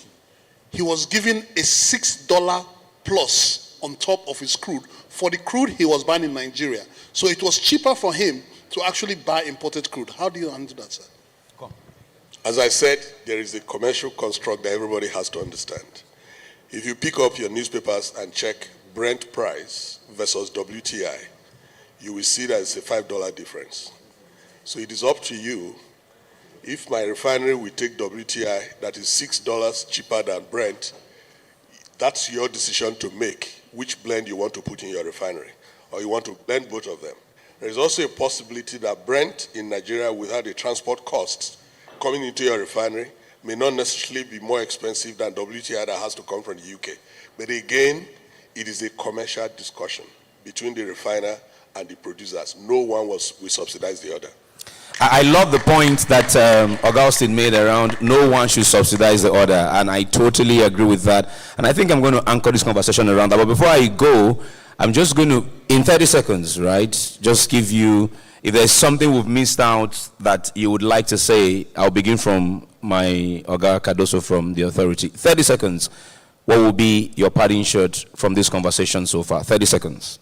J: he was given a $6 plus on top of his crude for the crude he was buying in Nigeria. So it was cheaper for him to actually buy imported crude. How do you handle that, sir? As I said, there is a commercial construct that everybody has to understand. If you pick up your newspapers and check Brent price versus WTI, you will see that it's a $5 difference. So it is up to you. If my refinery will take WTI that is $6 cheaper than Brent, that's your decision to make which blend you want to put in your refinery, or you want to blend both of them. There is also a possibility that Brent in Nigeria, without the transport costs coming into your refinery, may not necessarily be more expensive than WTI that has to come from the UK. But again, it is a commercial discussion between the refiner and the producers. No one will subsidize the other.
A: I love the point that Augustine made around no one should subsidize the other, and I totally agree with that. And I think I'm going to anchor this conversation around that. But before I go, I'm just going to, in 30 seconds, right, just give you, if there's something we've missed out that you would like to say, I'll begin from my Oga Cardoso from the authority. 30 seconds. What will be your parting shot from this conversation so far? 30 seconds.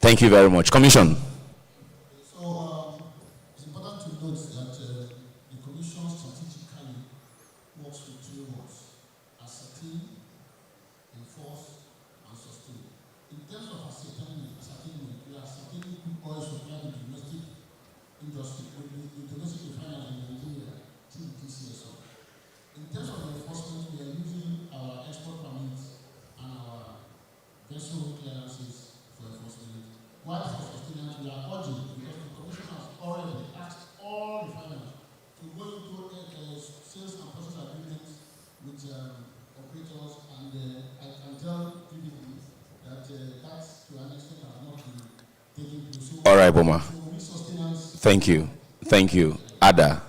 A: Thank you very much. Commission.
H: So it's important to note that the Commission strategically works with three words: ascertain, enforce, and sustain. In terms of ascertainment, we are ascertaining crude oil supply to the domestic industry, the domestic refiners in Nigeria through the TCSO. In terms of enforcement, we are using our export permits and our vessel clearances for enforcement. While for sustenance, we are urging, because the Commission has already asked all refiners to go into sales and purchase agreements with operators, and I can tell vividly that that to an extent has not been taken place. So,
A: all right, Boma.
H: So
A: thank you. Thank you. Ada.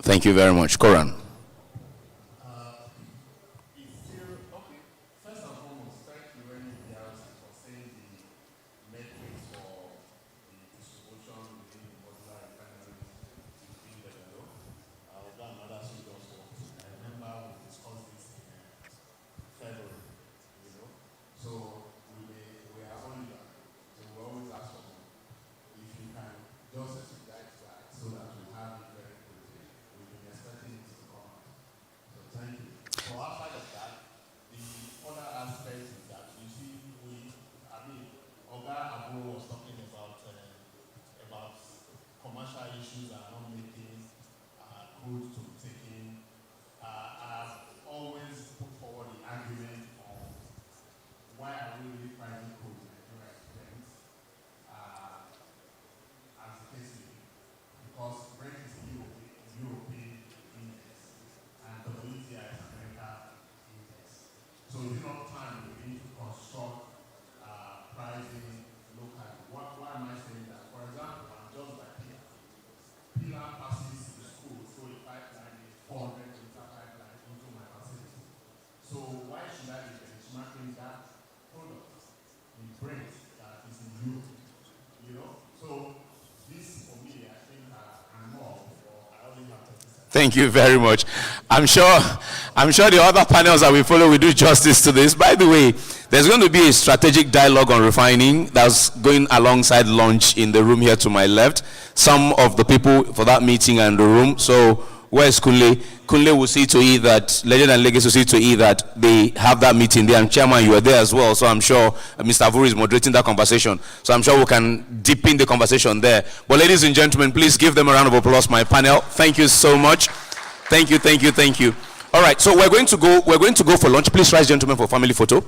A: Thank you very much. Coran. Thank you very much. I'm sure the other panels that we follow will do justice to this. By the way, there's going to be a strategic dialogue on refining that's going alongside lunch in the room here to my left. Some of the people for that meeting are in the room. So where's Kunle? Kunle will see to it that, Legend and Legacy will see to it that they have that meeting there. And Chairman, you are there as well. So I'm sure Mr. Avuri is moderating that conversation. So I'm sure we can deepen the conversation there. But ladies and gentlemen, please give them a round of applause, my panel. Thank you so much. Thank you, thank you, thank you. All right, so we're going to go for lunch. Please rise, gentlemen, for family photo.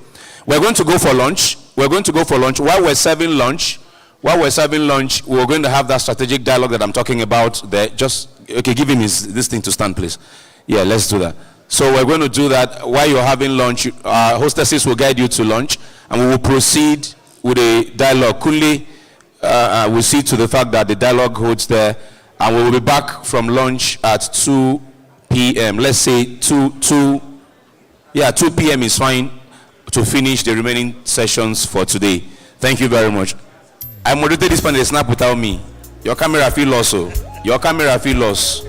A: We're going to go for lunch. While we're serving lunch, we're going to have that strategic dialogue that I'm talking about there. Just, okay, give him this thing to stand, please. Yeah, let's do that. So we're going to do that while you're having lunch. Our hostesses will guide you to lunch, and we will proceed with a dialogue. Kunle will see to the fact that the dialogue holds there, and we will be back from lunch at 2 p.m. Let's say 2 p.m. is fine to finish the remaining sessions for today. Thank you very much. I moderated this panel, snap without me. Your camera feel lost. Your camera feel lost.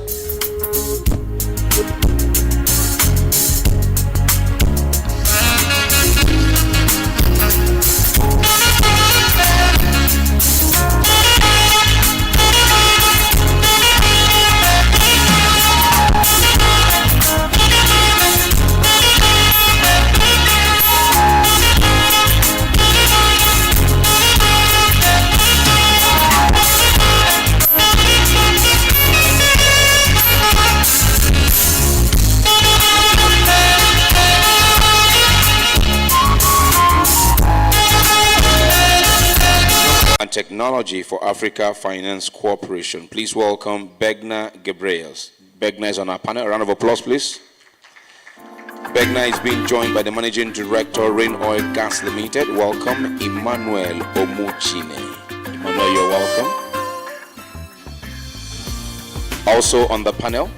A: Technology for Africa Finance Corporation. Please welcome Begna Gabriels. Begna is on our panel. A round of applause, please. Begna is being joined by the Managing Director, Rain Oil Gas Limited. Welcome, Emmanuel Omuchine. Emmanuel, you're welcome. Also on the panel,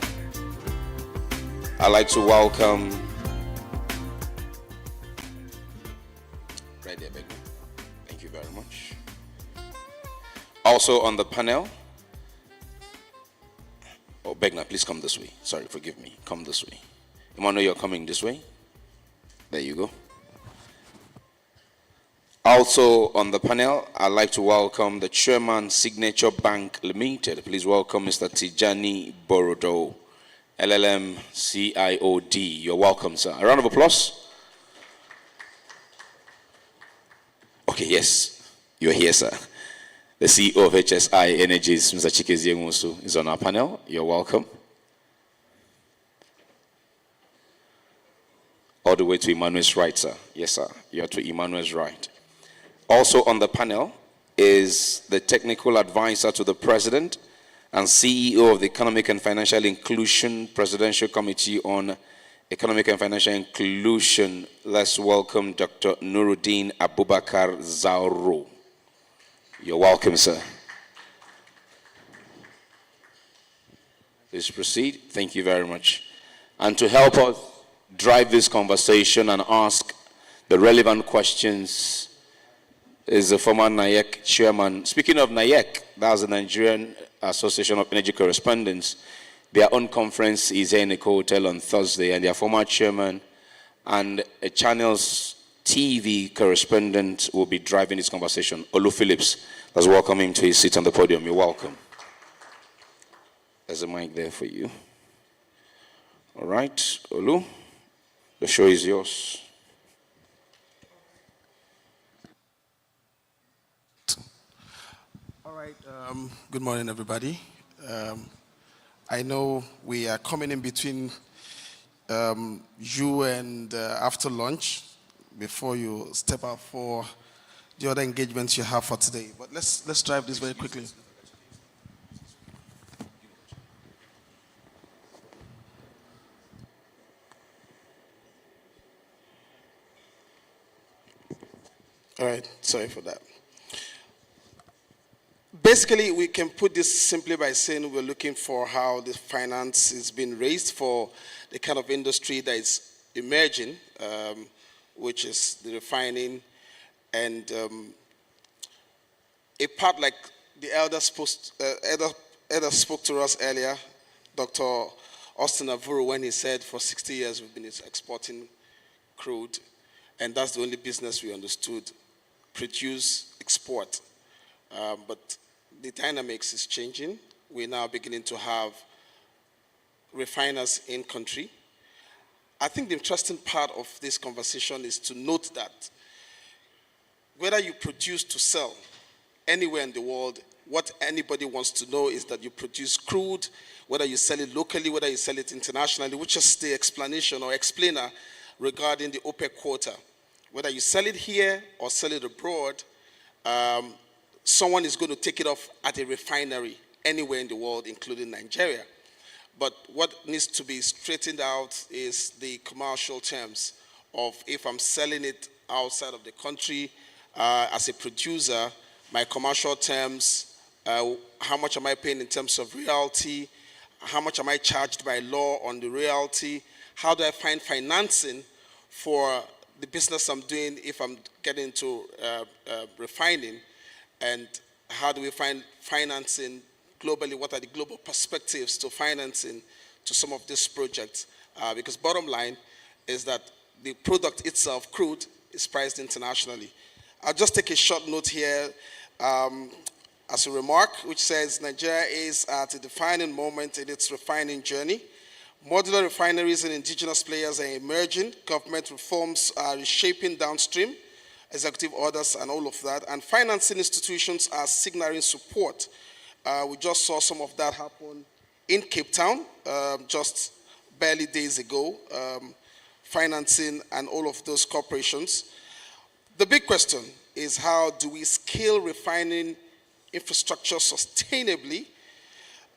A: I'd like to welcome right there, Begna. Thank you very much. Also on the panel, Begna, please come this way. Sorry, forgive me. Come this way. Emmanuel, you're coming this way. There you go. Also on the panel, I'd like to welcome the Chairman, Signature Bank Limited. Please welcome Mr. Tijani Borodo, LLM CIOD. You're welcome, sir. A round of applause. Okay, yes, you're here, sir. The CEO of HSI Energies, Mr. Chikezie Nwosu, is on our panel. You're welcome. All the way to Emmanuel's right, sir. Yes, sir. You're to Emmanuel's right. Also on the panel is the technical advisor to the President and CEO of the Economic and Financial Inclusion Presidential Committee on Economic and Financial Inclusion. Let's welcome Dr. Nuruddin Abubakar Zauro. You're welcome, sir. Please proceed. Thank you very much. And to help us drive this conversation and ask the relevant questions is the former NIEC chairman. Speaking of NIEC, that's the Nigerian Association of Energy Correspondents. Their own conference is here in the hotel on Thursday, and their former chairman and a channel's TV correspondent will be driving this conversation. Olu Phillips, let's welcome him to his seat on the podium. You're welcome. There's a mic there for you. All right, Olu, the show is yours.
L: All right, good morning, everybody. I know we are coming in between you and after lunch before you step out for the other engagements you have for today. But let's drive this very quickly. All right, sorry for that. Basically, we can put this simply by saying we're looking for how the finance is being raised for the kind of industry that is emerging, which is the refining, and a part like the elder spoke to us earlier, Dr. Austin Avuru, when he said for 60 years we've been exporting crude, and that's the only business we understood, produce, export. But the dynamics is changing. We're now beginning to have refiners in country. I think the interesting part of this conversation is to note that whether you produce to sell anywhere in the world, what anybody wants to know is that you produce crude, whether you sell it locally, whether you sell it internationally, which is the explanation or explainer regarding the OPEC quota. Whether you sell it here or sell it abroad, someone is going to take it off at a refinery anywhere in the world, including Nigeria. But what needs to be straightened out is the commercial terms of if I'm selling it outside of the country as a producer, my commercial terms, how much am I paying in terms of royalty, how much am I charged by law on the royalty, how do I find financing for the business I'm doing if I'm getting into refining, and how do we find financing globally? What are the global perspectives to financing to some of these projects? Because bottom line is that the product itself, crude, is priced internationally. I'll just take a short note here as a remark, which says Nigeria is at a defining moment in its refining journey. Modular refineries and indigenous players are emerging. Government reforms are reshaping downstream, executive orders and all of that. And financing institutions are signaling support. We just saw some of that happen in Cape Town just barely days ago, financing and all of those corporations. The big question is how do we scale refining infrastructure sustainably?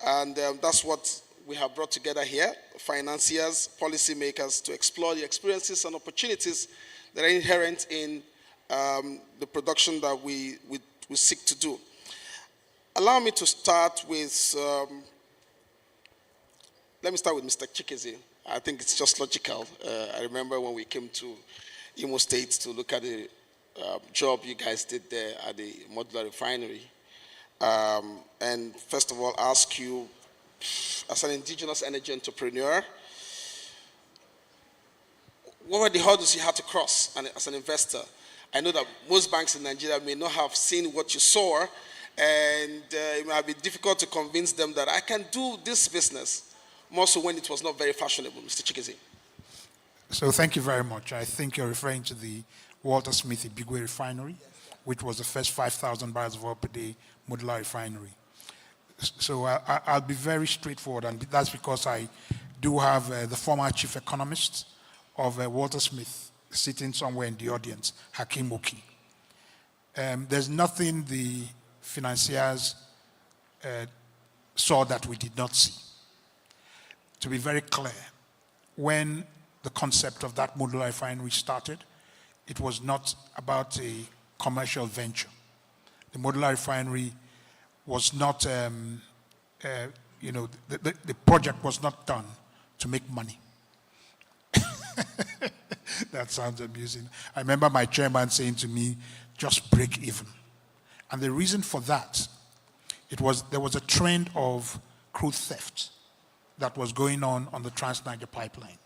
L: And that's what we have brought together here, financiers, policymakers, to explore the experiences and opportunities that are inherent in the production that we seek to do. Allow me to start with, let me start with Mr. Chikeze. I think it's just logical. I remember when we came to Imo State to look at the job you guys did there at the modular refinery. And first of all, ask you, as an indigenous energy entrepreneur, what were the hurdles you had to cross as an investor? I know that most banks in Nigeria may not have seen what you saw, and it might be difficult to convince them that I can do this business, more so when it was not very fashionable. Mr. Chikeze.
M: So thank you very much. I think you're referring to the Walter Smith Ibigwe refinery, which was the first 5,000 barrels of oil per day modular refinery. So I'll be very straightforward, and that's because I do have the former chief economist of Walter Smith sitting somewhere in the audience, Hakim Oki. There's nothing the financiers saw that we did not see. To be very clear, when the concept of that modular refinery started, it was not about a commercial venture. The modular refinery was not the project was not done to make money. That sounds amusing. I remember my chairman saying to me, just break even. And the reason for that, there was a trend of crude theft that was going on the Trans-Niger pipeline.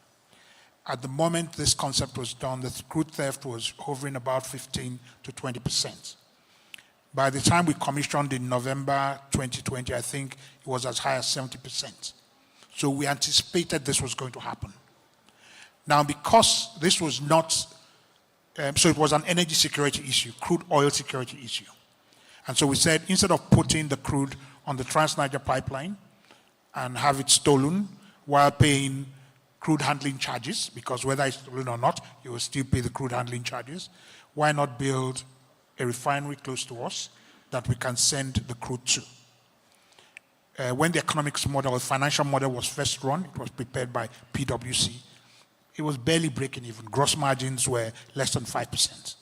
M: At the moment this concept was done, the crude theft was hovering about 15 to 20%. By the time we commissioned in November 2020, I think it was as high as 70%. So we anticipated this was going to happen. Now, because this was not, so it was an energy security issue, crude oil security issue. And so we said, instead of putting the crude on the Trans-Niger pipeline and have it stolen while paying crude handling charges, because whether it's stolen or not, you will still pay the crude handling charges, why not build a refinery close to us that we can send the crude to? When the economics model, the financial model was first run, it was prepared by PwC, it was barely breaking even. Gross margins were less than 5%.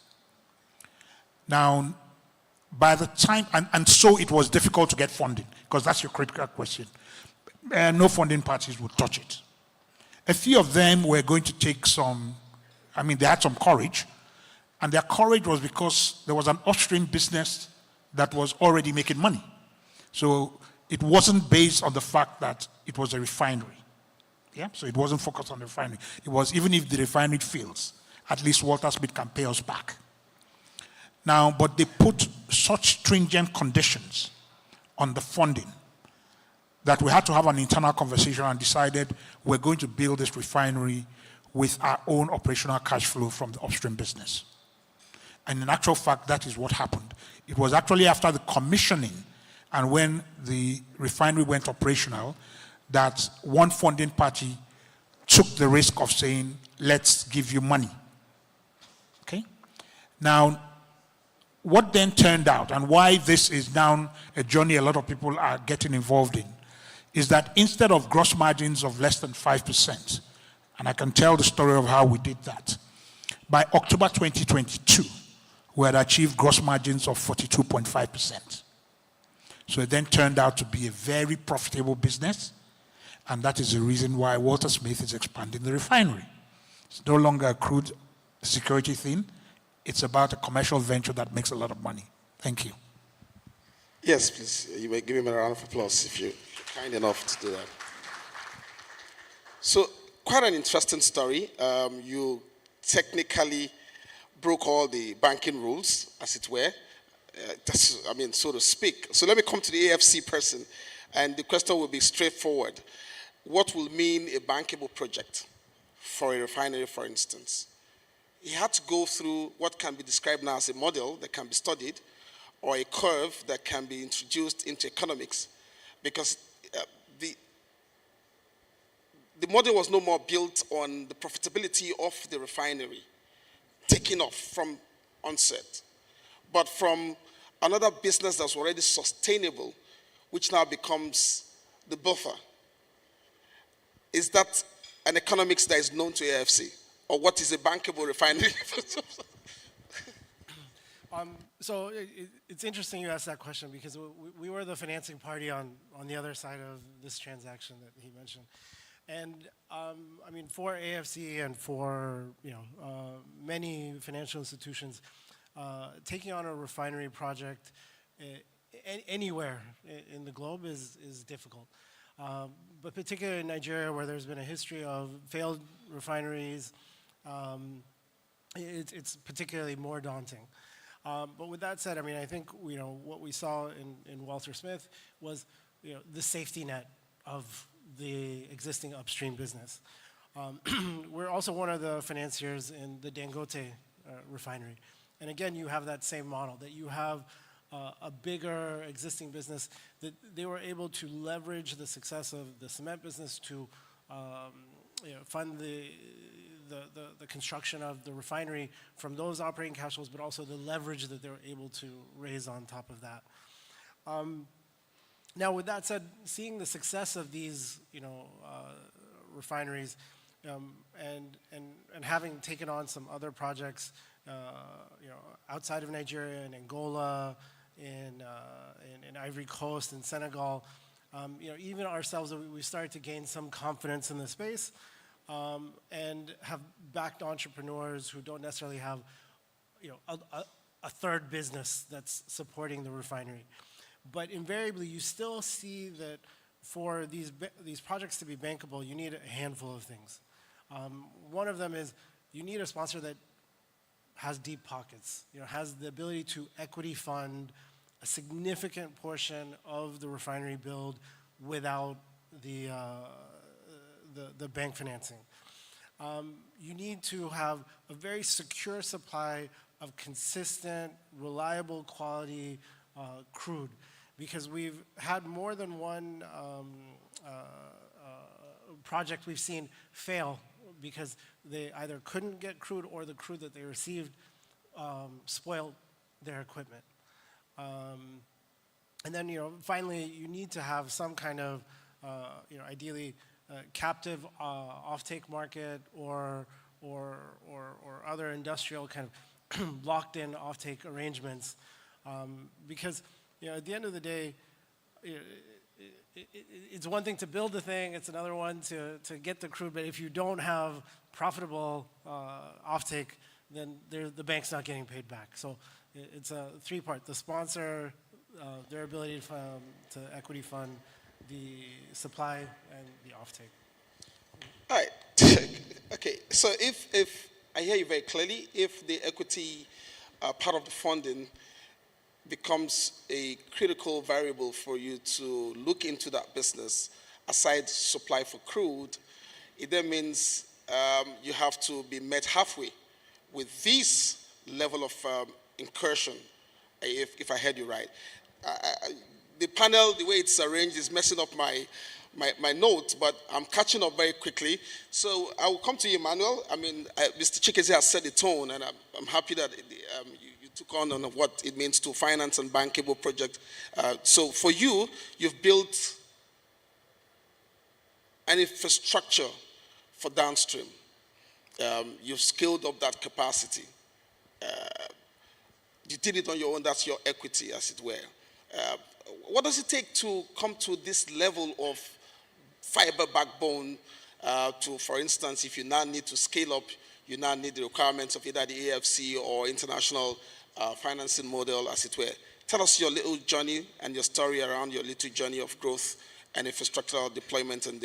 M: Now, by the time, and so it was difficult to get funding, because that's your critical question. No funding parties would touch it. A few of them were going to take they had some courage, and their courage was because there was an upstream business that was already making money. So it wasn't based on the fact that it was a refinery. Yeah? So it wasn't focused on the refinery. It was, even if the refinery fails, at least Walter Smith can pay us back. Now, but they put such stringent conditions on the funding that we had to have an internal conversation and decided we're going to build this refinery with our own operational cash flow from the upstream business. And in actual fact, that is what happened. It was actually after the commissioning and when the refinery went operational that one funding party took the risk of saying, let's give you money. Okay? Now, what then turned out, and why this is now a journey a lot of people are getting involved in, is that instead of gross margins of less than 5%, and I can tell the story of how we did that, by October 2022, we had achieved gross margins of 42.5%. So it then turned out to be a very profitable business, and that is the reason why Walter Smith is expanding the refinery. It's no longer a crude security thing. It's about a commercial venture that makes a lot of money. Thank you.
L: Yes, please. You may give him a round of applause if you're kind enough to do that. So, quite an interesting story. You technically broke all the banking rules, as it were. So to speak. So let me come to the AFC person, and the question will be straightforward. What will mean a bankable project for a refinery, for instance? He had to go through what can be described now as a model that can be studied, or a curve that can be introduced into economics, because the model was no more built on the profitability of the refinery, taking off from onset, but from another business that's already sustainable, which now becomes the buffer. Is that an economics that is known to AFC? Or what is a bankable refinery?
N: So it's interesting you asked that question, because we were the financing party on the other side of this transaction that he mentioned. And for AFC and for many financial institutions, taking on a refinery project anywhere in the globe is difficult. But particularly in Nigeria, where there's been a history of failed refineries, it's particularly more daunting. But with that said, I think what we saw in Walter Smith was the safety net of the existing upstream business. We're also one of the financiers in the Dangote refinery. And again, you have that same model, that you have a bigger existing business, that they were able to leverage the success of the cement business to fund the construction of the refinery from those operating cash flows, but also the leverage that they were able to raise on top of that. Now, with that said, seeing the success of these refineries and having taken on some other projects outside of Nigeria, in Angola, in Ivory Coast, in Senegal, Even ourselves, we started to gain some confidence in the space and have backed entrepreneurs who don't necessarily have, a third business that's supporting the refinery. But invariably, you still see that for these projects to be bankable, you need a handful of things. One of them is you need a sponsor that has deep pockets, has the ability to equity fund a significant portion of the refinery build without the bank financing. You need to have a very secure supply of consistent, reliable quality crude, because we've had more than one project we've seen fail because they either couldn't get crude or the crude that they received spoiled their equipment. And then, finally, you need to have some kind of, ideally, captive offtake market or other industrial kind of locked-in offtake arrangements, because at the end of the day, it's one thing to build the thing, it's another one to get the crude, but if you don't have profitable offtake, then the bank's not getting paid back. So it's a three-part: the sponsor, their ability to equity fund, the supply, and the offtake.
L: All right. Okay. So if I hear you very clearly, if the equity part of the funding becomes a critical variable for you to look into that business, aside supply for crude, it then means you have to be met halfway with this level of incursion, if I heard you right. The panel, the way it's arranged, is messing up my notes, but I'm catching up very quickly. So I will come to you, Emmanuel. I mean, Mr. Chikeze has set the tone, and I'm happy that you took on what it means to finance and bankable project. So for you, you've built an infrastructure for downstream. You've scaled up that capacity. You did it on your own. That's your equity, as it were. What does it take to come to this level of fiber backbone to, for instance, if you now need to scale up, you now need the requirements of either the AFC or international financing model, as it were. Tell us your little journey and your story around your little journey of growth and infrastructural deployment and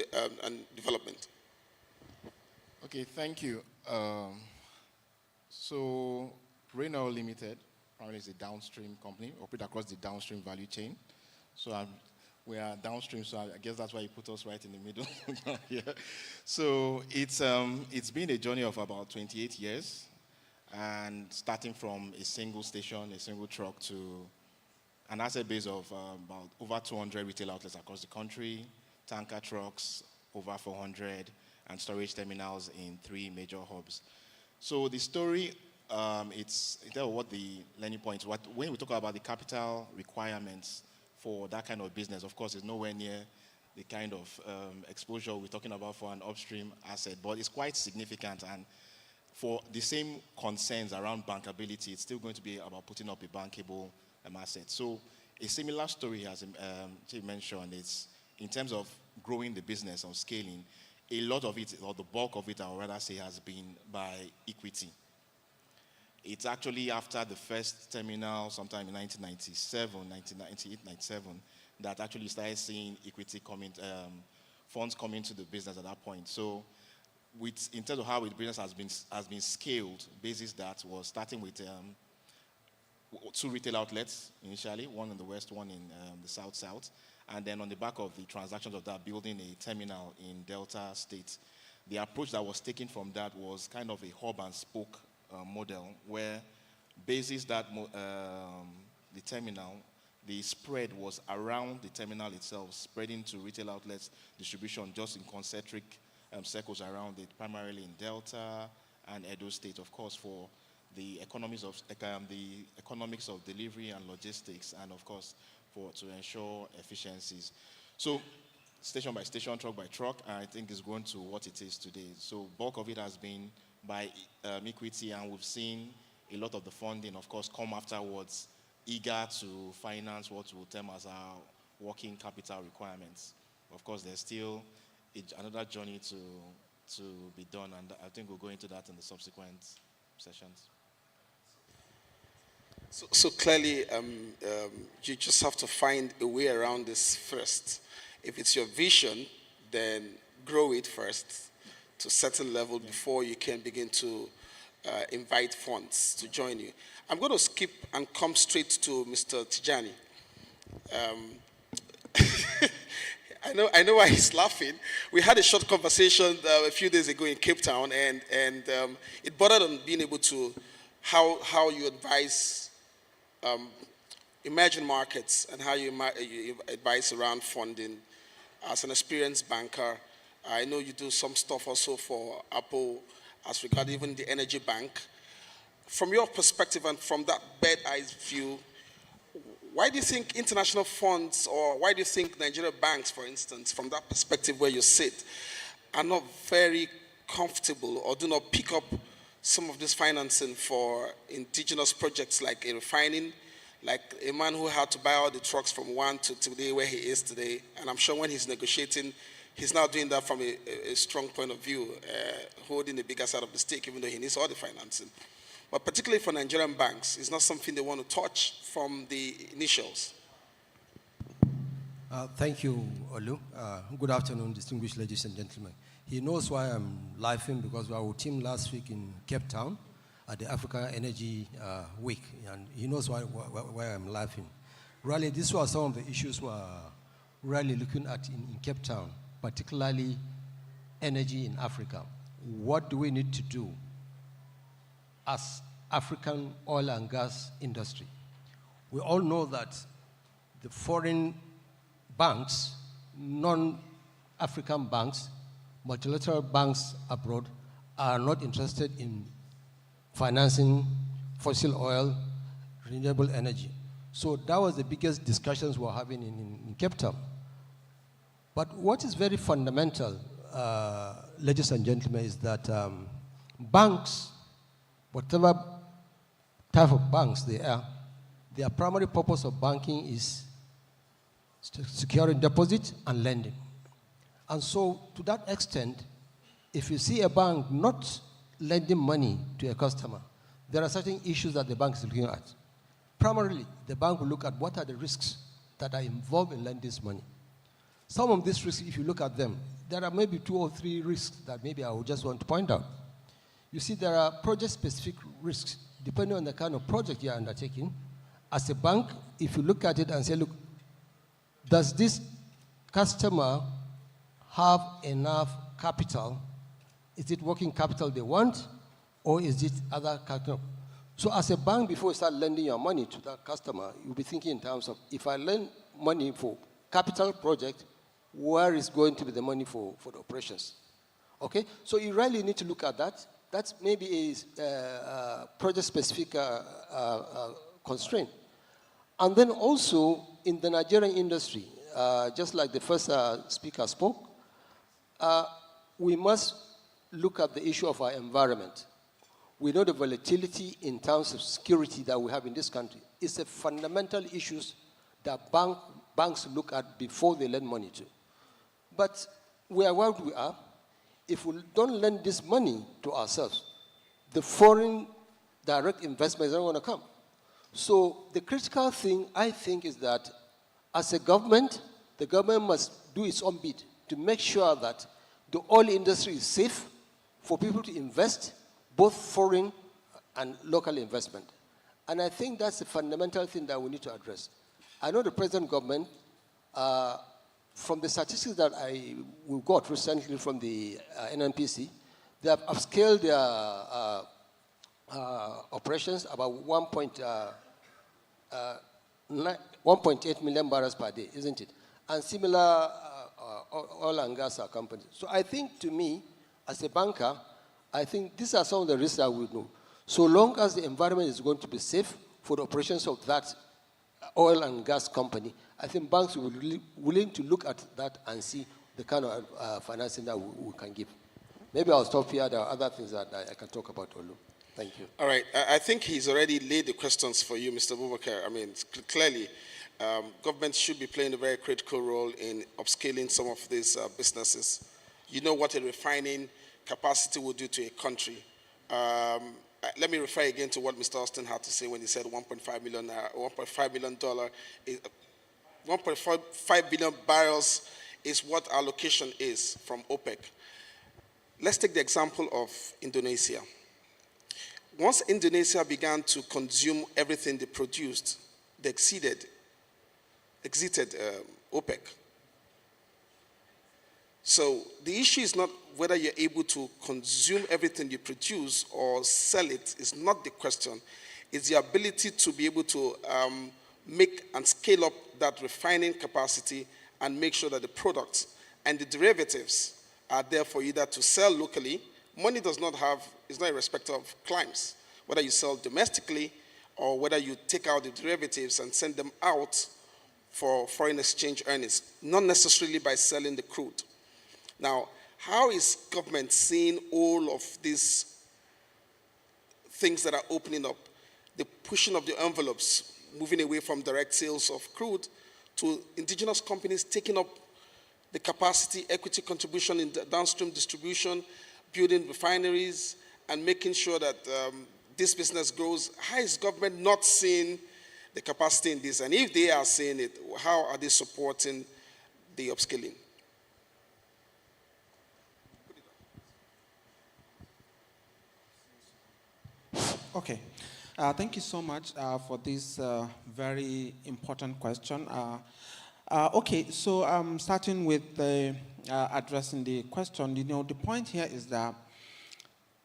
L: development.
O: Okay, thank you. So, Renault Limited primarily is a downstream company, operate across the downstream value chain. So we are downstream, so I guess that's why you put us right in the middle. Yeah. So it's been a journey of about 28 years, and starting from a single station, a single truck, to an asset base of about over 200 retail outlets across the country, tanker trucks, over 400, and storage terminals in 3 major hubs. So the story, it's what the learning points. When we talk about the capital requirements for that kind of business, of course, it's nowhere near the kind of exposure we're talking about for an upstream asset, but it's quite significant. And for the same concerns around bankability, it's still going to be about putting up a bankable asset. So a similar story, as Jay mentioned, it's in terms of growing the business or scaling, a lot of it, or the bulk of it, I would rather say, has been by equity. It's actually after the first terminal, sometime in 1998, 97, that actually started seeing equity funds coming to the business at that point. So, in terms of how the business has been scaled, basis that was starting with 2 retail outlets initially, one in the west, one in the south, and then on the back of the transactions of that, building a terminal in Delta State. The approach that was taken from that was kind of a hub and spoke model, where basis that the terminal, the spread was around the terminal itself, spreading to retail outlets, distribution just in concentric circles around it, primarily in Delta and Edo State, of course, for the economics of delivery and logistics, and of course to ensure efficiencies. So station by station, truck by truck, I think it's grown to what it is today. So bulk of it has been by equity, and we've seen a lot of the funding, of course, come afterwards, eager to finance what we'll term as working capital requirements. Of course, there's still another journey to be done, and I think we'll go into that in the subsequent sessions.
L: So clearly, you just have to find a way around this first. If it's your vision, then grow it first to a certain level before you can begin to invite funds to join you. I'm going to skip and come straight to Mr. Tijani. I know why he's laughing. We had a short conversation a few days ago in Cape Town, and it bordered on being able to how you advise emerging markets and how you advise around funding. As an experienced banker, I know you do some stuff also for Apple as regard even the energy bank. From your perspective and from that bird-eye view, why do you think international funds, or why do you think Nigerian banks, for instance, from that perspective where you sit, are not very comfortable or do not pick up some of this financing for indigenous projects like a refining, like a man who had to buy all the trucks from one to today where he is today? And I'm sure when he's negotiating, he's now doing that from a strong point of view, holding the bigger side of the stake, even though he needs all the financing. But particularly for Nigerian banks, it's not something they want to touch from the initials.
P: Thank you, Olu. Good afternoon, distinguished ladies and gentlemen. He knows why I'm laughing, because we were with him last week in Cape Town at the Africa Energy Week, and he knows why I'm laughing. Really, these were some of the issues we're really looking at in Cape Town, particularly energy in Africa. What do we need to do as African oil and gas industry? We all know that the foreign banks, non-African banks, multilateral banks abroad are not interested in financing fossil oil, renewable energy. So that was the biggest discussions we're having in Cape Town. But what is very fundamental, ladies and gentlemen, is that banks, whatever type of banks they are, their primary purpose of banking is securing deposit and lending. And so to that extent, if you see a bank not lending money to a customer, there are certain issues that the bank is looking at. Primarily, the bank will look at what are the risks that are involved in lending this money. Some of these risks, if you look at them, there are maybe 2 or 3 risks that maybe I would just want to point out. You see, there are project-specific risks, depending on the kind of project you're undertaking. As a bank, if you look at it and say, look, does this customer have enough capital? Is it working capital they want, or is it other capital? So as a bank, before you start lending your money to that customer, you'll be thinking in terms of, if I lend money for capital project, where is going to be the money for the operations? Okay, so you really need to look at that. That's maybe a project-specific constraint. And then also, in the Nigerian industry, just like the first speaker spoke, we must look at the issue of our environment. We know the volatility in terms of security that we have in this country. It's a fundamental issue that banks look at before they lend money to. But we are where we are. If we don't lend this money to ourselves, the foreign direct investments are not going to come. So the critical thing, I think, is that as a government, the government must do its own bit to make sure that the oil industry is safe for people to invest, both foreign and local investment. And I think that's a fundamental thing that we need to address. I know the present government, from the statistics that we got recently from the NNPC, they have upscaled their operations about 1.8 million barrels per day, isn't it? And similar oil and gas companies. So I think, to me, as a banker, I think these are some of the risks that we know. So long as the environment is going to be safe for the operations of that oil and gas company, I think banks will be willing to look at that and see the kind of financing that we can give. Maybe I'll stop here. There are other things that I can talk about, Olu. Thank you.
L: All right. I think he's already laid the questions for you, Mr. Bubakar. I mean, clearly, government should be playing a very critical role in upscaling some of these businesses. You know what a refining capacity will do to a country. Let me refer again to what Mr. Austin had to say when he said $1.5 million, $1.5 million, 1.5 billion barrels is what our allocation is from OPEC. Let's take the example of Indonesia. Once Indonesia began to consume everything they produced, they exited OPEC. So the issue is not whether you're able to consume everything you produce or sell it is not the question. It's the ability to be able to make and scale up that refining capacity and make sure that the products and the derivatives are there for you either to sell locally. Money is not irrespective of climes, whether you sell domestically or whether you take out the derivatives and send them out for foreign exchange earnings, not necessarily by selling the crude. Now, how is government seeing all of these things that are opening up? The pushing of the envelopes, moving away from direct sales of crude to indigenous companies taking up the capacity, equity contribution in the downstream distribution, building refineries, and making sure that this business grows. How is government not seeing the capacity in this? And if they are seeing it, how are they supporting the upskilling?
Q: Okay. Thank you so much for this very important question. Okay, so starting with addressing the question, the point here is that,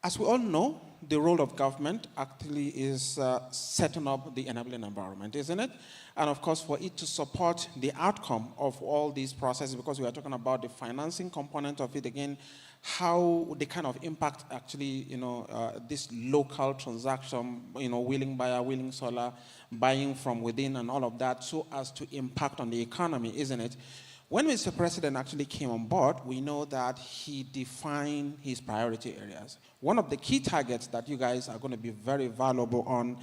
Q: as we all know, the role of government actually is setting up the enabling environment, isn't it? And of course, for it to support the outcome of all these processes, because we are talking about the financing component of it again, how the kind of impact actually, this local transaction, willing buyer, willing seller, buying from within and all of that, so as to impact on the economy, isn't it? When Mr. President actually came on board, we know that he defined his priority areas. One of the key targets that you guys are going to be very valuable on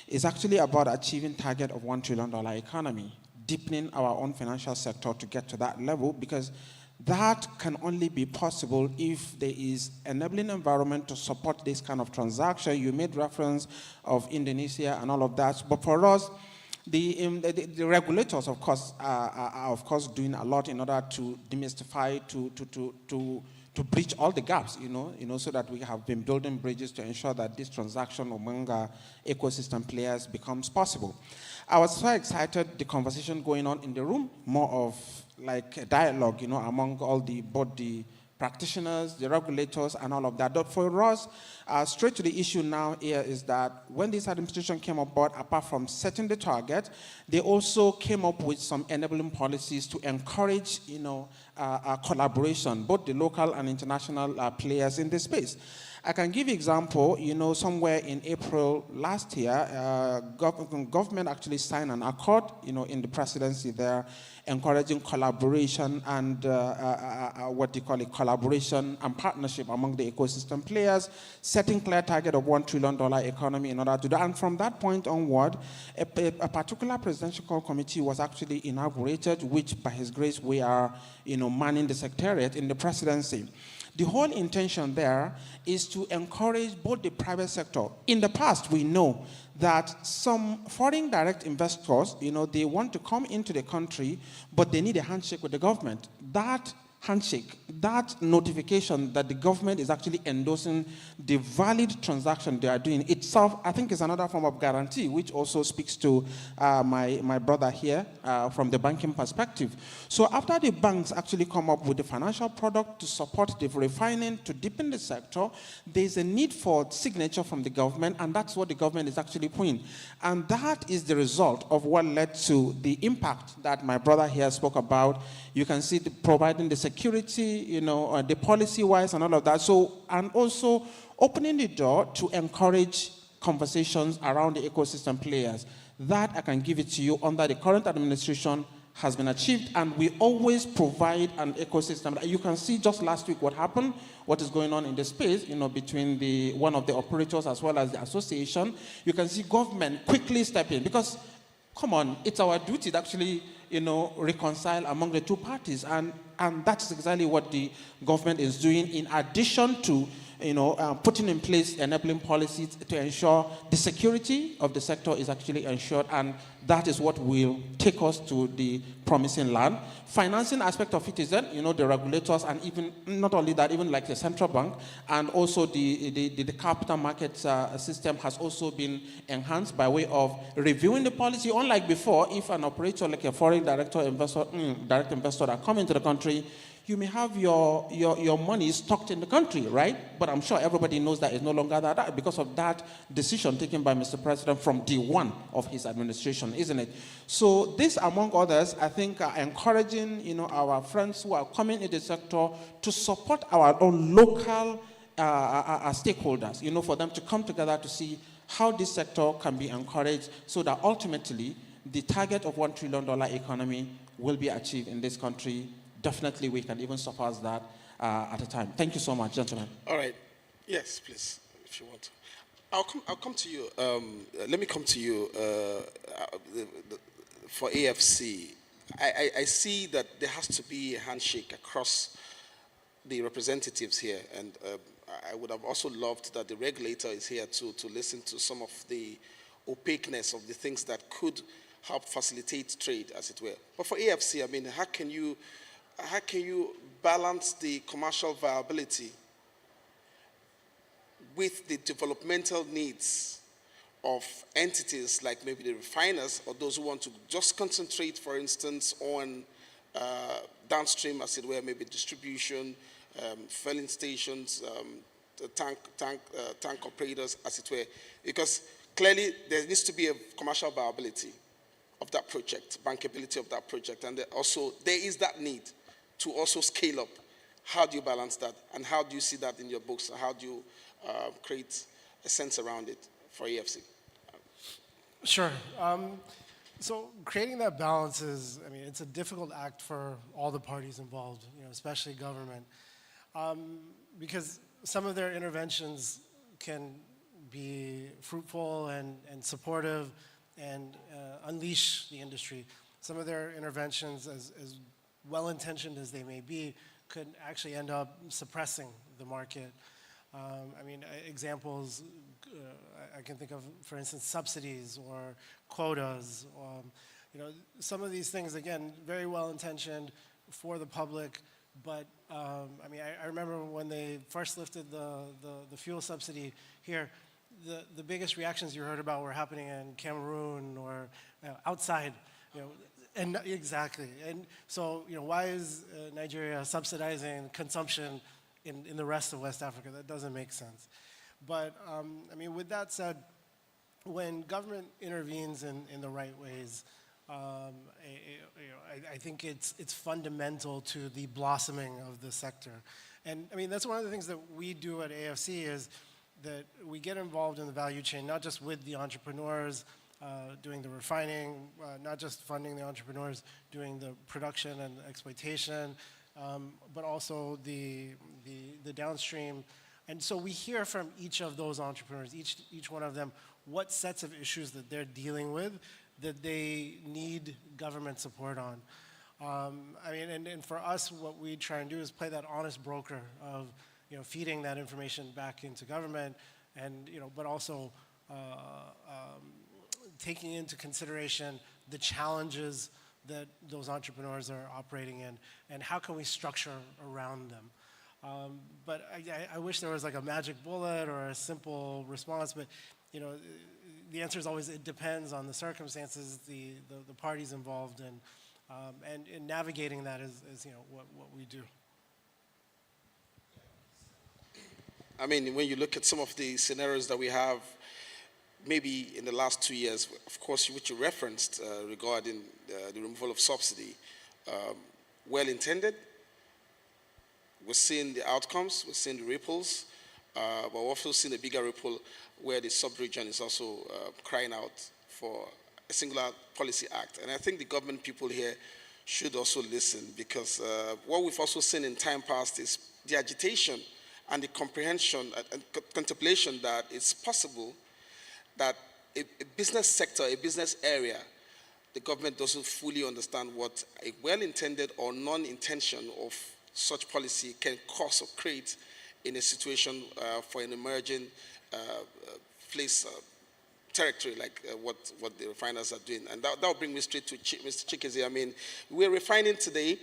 Q: is actually about achieving target of $1 trillion economy, deepening our own financial sector to get to that level, because that can only be possible if there is enabling environment to support this kind of transaction. You made reference of Indonesia and all of that, but for us, the regulators, of course, are of course doing a lot in order to demystify, to bridge all the gaps, so that we have been building bridges to ensure that this transaction among ecosystem players becomes possible. I was so excited, the conversation going on in the room, more of like a dialogue, among all both the practitioners, the regulators, and all of that. But for us, straight to the issue now here is that when this administration came on board, apart from setting the target, they also came up with some enabling policies to encourage, collaboration, both the local and international players in this space. I can give you an example, somewhere in April last year, government actually signed an accord, in the presidency there, encouraging collaboration and what they call it, collaboration and partnership among the ecosystem players, setting clear target of $1 trillion economy in order to do. And from that point onward, a particular presidential call committee was actually inaugurated, which by his grace we are, manning the secretariat in the presidency. The whole intention there is to encourage both the private sector. In the past, we know that some foreign direct investors, they want to come into the country, but they need a handshake with the government. That handshake, that notification that the government is actually endorsing the valid transaction they are doing itself, I think is another form of guarantee, which also speaks to my brother here from the banking perspective. So after the banks actually come up with the financial product to support the refining, to deepen the sector, there's a need for signature from the government, and that's what the government is actually putting. And that is the result of what led to the impact that my brother here spoke about. You can see providing the security, the policy-wise and all of that. So, and also opening the door to encourage conversations around the ecosystem players. That I can give it to you under the current administration has been achieved, and we always provide an ecosystem. You can see just last week what happened, what is going on in the space, between one of the operators as well as the association. You can see government quickly step in, because come on, it's our duty to actually, reconcile among the two parties. And that's exactly what the government is doing, in addition to, putting in place enabling policies to ensure the security of the sector is actually ensured. And that is what will take us to the promising land. Financing aspect of it is that, the regulators, and even not only that, even like the central bank, and also the capital markets system has also been enhanced by way of reviewing the policy. Unlike before, if an operator like a foreign direct investor that come into the country, you may have your money stocked in the country, right? But I'm sure everybody knows that it's no longer that because of that decision taken by Mr. President from day one of his administration, isn't it? So this, among others, I think are encouraging, our friends who are coming in the sector to support our own local stakeholders, for them to come together to see how this sector can be encouraged so that ultimately the target of $1 trillion economy will be achieved in this country. Definitely, we can even surpass that at a time. Thank you so much, gentlemen.
L: All right. Yes, please, if you want to. I'll come to you. Let me come to you for AFC. I see that there has to be a handshake across the representatives here, and I would have also loved that the regulator is here to listen to some of the opaqueness of the things that could help facilitate trade, as it were. But for AFC, I mean, how can you balance the commercial viability with the developmental needs of entities like maybe the refiners or those who want to just concentrate, for instance, on downstream, as it were, maybe distribution, filling stations, tank operators, as it were, because clearly there needs to be a commercial viability of that project, bankability of that project, and there is that need to also scale up. How do you balance that, and how do you see that in your books, and how do you create a sense around it for AFC?
N: Sure. So creating that balance is, it's a difficult act for all the parties involved, especially government, because some of their interventions can be fruitful and supportive and unleash the industry. Some of their interventions, as well-intentioned as they may be, could actually end up suppressing the market. Examples I can think of, for instance, subsidies or quotas. Some of these things, again, very well-intentioned for the public, but I remember when they first lifted the fuel subsidy here, the biggest reactions you heard about were happening in Cameroon or outside, and exactly. And so, why is Nigeria subsidizing consumption in the rest of West Africa? That doesn't make sense. But, with that said, when government intervenes in the right ways, I think it's fundamental to the blossoming of the sector. And, that's one of the things that we do at AFC is that we get involved in the value chain, not just with the entrepreneurs, doing the refining, not just funding the entrepreneurs, doing the production and exploitation, but also the downstream. And so we hear from each of those entrepreneurs, each one of them, what sets of issues that they're dealing with that they need government support on. And for us, what we try and do is play that honest broker of, feeding that information back into government, and but also taking into consideration the challenges that those entrepreneurs are operating in, and how can we structure around them. But I wish there was like a magic bullet or a simple response, but the answer is always it depends on the circumstances, the parties involved, and in navigating that is what we do.
L: When you look at some of the scenarios that we have, maybe in the last 2 years, of course, which you referenced regarding the removal of subsidy, well-intended. We're seeing the outcomes, we're seeing the ripples, but we're also seeing a bigger ripple where the sub-region is also crying out for a singular policy act. And I think the government people here should also listen, because what we've also seen in time past is the agitation and the comprehension and contemplation that it's possible that a business sector, a business area, the government doesn't fully understand what a well-intended or non-intention of such policy can cause or create in a situation for an emerging place, territory like what the refiners are doing. And that will bring me straight to Mr. Chikeze. I mean, we're refining today,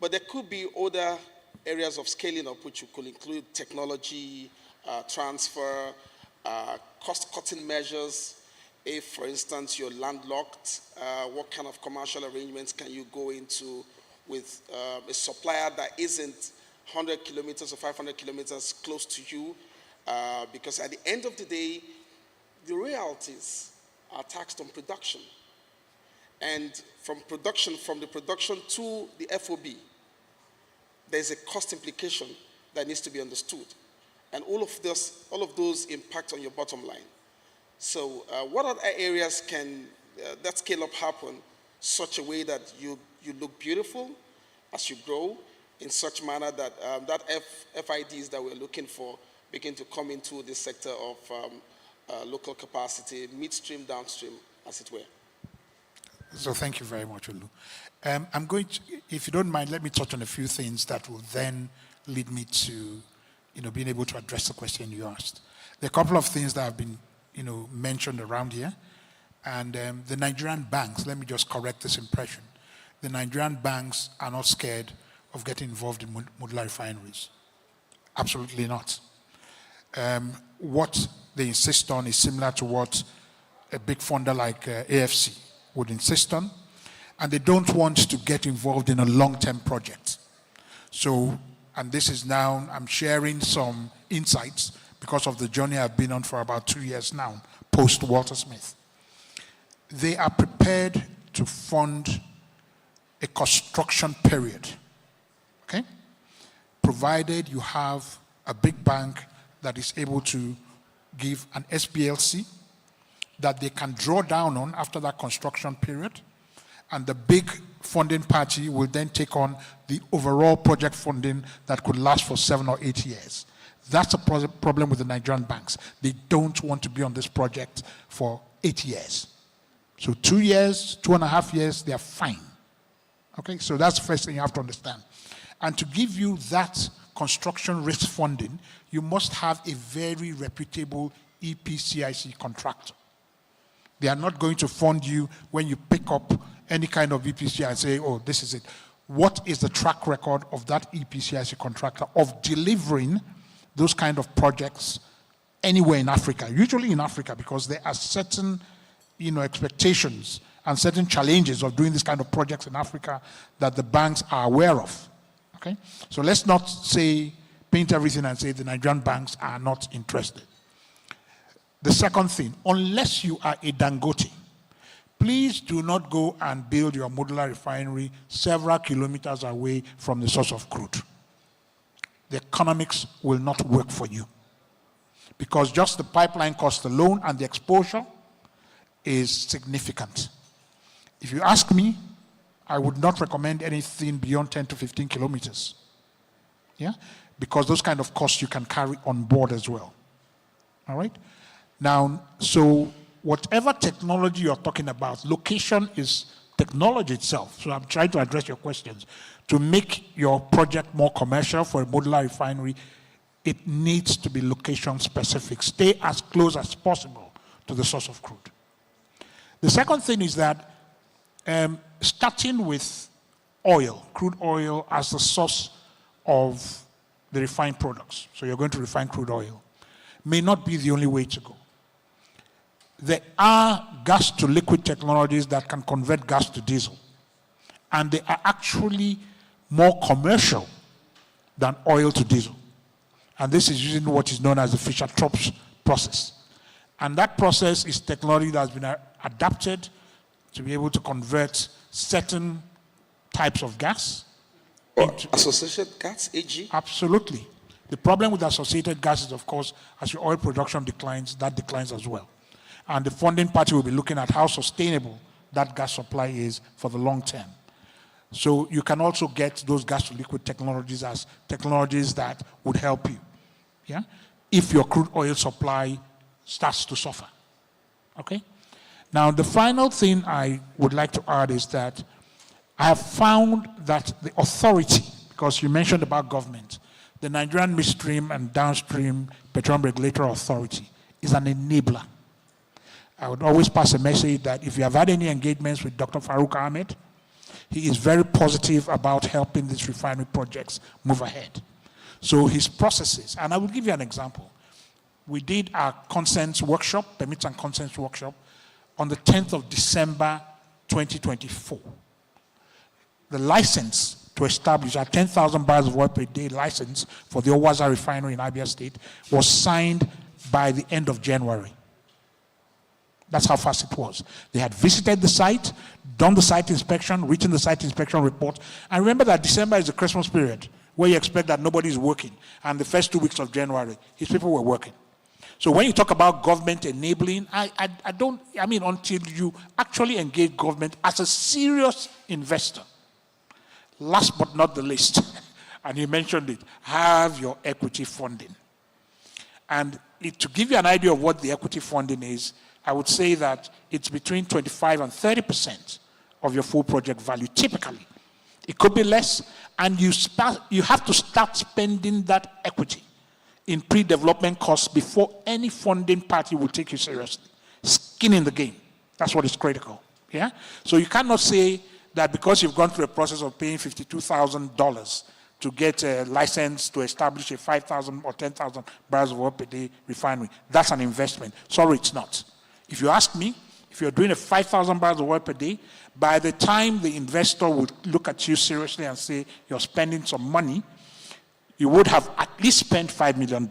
L: but there could be other areas of scaling up which could include technology, transfer, cost-cutting measures. If, for instance, you're landlocked, what kind of commercial arrangements can you go into with a supplier that isn't 100 kilometers or 500 kilometers close to you? Because at the end of the day, the royalties are taxed on production. And from the production to the FOB, there's a cost implication that needs to be understood. And all of those impact on your bottom line. So what other areas can that scale up happen such a way that you look beautiful as you grow in such manner that FIDs that we're looking for begin to come into this sector of local capacity, midstream, downstream, as it were.
M: So thank you very much, Olu. I'm going to, if you don't mind, let me touch on a few things that will then lead me to, being able to address the question you asked. There are a couple of things that have been, mentioned around here. And the Nigerian banks, let me just correct this impression. The Nigerian banks are not scared of getting involved in modular refineries. Absolutely not. What they insist on is similar to what a big funder like AFC would insist on, and they don't want to get involved in a long-term project. So, and this is now, I'm sharing some insights because of the journey I've been on for about 2 years now, post Walter Smith. They are prepared to fund a construction period, okay? Provided you have a big bank that is able to give an SPLC that they can draw down on after that construction period, and the big funding party will then take on the overall project funding that could last for 7 or 8 years. That's a problem with the Nigerian banks. They don't want to be on this project for 8 years. So 2 years, 2.5 years, they're fine. Okay, so that's the first thing you have to understand. And to give you that construction risk funding, you must have a very reputable EPCIC contractor. They are not going to fund you when you pick up any kind of EPCI and say, oh, this is it. What is the track record of that EPCIC contractor of delivering those kind of projects anywhere in Africa? Usually in Africa, because there are certain expectations and certain challenges of doing this kind of projects in Africa that the banks are aware of. Okay? So let's not paint everything and say the Nigerian banks are not interested. The second thing, unless you are a Dangote, please do not go and build your modular refinery several kilometers away from the source of crude. The economics will not work for you, because just the pipeline cost alone and the exposure is significant. If you ask me, I would not recommend anything beyond 10 to 15 kilometers. Yeah? Because those kind of costs you can carry on board as well. All right? Now, so whatever technology you're talking about, location is technology itself. So I'm trying to address your questions. To make your project more commercial for a modular refinery, it needs to be location specific. Stay as close as possible to the source of crude. The second thing is that starting with oil, crude oil as the source of the refined products, so you're going to refine crude oil, may not be the only way to go. There are gas to liquid technologies that can convert gas to diesel, and they are actually more commercial than oil to diesel. And this is using what is known as the Fischer-Tropsch process. And that process is technology that has been adapted to be able to convert certain types of gas.
L: Associated gas, AG?
M: Absolutely. The problem with associated gas is, of course, as your oil production declines, that declines as well. And the funding party will be looking at how sustainable that gas supply is for the long term. So you can also get those gas to liquid technologies as technologies that would help you, if your crude oil supply starts to suffer. Okay? Now, the final thing I would like to add is that I have found that the authority, because you mentioned about government, the Nigerian Midstream and Downstream Petroleum Regulatory Authority is an enabler. I would always pass a message that if you have had any engagements with Dr. Farouk Ahmed, he is very positive about helping these refinery projects move ahead. So his processes, and I will give you an example. We did our consents workshop, permits and consents workshop, on the 10th of December 2024. The license to establish our 10,000 barrels of oil per day license for the Owaza refinery in Abia State was signed by the end of January. That's how fast it was. They had visited the site, done the site inspection, written the site inspection report. And remember that December is the Christmas period where you expect that nobody is working. And the first 2 weeks of January, his people were working. So when you talk about government enabling, until you actually engage government as a serious investor. Last but not the least, and you mentioned it, have your equity funding. And to give you an idea of what the equity funding is, I would say that it's between 25 and 30% of your full project value, typically. It could be less, and you have to start spending that equity in pre-development costs before any funding party will take you seriously. Skin in the game. That's what is critical. Yeah? So you cannot say that because you've gone through a process of paying $52,000 to get a license to establish a 5,000 or 10,000 barrels of oil per day refinery, that's an investment. Sorry, it's not. If you ask me, if you're doing a 5,000 barrels of oil per day, by the time the investor would look at you seriously and say you're spending some money, you would have at least spent $5 million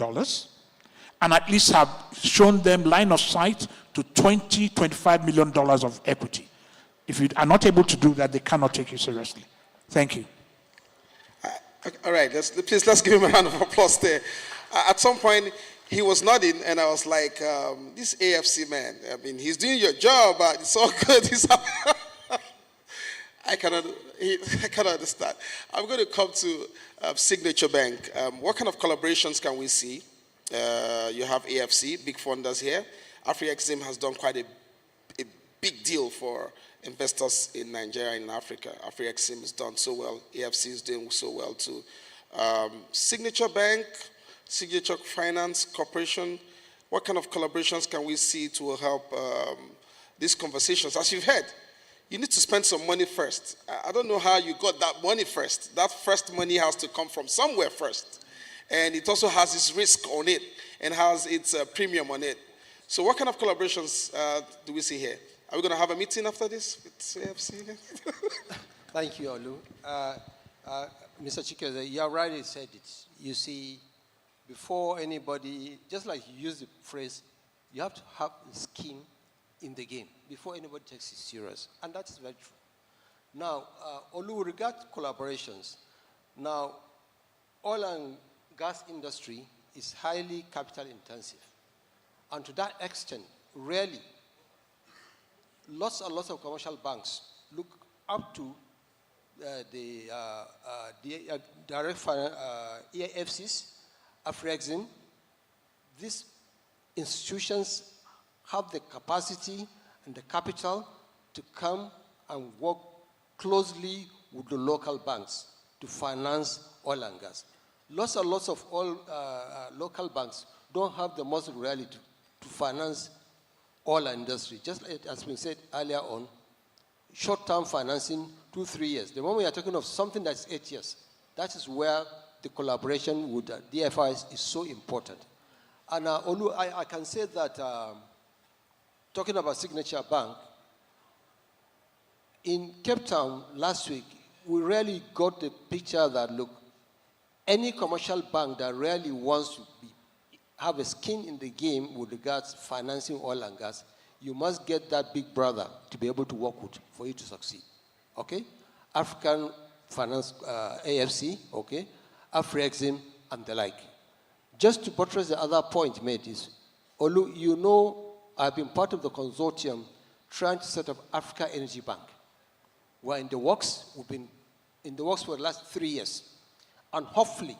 M: and at least have shown them line of sight to $25 million of equity. If you are not able to do that, they cannot take you seriously. Thank you.
L: All right, let's give him a round of applause there. At some point, he was nodding, and I was like, this AFC man, he's doing your job, but it's all good. I cannot understand. I'm going to come to Signature Bank. What kind of collaborations can we see? You have AFC, big funders here. AfriExim has done quite a big deal for investors in Nigeria and in Africa. AfriExim has done so well. AFC is doing so well too. Signature Bank, Signature Finance Corporation, what kind of collaborations can we see to help these conversations? As you've heard, you need to spend some money first. I don't know how you got that money first. That first money has to come from somewhere first. And it also has its risk on it and has its premium on it. So what kind of collaborations do we see here? Are we going to have a meeting after this with AFC?
P: Thank you, Olu. Mr. Chikeze, you already said it. You see, before anybody, just like you use the phrase, you have to have skin in the game before anybody takes it serious. And that is very true. Now, Olu, with regard to collaborations, now, oil and gas industry is highly capital intensive. And to that extent, really, lots and lots of commercial banks look up to the direct EAFCs, AfriExim. These institutions have the capacity and the capital to come and work closely with the local banks to finance oil and gas. Lots and lots of local banks don't have the muscle really to finance oil industry. Just like it has been said earlier on, short-term financing, 2-3 years. The moment we are talking of something that's 8 years, that is where the collaboration with DFIs is so important. And Olu, I can say that talking about Signature Bank, in Cape Town last week, we really got the picture that, look, any commercial bank that really wants to have a skin in the game with regards to financing oil and gas, you must get that big brother to be able to work with for you to succeed. Okay? African Finance, AFC, okay? AfriExim, and the like. Just to buttress the other point made is, Olu, you know, I've been part of the consortium trying to set up Africa Energy Bank. We're in the works. We've been in the works for the last 3 years. And hopefully,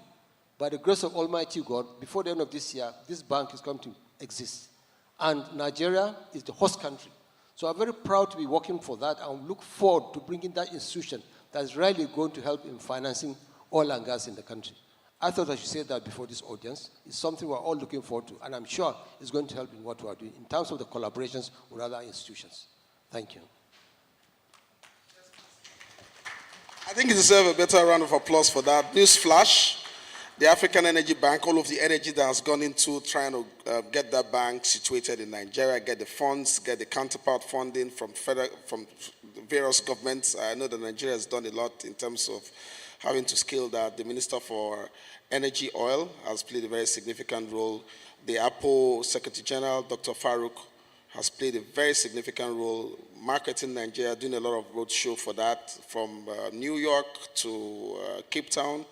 P: by the grace of Almighty God, before the end of this year, this bank is going to exist. And Nigeria is the host country. So So I'm very proud to be working for that and look forward to bringing that institution that's really going to help in financing oil and gas in the country. I thought I should say that before this audience. It's something we're all looking forward to, and I'm sure it's going to help in what we're doing in terms of the collaborations with other institutions. Thank you.
L: I think you deserve a better round of applause for that. News flash. The African Energy Bank, all of the energy that has gone into trying to get that bank situated in Nigeria, get the funds, get the counterpart funding from various governments. I know that Nigeria has done a lot in terms of having to scale that. The Minister for Energy Oil has played a very significant role. The APO Secretary General, Dr. Farouk, has played a very significant role. Marketing Nigeria, doing a lot of roadshow for that, from New York to Cape Town.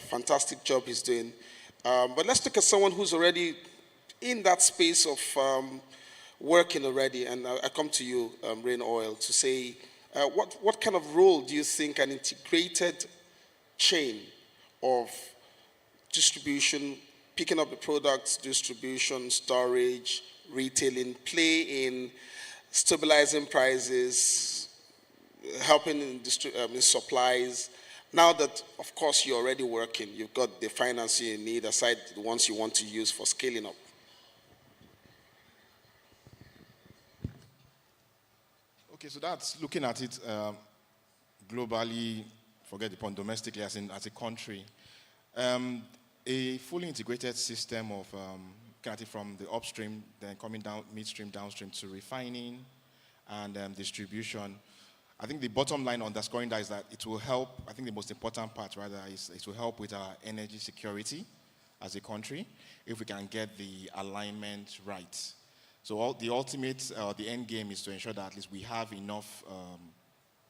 L: Fantastic job he's doing. But let's look at someone who's already in that space of working already. And I come to you, Rain Oil, to say, what kind of role do you think an integrated chain of distribution, picking up the products, distribution, storage, retailing, play in stabilizing prices, helping in supplies? Now that, of course, you're already working, you've got the financing you need aside the ones you want to use for scaling up.
O: Okay, so that's looking at it globally, forget the point, domestically, as a country. A fully integrated system of from the upstream, then coming down, midstream, downstream to refining and distribution. I think the bottom line underscoring that is that it will help. I think the most important part, rather, is it will help with our energy security as a country if we can get the alignment right. So the ultimate, the end game is to ensure that at least we have enough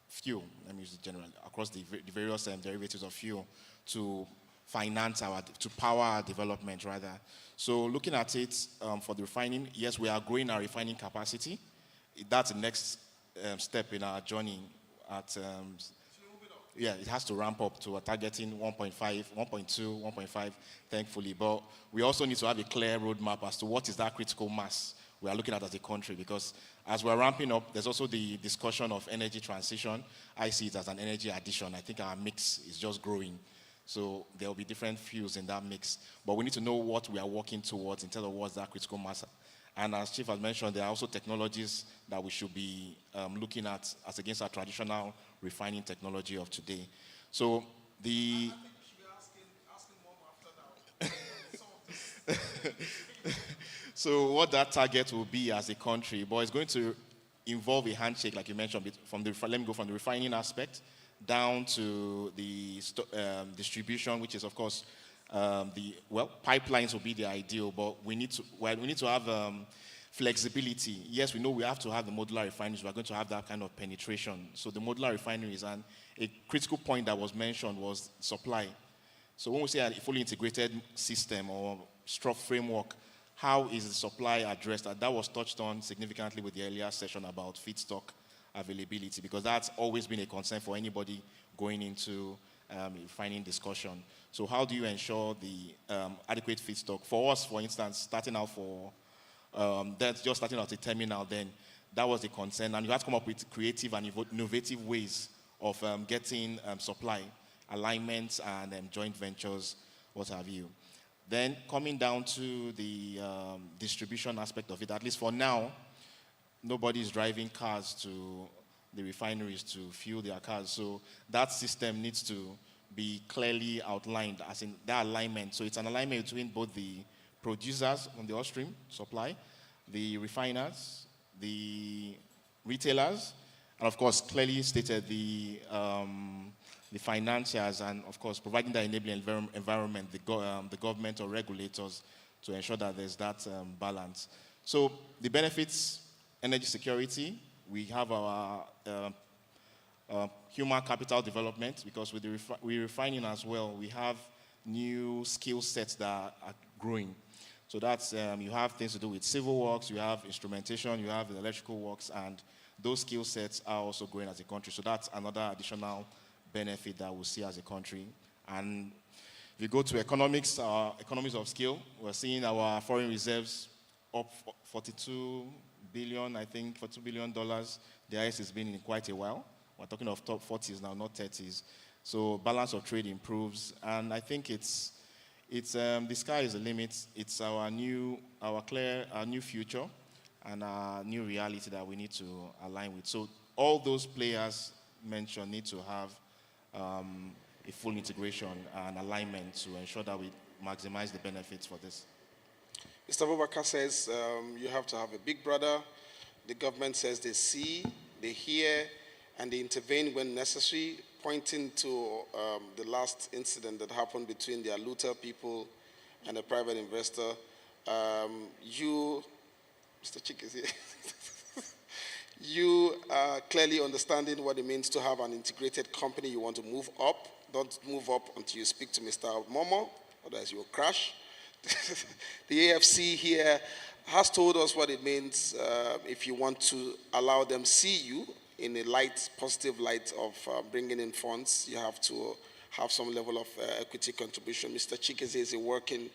O: fuel, let me use it generally, across the various derivatives of fuel to finance to power our development, rather. So looking at it for the refining, yes, we are growing our refining capacity. That's the next step in our journey it has to ramp up to a targeting 1.5, 1.2, 1.5, thankfully. But we also need to have a clear roadmap as to what is that critical mass we are looking at as a country, because as we're ramping up, there's also the discussion of energy transition. I see it as an energy addition. I think our mix is just growing. So there will be different fuels in that mix. But we need to know what we are working towards in terms of what's that critical mass. And as Chief has mentioned, there are also technologies that we should be looking at as against our traditional refining technology of today. So the... So what that target will be as a country, but it's going to involve a handshake, like you mentioned, let me go from the refining aspect down to the distribution, which is, of course, pipelines will be the ideal, but we need to have flexibility. Yes, we know we have to have the modular refineries. We are going to have that kind of penetration. So the modular refineries, and a critical point that was mentioned was supply. So when we say a fully integrated system or framework, how is the supply addressed? That was touched on significantly with the earlier session about feedstock availability, because that's always been a concern for anybody going into refining discussion. So how do you ensure the adequate feedstock? For us, for instance, starting out that's just starting out a terminal, then that was a concern. And you have to come up with creative and innovative ways of getting supply, alignments and joint ventures, what have you. Then coming down to the distribution aspect of it, at least for now, nobody is driving cars to the refineries to fuel their cars. So that system needs to be clearly outlined as in that alignment. So it's an alignment between both the producers on the upstream supply, the refiners, the retailers, and of course clearly stated the financiers, and of course providing that enabling environment, the government or regulators, to ensure that there's that balance. So the benefits, energy security, we have our human capital development, because with we're refining as well, we have new skill sets that are growing. So that's, you have things to do with civil works, you have instrumentation, you have the electrical works, and those skill sets are also growing as a country. So that's another additional benefit that we'll see as a country. And if you go to economics of scale, we're seeing our foreign reserves up 42 billion, I think, for $2 billion. The highest has been in quite a while. We're talking of top 40s now, not 30s. So balance of trade improves, and I think it's the sky is the limit. It's our new future, and our new reality that we need to align with. So all those players mentioned need to have a full integration and alignment to ensure that we maximize the benefits for this.
L: Mr. Abubakar says you have to have a big brother. The government says they see, they hear, and they intervene when necessary, pointing to the last incident that happened between the Aluta people and a private investor. You, Mr. Chik is here. You are clearly understanding what it means to have an integrated company. You want to move up. Don't move up until you speak to Mr. Momo, otherwise you will crash. The AFC here has told us what it means if you want to allow them see you in a light, positive light of bringing in funds. You have to have some level of equity contribution. Mr. Chikeze is a working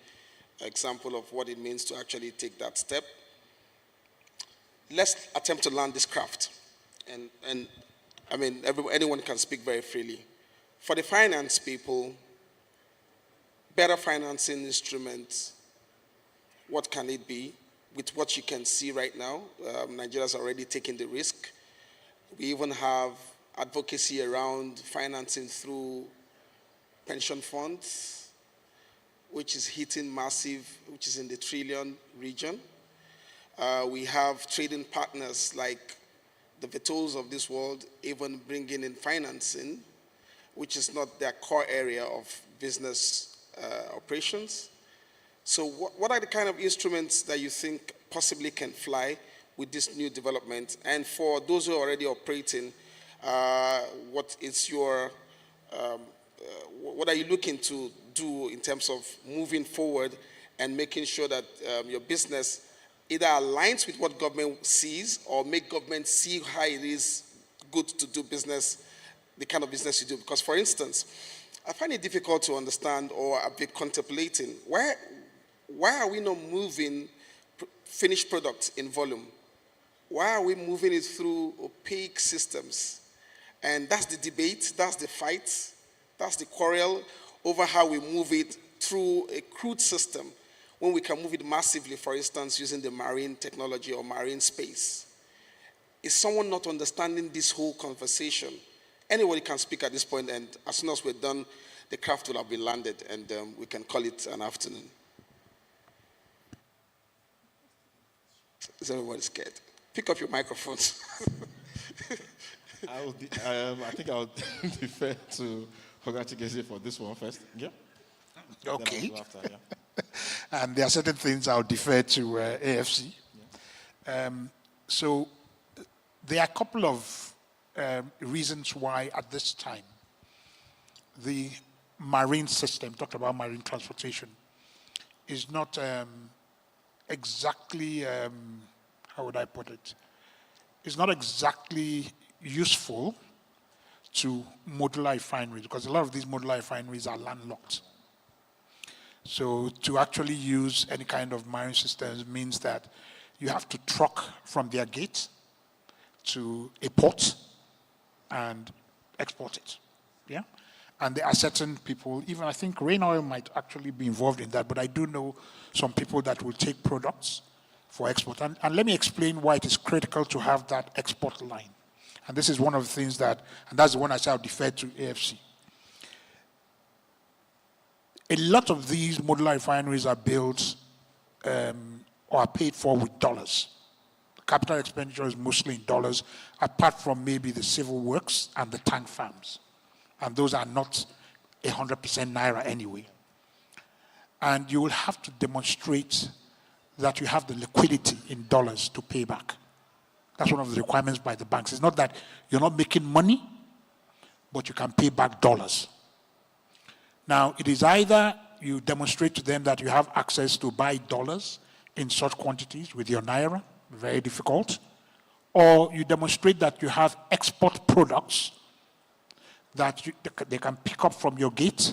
L: example of what it means to actually take that step. Let's attempt to learn this craft. And I mean, anyone can speak very freely. For the finance people, better financing instruments, what can it be? With what you can see right now, Nigeria's already taking the risk. We even have advocacy around financing through pension funds, which is hitting massive, which is in the trillion region. We have trading partners like the Vetols of this world even bringing in financing, which is not their core area of business operations. So what are the kind of instruments that you think possibly can fly with this new development? And for those who are already operating, what are you looking to do in terms of moving forward and making sure that your business either aligns with what government sees or make government see how it is good to do business, the kind of business you do? Because, for instance, I find it difficult to understand or a bit contemplating why are we not moving finished products in volume? Why are we moving it through opaque systems? And that's the debate, that's the fight, that's the quarrel over how we move it through a crude system when we can move it massively, for instance, using the marine technology or marine space. Is someone not understanding this whole conversation? Anybody can speak at this point, and as soon as we're done, the craft will have been landed, and we can call it an afternoon. Is everybody scared? Pick up your microphones.
O: I think I'll defer to Ogachigeze for this one first. Yeah?
M: Okay.
O: Then I'll go after, yeah.
M: And there are certain things I'll defer to AFC. Yeah. So there are a couple of reasons why at this time the marine system, talked about marine transportation, is not exactly, how would I put it? It's not exactly useful to modular refineries, because a lot of these modular refineries are landlocked. So to actually use any kind of marine systems means that you have to truck from their gate to a port and export it. Yeah? And there are certain people, even I think Rain Oil might actually be involved in that, but I do know some people that will take products for export. And let me explain why it is critical to have that export line. And this is one of the things that, and that's the one I shall defer to AFC. A lot of these modular refineries are built or are paid for with dollars. Capital expenditure is mostly in dollars, apart from maybe the civil works and the tank farms. And those are not 100% Naira anyway. And you will have to demonstrate that you have the liquidity in dollars to pay back. That's one of the requirements by the banks. It's not that you're not making money, but you can pay back dollars. Now, it is either you demonstrate to them that you have access to buy dollars in such quantities with your Naira, very difficult, or you demonstrate that you have export products that they can pick up from your gate,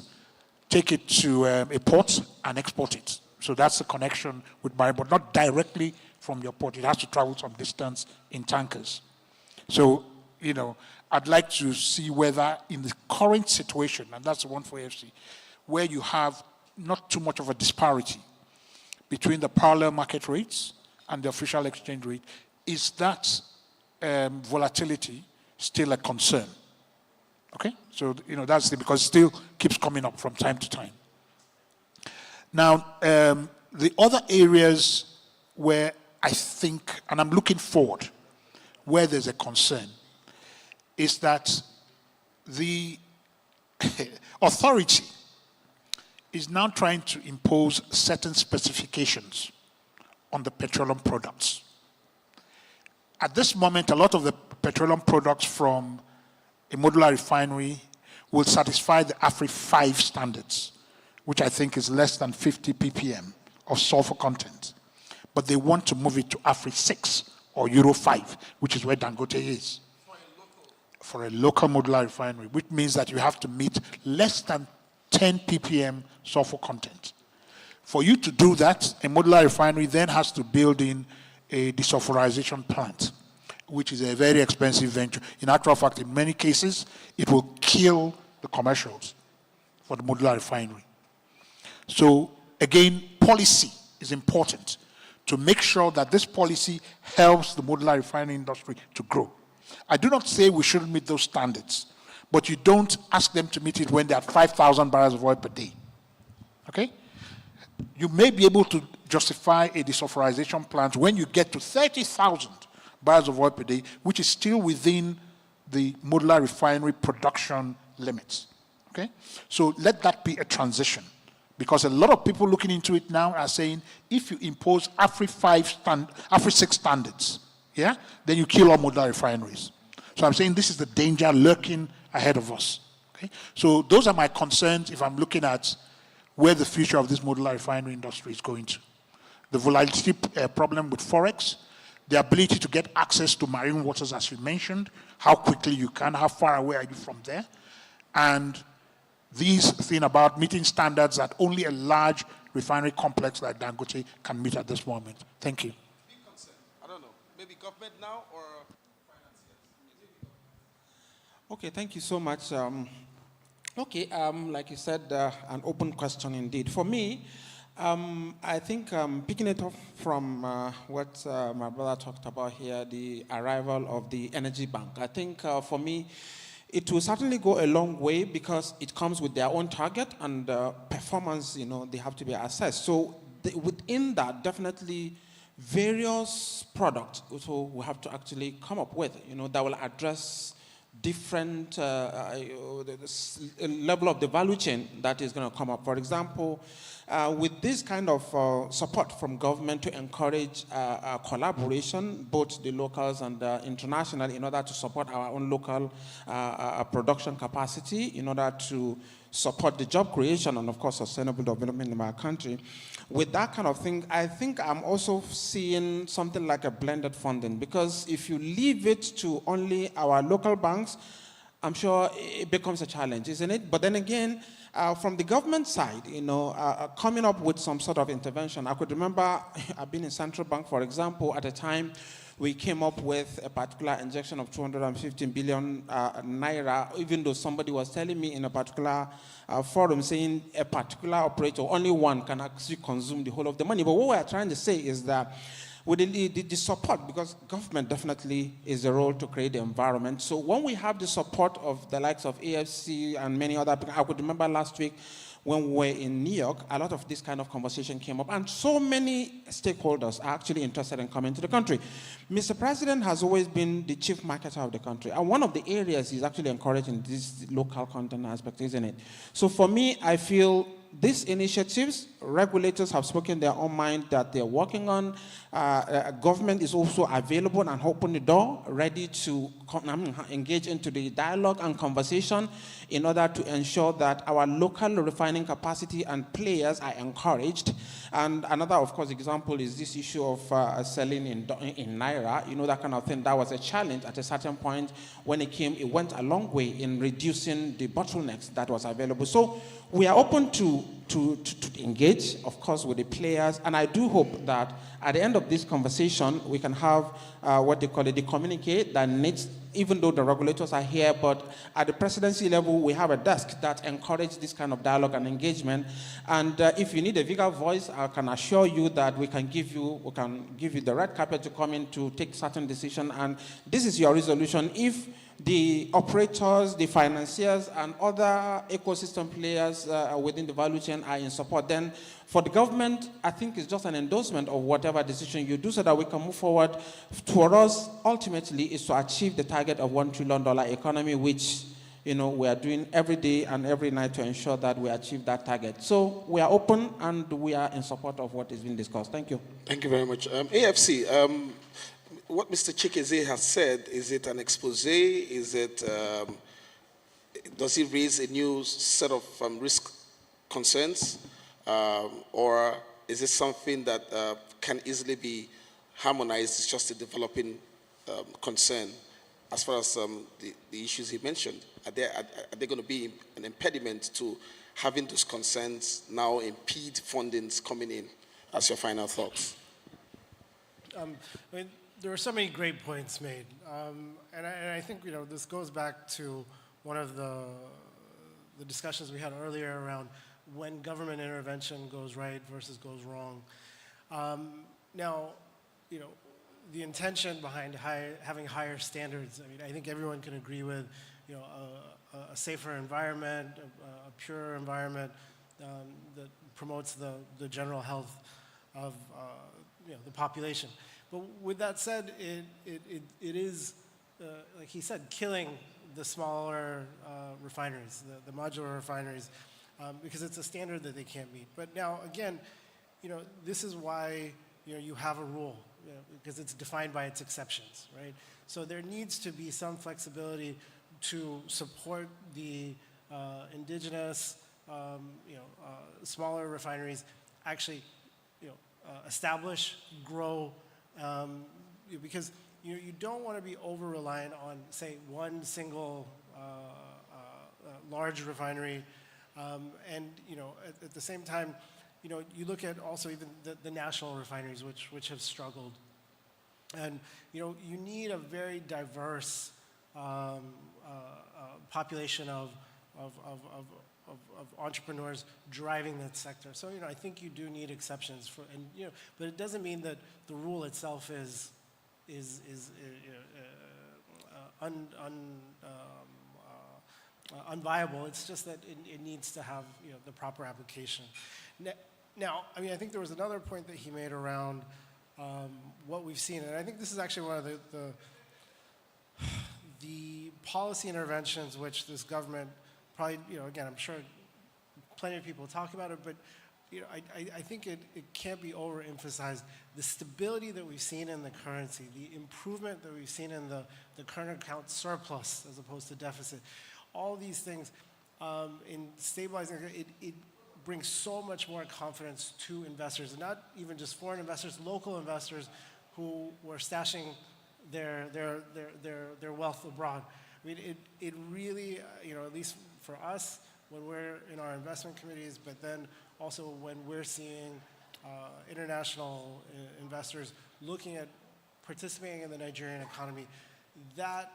M: take it to a port and export it. So that's the connection with marine, but not directly from your port. It has to travel some distance in tankers. So, I'd like to see whether in the current situation, and that's the one for AFC, where you have not too much of a disparity between the parallel market rates and the official exchange rate, is that volatility still a concern? Okay, so that's because it still keeps coming up from time to time. Now, the other areas where I think, and I'm looking forward, where there's a concern, is that the authority is now trying to impose certain specifications on the petroleum products. At this moment, a lot of the petroleum products from a modular refinery will satisfy the AFRI 5 standards, which I think is less than 50 ppm of sulfur content. But they want to move it to AFRI 6 or Euro 5, which is where Dangote is. For a local modular refinery, which means that you have to meet less than 10 ppm sulfur content. For you to do that, a modular refinery then has to build in a desulfurization plant, which is a very expensive venture. In actual fact, in many cases, it will kill the commercials for the modular refinery. So again, policy is important to make sure that this policy helps the modular refining industry to grow. I do not say we shouldn't meet those standards, but you don't ask them to meet it when they're at 5,000 barrels of oil per day. Okay? You may be able to justify a desulfurization plant when you get to 30,000 barrels of oil per day, which is still within the modular refinery production limits. Okay? So let that be a transition. Because a lot of people looking into it now are saying, if you impose AFRI 6 standards, yeah, then you kill all modular refineries. So I'm saying this is the danger lurking ahead of us. Okay? So those are my concerns if I'm looking at where the future of this modular refinery industry is going to. The volatility problem with Forex, the ability to get access to marine waters, as you mentioned, how quickly you can, how far away are you from there, and these thing about meeting standards that only a large refinery complex like Dangote can meet at this moment. Thank you.
R: Big concern. I don't know. Maybe government now or financiers?
Q: Okay, thank you so much. Like you said, an open question indeed. For me, I think picking it up from what my brother talked about here, the arrival of the Energy Bank, I think for me, it will certainly go a long way because it comes with their own target and performance, they have to be assessed. So within that, definitely various products also we have to actually come up with, that will address different level of the value chain that is going to come up. For example, with this kind of support from government to encourage collaboration, both the locals and the international, in order to support our own local production capacity, in order to support the job creation and, of course, sustainable development in our country. With that kind of thing, I think I'm also seeing something like a blended funding, because if you leave it to only our local banks, I'm sure it becomes a challenge, isn't it? But then again, from the government side, coming up with some sort of intervention. I could remember, I've been in Central Bank, for example, at a time we came up with a particular injection of 215 billion naira, even though somebody was telling me in a particular forum saying a particular operator, only one can actually consume the whole of the money. But what we're trying to say is that with the support, because government definitely is the role to create the environment. So when we have the support of the likes of AFC and many other people, I could remember last week when we were in New York, a lot of this kind of conversation came up, and so many stakeholders are actually interested in coming to the country. Mr. President has always been the chief marketer of the country, and one of the areas he's actually encouraging this local content aspect, isn't it? So for me, I feel these initiatives, regulators have spoken their own mind that they're working on. Government is also available and open the door, ready to engage into the dialogue and conversation in order to ensure that our local refining capacity and players are encouraged. And another, of course, example is this issue of selling in Naira, that kind of thing. That was a challenge at a certain point. When it came, it went a long way in reducing the bottlenecks that was available. So we are open to engage, of course, with the players, and I do hope that at the end of this conversation, we can have what they call it, the communique that needs, even though the regulators are here, but at the presidency level, we have a desk that encourages this kind of dialogue and engagement. And if you need a bigger voice, I can assure you that we can give you the red carpet to come in to take certain decisions. And this is your resolution. If the operators, the financiers, and other ecosystem players within the value chain are in support, then for the government, I think it's just an endorsement of whatever decision you do so that we can move forward. For us, ultimately, is to achieve the target of $1 trillion economy, which we are doing every day and every night to ensure that we achieve that target. So we are open and we are in support of what is being discussed. Thank you.
L: Thank you very much. AFC, what Mr. Chikeze has said, is it an expose? Is it, does he raise a new set of risk concerns? Or is it something that can easily be harmonized? It's just a developing concern as far as the issues he mentioned. Are they going to be an impediment to having those concerns now impede fundings coming in? As your final thoughts.
N: There were so many great points made, and I think this goes back to one of the discussions we had earlier around when government intervention goes right versus goes wrong. Now, the intention behind having higher standards. I think everyone can agree with, a safer environment, a purer environment that promotes the general health of the population. But with that said, it is, like he said, killing the smaller refineries, the modular refineries, because it's a standard that they can't meet. But now, again, this is why you have a rule, because it's defined by its exceptions, right? So there needs to be some flexibility to support the indigenous, smaller refineries actually, establish, grow, because you don't want to be over-reliant on, say, one single large refinery, and at the same time, you look at also even the national refineries, which have struggled, and you need a very diverse population of entrepreneurs driving that sector. So I think you do need exceptions for, and but it doesn't mean that the rule itself is unviable. It's just that it needs to have the proper application. Now, I think there was another point that he made around what we've seen, and I think this is actually one of the policy interventions which this government probably, again, I'm sure plenty of people talk about it, but I think it can't be overemphasized. The stability that we've seen in the currency, the improvement that we've seen in the current account surplus as opposed to deficit, all these things in stabilizing, it brings so much more confidence to investors, and not even just foreign investors, local investors who were stashing their wealth abroad. It really, at least for us, when we're in our investment committees, but then also when we're seeing international investors looking at participating in the Nigerian economy, that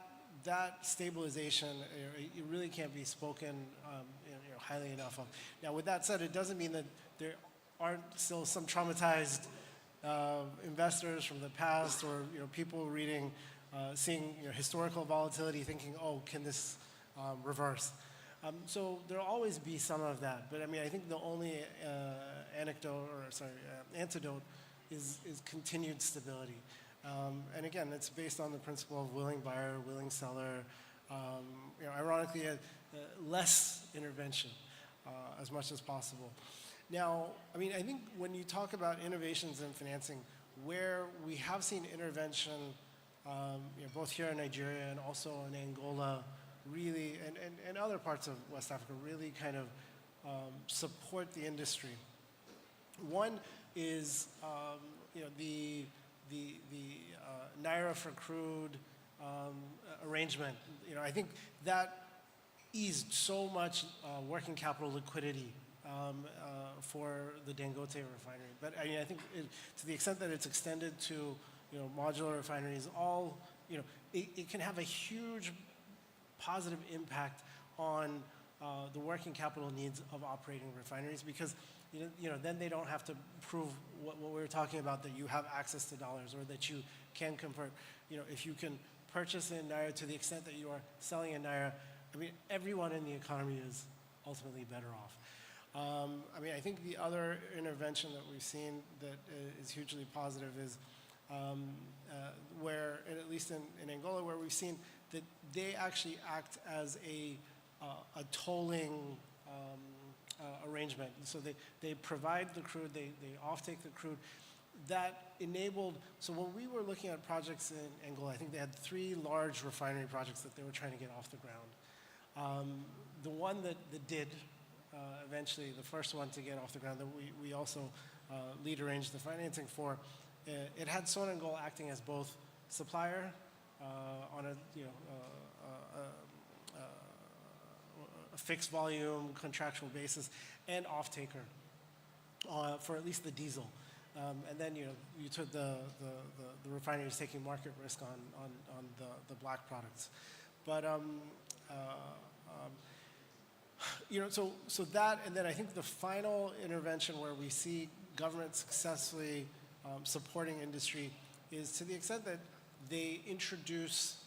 N: stabilization, it really can't be spoken highly enough of. Now, with that said, it doesn't mean that there aren't still some traumatized investors from the past, or people reading, seeing historical volatility, thinking, oh, can this reverse? So there'll always be some of that, but I think the only antidote is continued stability. And again, it's based on the principle of willing buyer, willing seller. Ironically, less intervention as much as possible. Now, I think when you talk about innovations in financing, where we have seen intervention, both here in Nigeria and also in Angola, really, and other parts of West Africa, really kind of support the industry. One is, the Naira for crude arrangement. I think that eased so much working capital liquidity for the Dangote refinery. But I mean, I think to the extent that it's extended to modular refineries, it can have a huge positive impact on the working capital needs of operating refineries, because then they don't have to prove what we were talking about, that you have access to dollars or that you can convert. If you can purchase in Naira to the extent that you are selling in Naira, I mean, everyone in the economy is ultimately better off. I mean, I think the other intervention that we've seen that is hugely positive is where, at least in Angola, where we've seen that they actually act as a tolling arrangement. So they provide the crude, they offtake the crude. That enabled, so when we were looking at projects in Angola, I think they had 3 large refinery projects that they were trying to get off the ground. The one that did, eventually, the first one to get off the ground, that we also lead arranged the financing for, it had Sonangol acting as both supplier on a fixed volume contractual basis, and off-taker for at least the diesel. And then you took the refineries taking market risk on the black products. But so that, and then I think the final intervention where we see government successfully supporting industry is to the extent that they introduce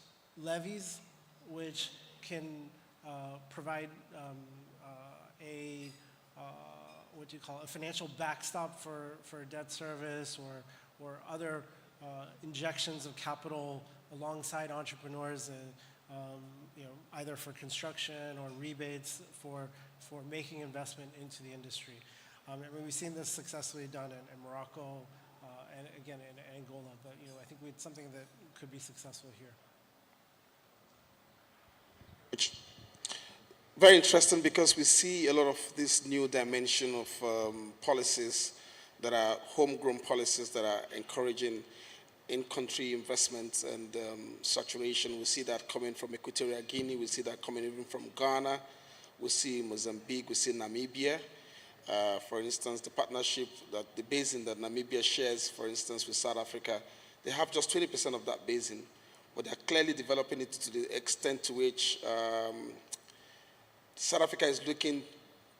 N: levies which can provide a financial backstop for debt service or other injections of capital alongside entrepreneurs, either for construction or rebates for making investment into the industry. I mean, we've seen this successfully done in Morocco and again in Angola, but I think it's something that could be successful here.
L: Very interesting, because we see a lot of this new dimension of policies that are homegrown policies that are encouraging in-country investments and saturation. We see that coming from Equatorial Guinea. We see that coming even from Ghana. We see Mozambique. We see Namibia. For instance, the partnership, that the basin that Namibia shares, for instance, with South Africa, they have just 20% of that basin, but they're clearly developing it to the extent to which South Africa is looking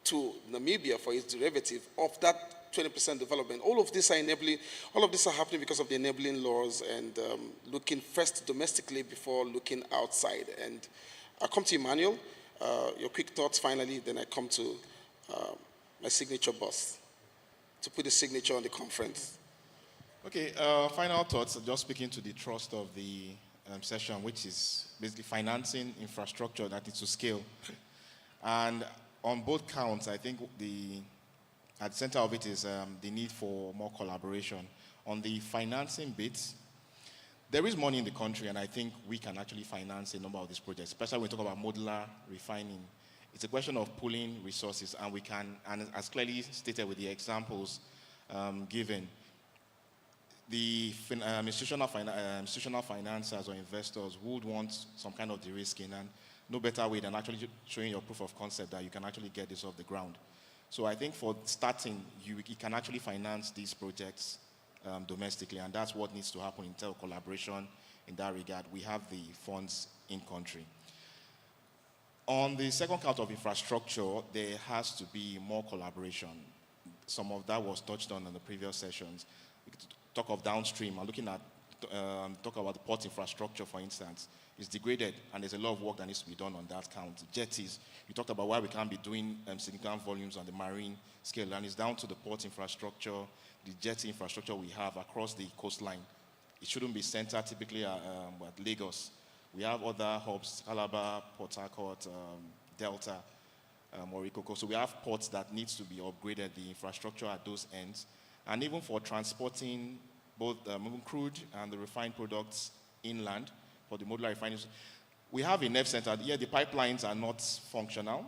L: to Namibia for its derivative of that 20% development. All of these are happening because of the enabling laws and looking first domestically before looking outside. And I'll come to Emmanuel. Your quick thoughts finally, then I come to my signature boss to put a signature on the conference.
O: Okay, final thoughts, just speaking to the thrust of the session, which is basically financing infrastructure that is to scale. And on both counts, I think at the center of it is the need for more collaboration. On the financing bit, there is money in the country, and I think we can actually finance a number of these projects, especially when we talk about modular refining. It's a question of pooling resources, and we can, and as clearly stated with the examples given, the institutional financiers or investors would want some kind of de-risking, and no better way than actually showing your proof of concept that you can actually get this off the ground. So I think for starting, you can actually finance these projects domestically, and that's what needs to happen in terms of collaboration in that regard. We have the funds in country. On the second count of infrastructure, there has to be more collaboration. Some of that was touched on in the previous sessions. We could talk of downstream. I'm looking at, talk about the port infrastructure, for instance. It's degraded, and there's a lot of work that needs to be done on that count. Jetties, you talked about why we can't be doing significant volumes on the marine scale, and it's down to the port infrastructure, the jetty infrastructure we have across the coastline. It shouldn't be centered typically at Lagos. We have other hubs, Calabar, Port Harcourt, Delta, Morikoko. So we have ports that needs to be upgraded, the infrastructure at those ends. And even for transporting both crude and the refined products inland for the modular refineries, we have a nerve center. Yeah, the pipelines are not functional,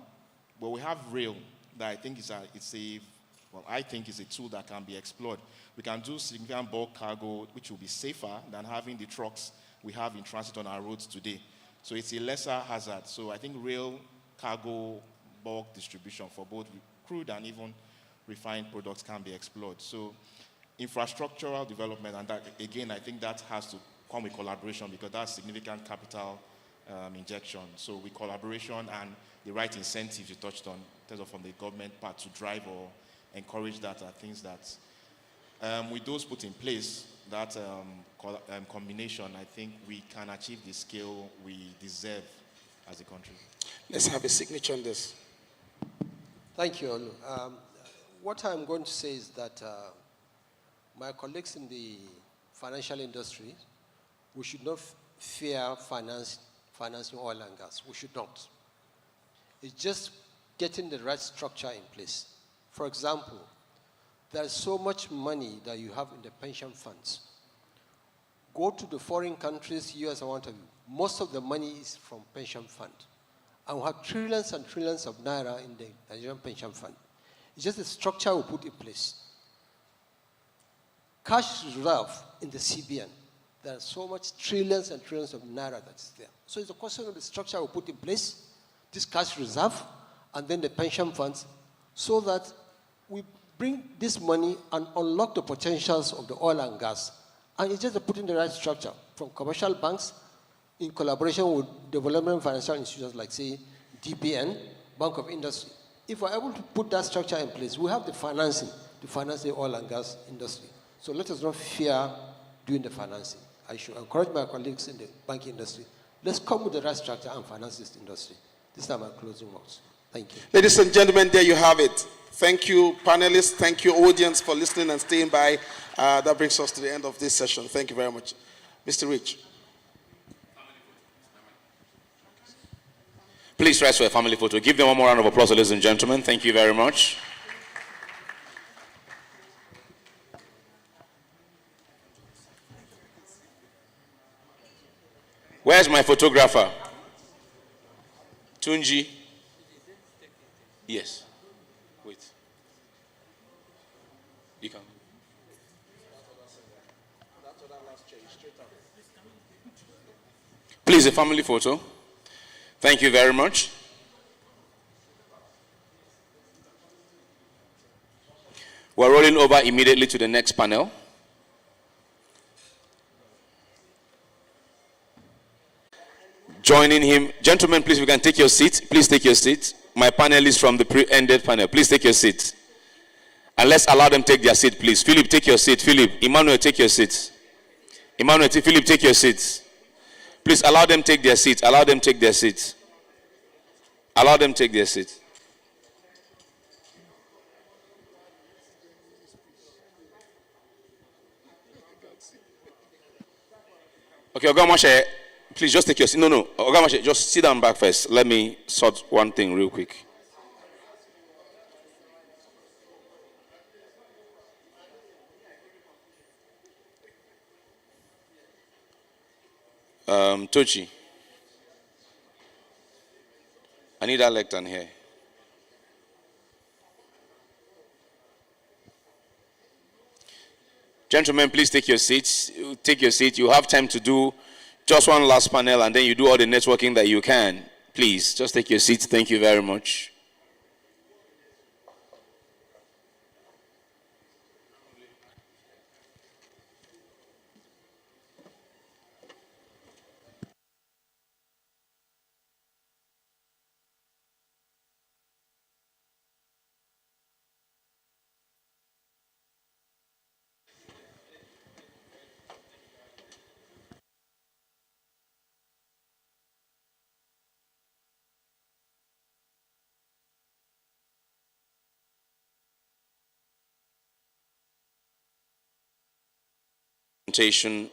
O: but we have rail that I think is a tool that can be explored. We can do significant bulk cargo, which will be safer than having the trucks we have in transit on our roads today. So it's a lesser hazard. So I think rail cargo bulk distribution for both crude and even refined products can be explored. So infrastructural development, and that, again, I think that has to come with collaboration because that's significant capital injection. So with collaboration and the right incentives you touched on, in terms of from the government part to drive or encourage that are things that, with those put in place, that combination, I think we can achieve the scale we deserve as a country.
L: Let's have a signature on this.
P: Thank you, Olu. What I'm going to say is that my colleagues in the financial industry, we should not fear financing oil and gas. We should not. It's just getting the right structure in place. For example, there's so much money that you have in the pension funds. Go to the foreign countries, US and what have you. Most of the money is from pension fund. And we have trillions and trillions of naira in the Nigerian pension fund. It's just the structure we put in place. Cash reserve in the CBN. There's so much trillions and trillions of naira that's there. So it's a question of the structure we put in place, this cash reserve, and then the pension funds, so that we bring this money and unlock the potentials of the oil and gas. And it's just to put in the right structure from commercial banks in collaboration with development financial institutions like, say, DBN, Bank of Industry. If we're able to put that structure in place, we have the financing to finance the oil and gas industry. So let us not fear doing the financing. I should encourage my colleagues in the banking industry. Let's come with the right structure and finance this industry. These are my closing words. Thank you.
L: Ladies and gentlemen, there you have it. Thank you, panelists. Thank you, audience, for listening and staying by. That brings us to the end of this session. Thank you very much. Mr. Rich.
A: Please rise for a family photo. Give them one more round of applause, ladies and gentlemen. Thank you very much. Where's my photographer? Tunji? Yes. Wait. You can. Please, a family photo. Thank you very much. We're rolling over immediately to the next panel. Joining him, gentlemen, please, we can take your seat. Please take your seat. My panelists from the pre-ended panel, please take your seat. And let's allow them take their seat, please. Philip, take your seat. Philip, Emmanuel, take your seat. Emmanuel, Philip, take your seat. Please allow them take their seat. Allow them take their seat. Allow them take their seat. Okay, Ogamashe, please just take your seat. No, Ogamashe, just sit down back first. Let me sort one thing real quick. Tochi. I need that lectern here. Gentlemen, please take your seats. Take your seat. You have time to do just one last panel, and then you do all the networking that you can. Please, just take your seats. Thank you very much.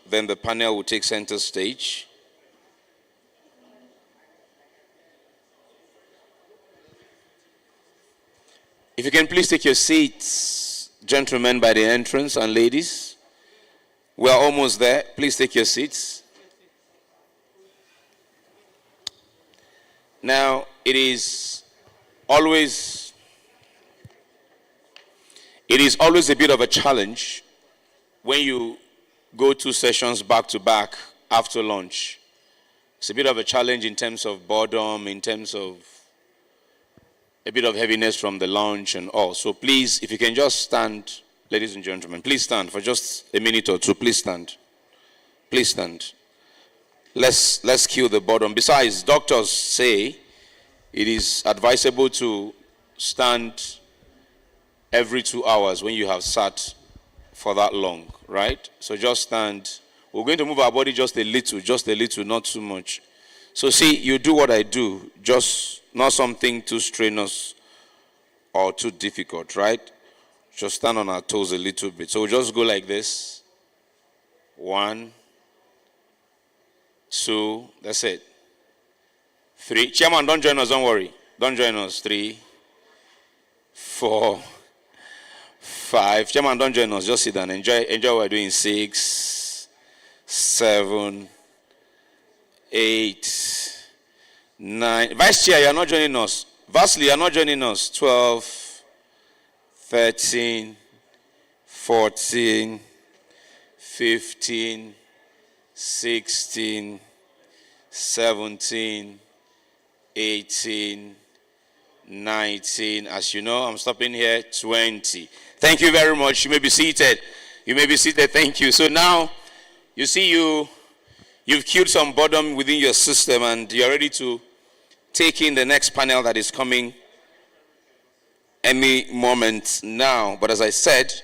A: Then the panel will take center stage. If you can please take your seats, gentlemen by the entrance and ladies. We are almost there. Please take your seats. Now, it is always a bit of a challenge when you go 2 sessions back to back after lunch. It's a bit of a challenge in terms of boredom, in terms of a bit of heaviness from the lounge and all. So please, if you can just stand, ladies and gentlemen, please stand for just a minute or two. Please stand. Please stand. Let's kill the boredom. Besides, doctors say it is advisable to stand every 2 hours when you have sat for that long, right? So just stand. We're going to move our body just a little, not too much. So see, you do what I do, just not something too strenuous or too difficult, right? Just stand on our toes a little bit. So we'll just go like this. 1, 2, that's it. 3. Chairman, don't join us, don't worry. Don't join us. 3, 4, 5. Chairman, don't join us, just sit down. Enjoy what we're doing. 6, 7, 8, 9. Vice Chair, you're not joining us. Vasily, you're not joining us. 12, 13, 14, 15, 16, 17, 18, 19. As you know, I'm stopping here. 20. Thank you very much. You may be seated. Thank you. So now, you see you've killed some boredom within your system and you're ready to take in the next panel that is coming any moment now. But as I said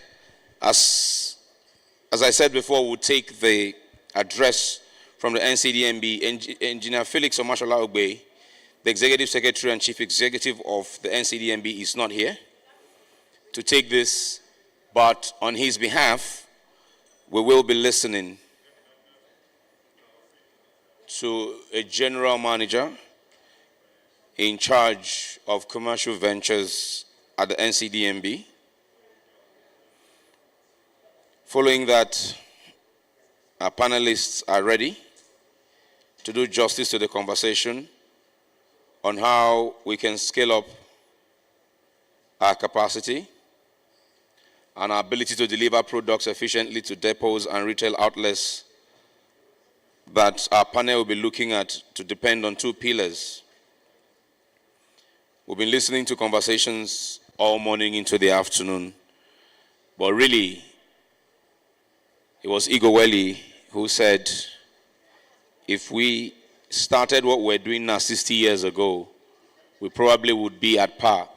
A: before, we'll take the address from the NCDMB. Engineer Felix Omashola Ogbe, the Executive Secretary and Chief Executive of the NCDMB, is not here to take this, but on his behalf, we will be listening to a general manager in charge of commercial ventures at the NCDMB. Following that, our panelists are ready to do justice to the conversation on how we can scale up our capacity and our ability to deliver products efficiently to depots and retail outlets that our panel will be looking at to depend on 2 pillars. We've been listening to conversations all morning into the afternoon, but really, it was Igoweli who said, if we started what we're doing now 60 years ago, we probably would be at par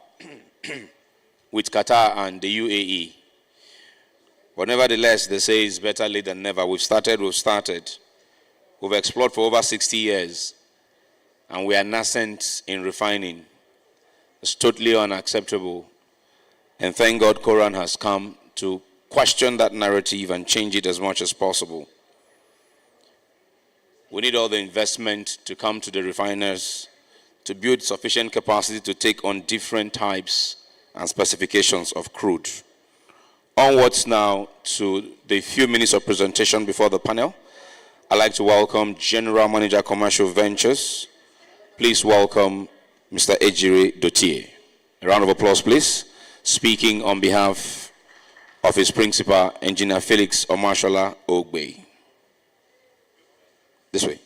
A: with Qatar and the UAE. But nevertheless, they say it's better late than never. We've started. We've explored for over 60 years, and we are nascent in refining. It's totally unacceptable. And thank God Coran has come to question that narrative and change it as much as possible. We need all the investment to come to the refiners to build sufficient capacity to take on different types and specifications of crude. Onwards now to the few minutes of presentation before the panel. I'd like to welcome General Manager Commercial Ventures. Please welcome Mr. Ejire Dotie. A round of applause, please. Speaking on behalf of his principal, Engineer Felix Omashola Ogbe. This way.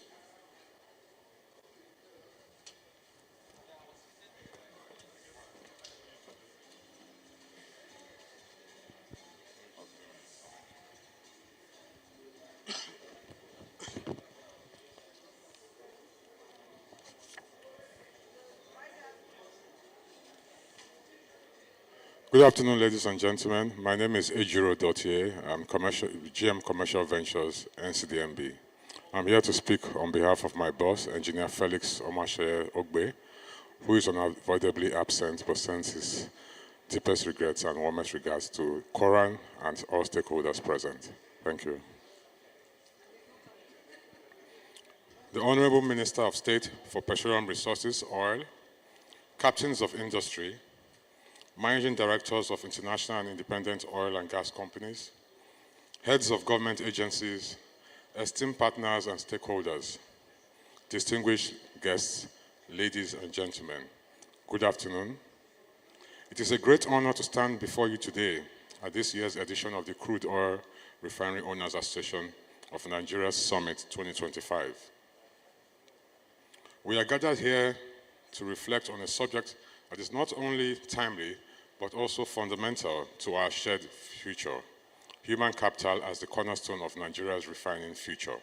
S: Good afternoon, ladies and gentlemen. My name is Ejiro Dotie. I'm GM Commercial Ventures, NCDMB. I'm here to speak on behalf of my boss, Engineer Felix Omashola Ogbe, who is unavoidably absent but sends his deepest regrets and warmest regards to Coran and all stakeholders present. Thank you. The Honorable Minister of State for Petroleum Resources, Oil, captains of industry, managing directors of international and independent oil and gas companies, heads of government agencies, esteemed partners and stakeholders, distinguished guests, ladies and gentlemen, good afternoon. It is a great honor to stand before you today at this year's edition of the Crude Oil Refinery Owners Association of Nigeria's Summit 2025. We are gathered here to reflect on a subject that is not only timely, but also fundamental to our shared future. Human capital as the cornerstone of Nigeria's refining future.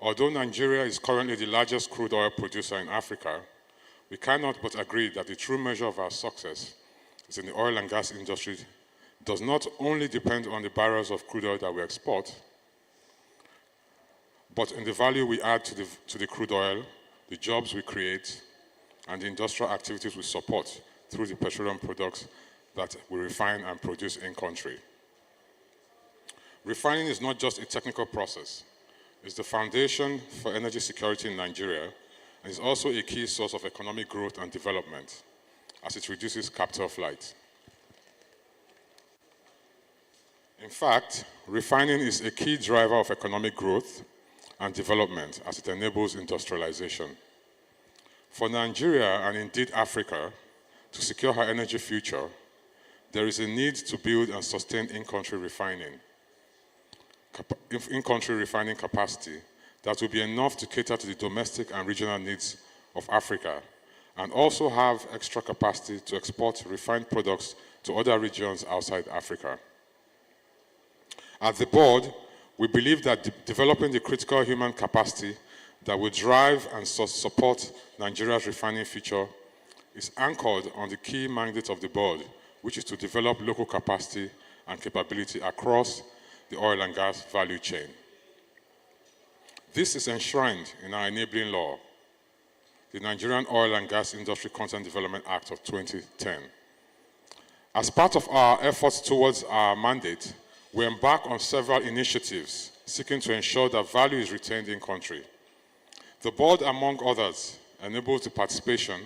S: Although Nigeria is currently the largest crude oil producer in Africa, we cannot but agree that the true measure of our success is in the oil and gas industry does not only depend on the barrels of crude oil that we export, but in the value we add to the crude oil, the jobs we create, and the industrial activities we support through the petroleum products that we refine and produce in country. Refining is not just a technical process. It's the foundation for energy security in Nigeria, and is also a key source of economic growth and development as it reduces capital flight. In fact, refining is a key driver of economic growth and development as it enables industrialization. For Nigeria, and indeed Africa, to secure her energy future, there is a need to build and sustain in-country refining capacity that will be enough to cater to the domestic and regional needs of Africa, and also have extra capacity to export refined products to other regions outside Africa. At the board, we believe that developing the critical human capacity that will drive and support Nigeria's refining future is anchored on the key mandate of the board, which is to develop local capacity and capability across the oil and gas value chain. This is enshrined in our enabling law, the Nigerian Oil and Gas Industry Content Development Act of 2010. As part of our efforts towards our mandate, we embark on several initiatives seeking to ensure that value is retained in country. The board, among others, enables the participation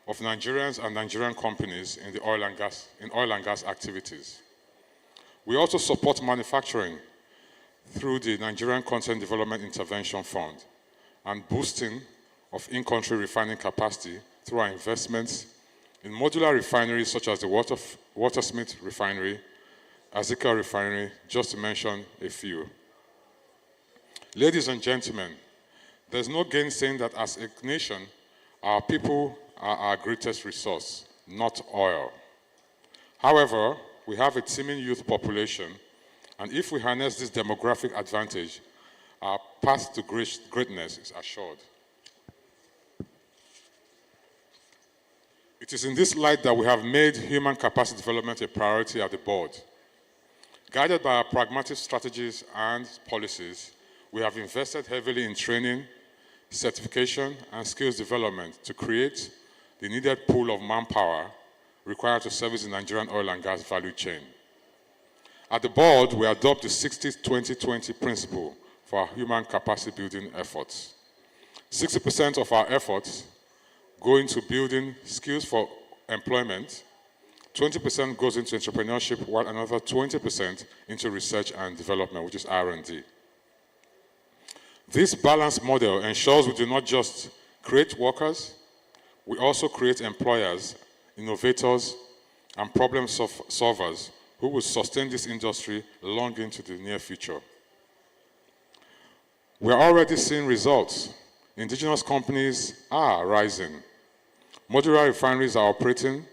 S: of Nigerians and Nigerian companies in the oil and gas activities. We also support manufacturing through the Nigerian Content Development Intervention Fund and boosting of in-country refining capacity through our investments in modular refineries such as the Watersmith Refinery, Azika Refinery, just to mention a few. Ladies and gentlemen, there's no gainsaying that as a nation, our people are our greatest resource, not oil. However, we have a teeming youth population, and if we harness this demographic advantage, our path to greatness is assured. It is in this light that we have made human capacity development a priority at the board. Guided by our pragmatic strategies and policies, we have invested heavily in training, certification, and skills development to create the needed pool of manpower required to service the Nigerian oil and gas value chain. At the board, we adopt the 60-20-20 principle for our human capacity building efforts. 60% of our efforts go into building skills for employment, 20% goes into entrepreneurship, while another 20% into research and development, which is R&D. This balanced model ensures we do not just create workers, we also create employers, innovators, and problem solvers who will sustain this industry long into the near future. We are already seeing results. Indigenous companies are rising. Modular refineries are operating.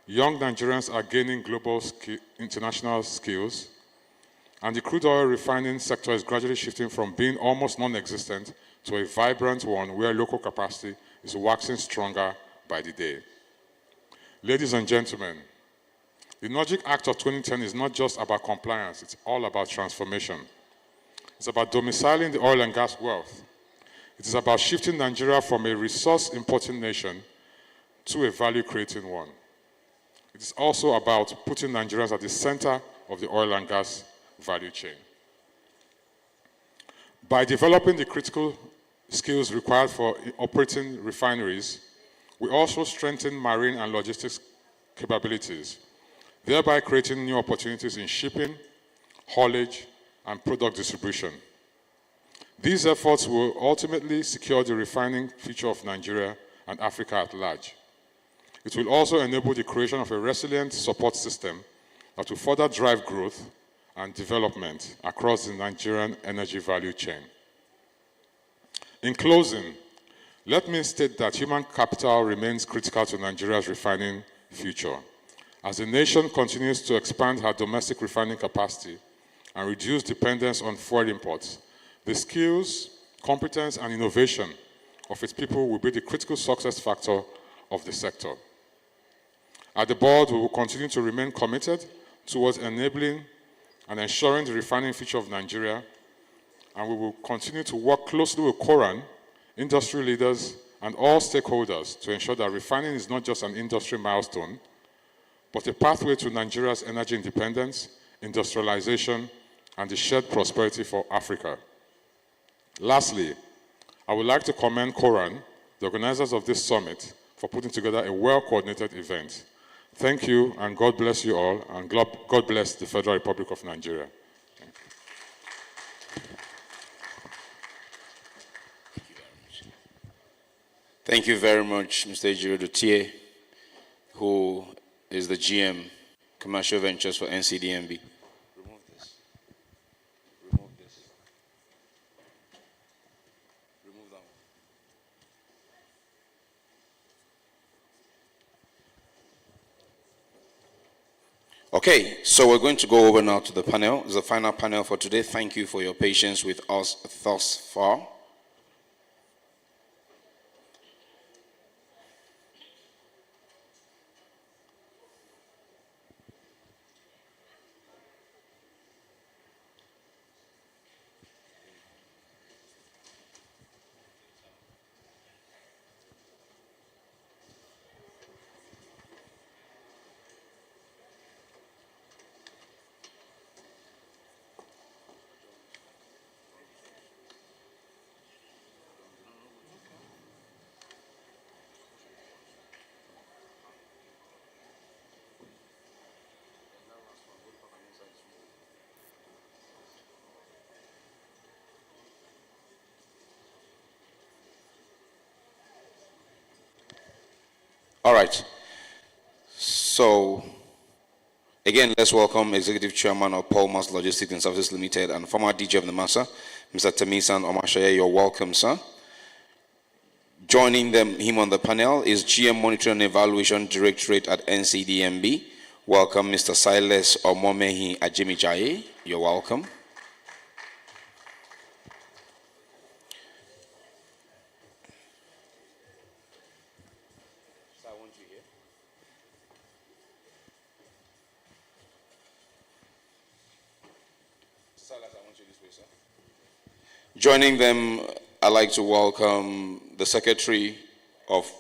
S: Young Nigerians are gaining global international skills. And the crude oil refining sector is gradually shifting from being almost non-existent to a vibrant one where local capacity is waxing stronger by the day. Ladies and gentlemen, the Logic Act of 2010 is not just about compliance, it's all about transformation. It's about domiciling the oil and gas wealth. It is about shifting Nigeria from a resource-importing nation to a value-creating one. It is also about putting Nigerians at the center of the oil and gas value chain. By developing the critical skills required for operating refineries, we also strengthen marine and logistics capabilities, thereby creating new opportunities in shipping, haulage, and product distribution. These efforts will ultimately secure the refining future of Nigeria and Africa at large. It will also enable the creation of a resilient support system that will further drive growth and development across the Nigerian energy value chain. In closing, Let me state that human capital remains critical to Nigeria's refining future. As the nation continues to expand her domestic refining capacity and reduce dependence on foreign imports, the skills, competence, and innovation of its people will be the critical success factor of the sector. At the board, we will continue to remain committed towards enabling and ensuring the refining future of Nigeria, and we will continue to work closely with Coran, industry leaders, and all stakeholders to ensure that refining is not just an industry milestone, but a pathway to Nigeria's energy independence, industrialization, and the shared prosperity for Africa. Lastly, I would like to commend Coran, the organizers of this summit, for putting together a well-coordinated event. Thank you, and God bless you all, and God bless the Federal Republic of Nigeria.
A: Thank you very much, Mr. Ejiro Dutie, who is the GM, Commercial Ventures for NCDMB. Remove this. Remove this. Remove that one. Okay, so we're going to go over now to the panel. It's the final panel for today. Thank you for your patience with us thus far. All right. So, again, let's welcome Executive Chairman of Paul Mas Logistics and Services Limited and former DG of the MASA, Mr. Temisan Omashaya. You're welcome, sir. Joining him on the panel is GM Monitoring and Evaluation Directorate at NCDMB. Welcome, Mr. Silas Omomehi Ajimijaye. You're welcome. Joining them, I'd like to welcome the Secretary of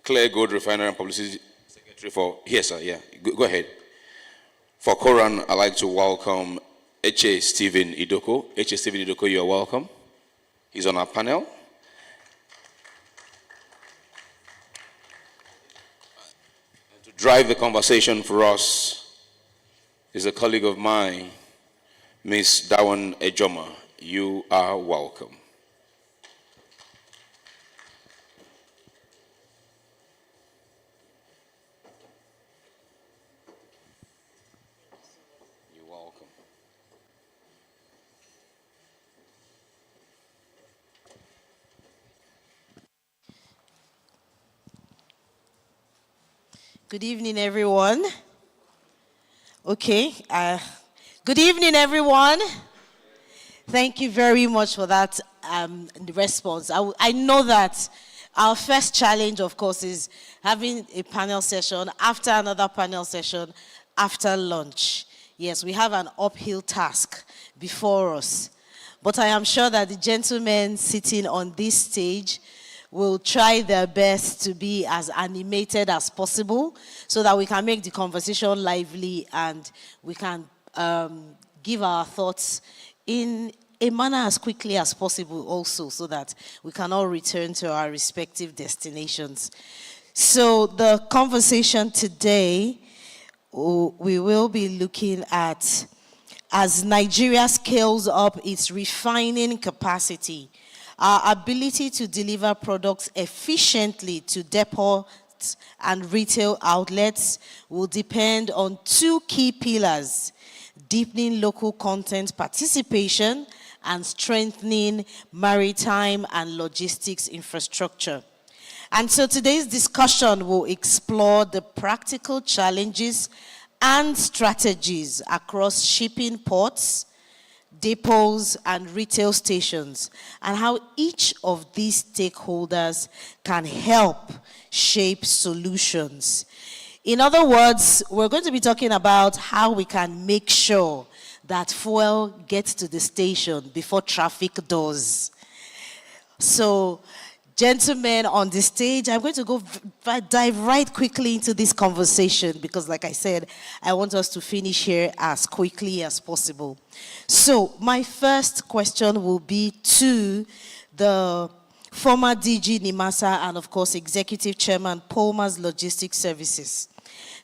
A: Clear Gold Refinery and Publicity Secretary for, here sir, yeah, go ahead. For Coran, I'd like to welcome H.A. Stephen Idoko. H.A. Stephen Idoko, you're welcome. He's on our panel. And to drive the conversation for us is a colleague of mine, Ms. Dawan Ejoma. You are welcome. You're welcome.
T: Good evening, everyone. Okay. Good evening, everyone. Thank you very much for that response. I know that our first challenge, of course, is having a panel session after another panel session after lunch. Yes, we have an uphill task before us. But I am sure that the gentlemen sitting on this stage will try their best to be as animated as possible so that we can make the conversation lively and we can give our thoughts in a manner as quickly as possible also so that we can all return to our respective destinations. So the conversation today, we will be looking at as Nigeria scales up its refining capacity, our ability to deliver products efficiently to depots and retail outlets will depend on two key pillars: deepening local content participation and strengthening maritime and logistics infrastructure. And so today's discussion will explore the practical challenges and strategies across shipping ports, depots, and retail stations, and how each of these stakeholders can help shape solutions. In other words, we're going to be talking about how we can make sure that fuel gets to the station before traffic does. So, gentlemen on the stage, I'm going to dive right quickly into this conversation because, like I said, I want us to finish here as quickly as possible. So, my first question will be to the former DG NIMASA and, of course, Executive Chairman, Polmar's Logistics Services.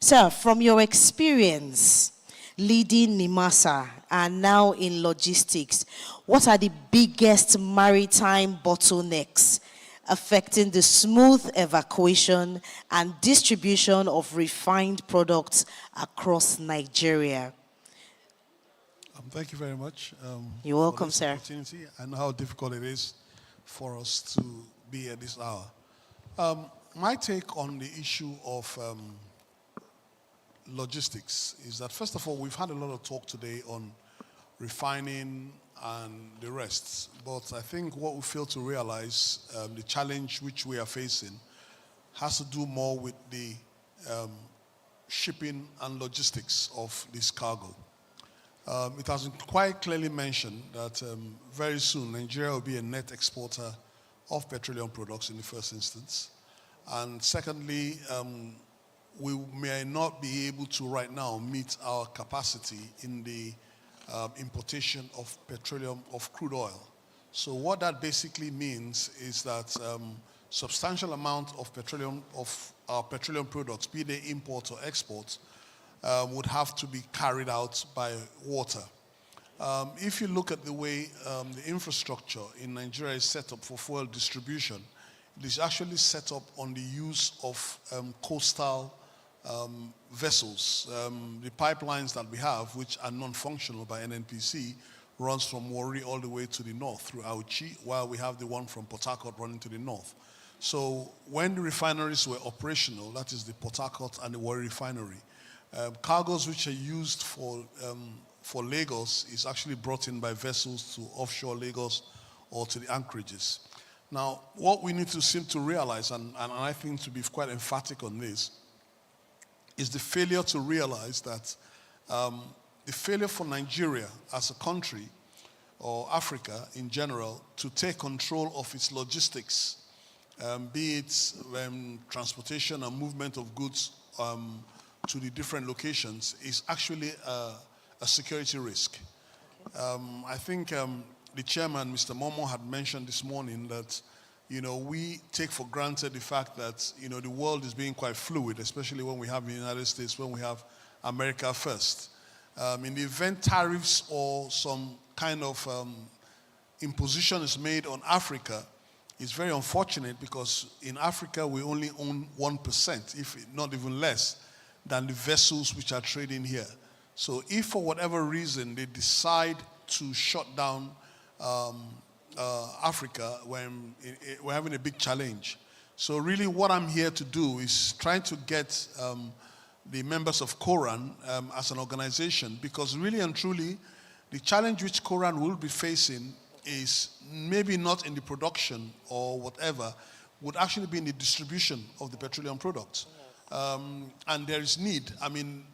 T: Sir, from your experience leading NIMASA and now in logistics, what are the biggest maritime bottlenecks affecting the smooth evacuation and distribution of refined products across Nigeria?
J: Thank you very much.
T: You're welcome,
J: for this
T: sir.
J: Opportunity. I know how difficult it is for us to be at this hour. My take on the issue of logistics is that, first of all, we've had a lot of talk today on refining and the rest. But I think what we fail to realize, the challenge which we are facing, has to do more with the shipping and logistics of this cargo. It has been quite clearly mentioned that very soon Nigeria will be a net exporter of petroleum products in the first instance. And secondly, we may not be able to right now meet our capacity in the importation of petroleum, of crude oil. So what that basically means is that substantial amount of petroleum, of our petroleum products, be they import or export, would have to be carried out by water. If you look at the way the infrastructure in Nigeria is set up for fuel distribution, it is actually set up on the use of coastal vessels. The pipelines that we have, which are non-functional by NNPC, runs from Warri all the way to the north through Auchi, while we have the one from Port Harcourt running to the north. So when the refineries were operational, that is the Port Harcourt and the Warri refinery, cargoes which are used for Lagos is actually brought in by vessels to offshore Lagos or to the anchorages. Now, what we need to seem to realize, and I think to be quite emphatic on this, is the failure to realize that the failure for Nigeria as a country, or Africa in general, to take control of its logistics, be it transportation and movement of goods to the different locations, is actually a security risk. I think the chairman, Mr. Momo, had mentioned this morning that we take for granted the fact that, the world is being quite fluid, especially when we have the United States, when we have America first. In the event tariffs or some kind of imposition is made on Africa, it's very unfortunate because in Africa we only own 1%, if not even less, than the vessels which are trading here. So if for whatever reason they decide to shut down Africa, when we're having a big challenge. So really what I'm here to do is trying to get the members of Coran as an organization, because really and truly the challenge which Coran will be facing is maybe not in the production or whatever, would actually be in the distribution of the petroleum products. And there is need. I mean,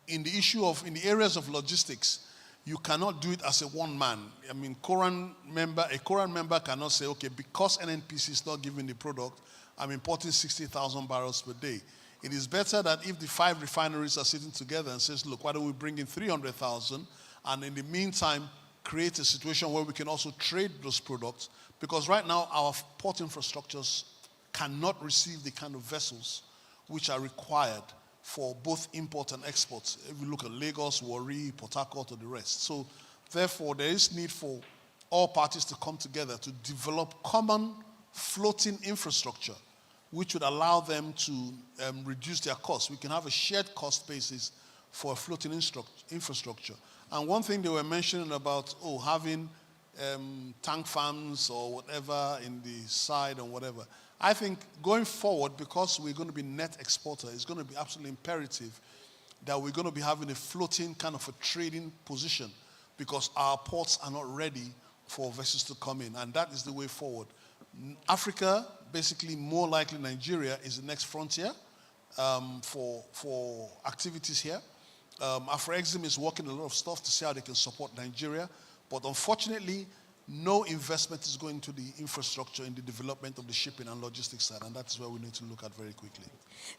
J: in the areas of logistics, you cannot do it as a one man. I mean, a Coran member cannot say, okay, because NNPC is not giving the product, I'm importing 60,000 barrels per day. It is better that if the 5 refineries are sitting together and says, look, why don't we bring in 300,000, and in the meantime, create a situation where we can also trade those products, because right now our port infrastructures cannot receive the kind of vessels which are required for both import and export. If you look at Lagos, Warri, Port Harcourt, or the rest. So therefore, there is need for all parties to come together to develop common floating infrastructure, which would allow them to reduce their costs. We can have a shared cost basis for a floating infrastructure. And one thing they were mentioning about, having tank farms or whatever in the side and whatever. I think going forward, because we're going to be net exporter, it's going to be absolutely imperative that we're going to be having a floating kind of a trading position because our ports are not ready for vessels to come in, and that is the way forward. Africa, basically more likely Nigeria, is the next frontier for activities here. Afro-Exim is working a lot of stuff to see how they can support Nigeria, but unfortunately, no investment is going to the infrastructure in the development of the shipping and logistics side, and that's where we need to look at very quickly.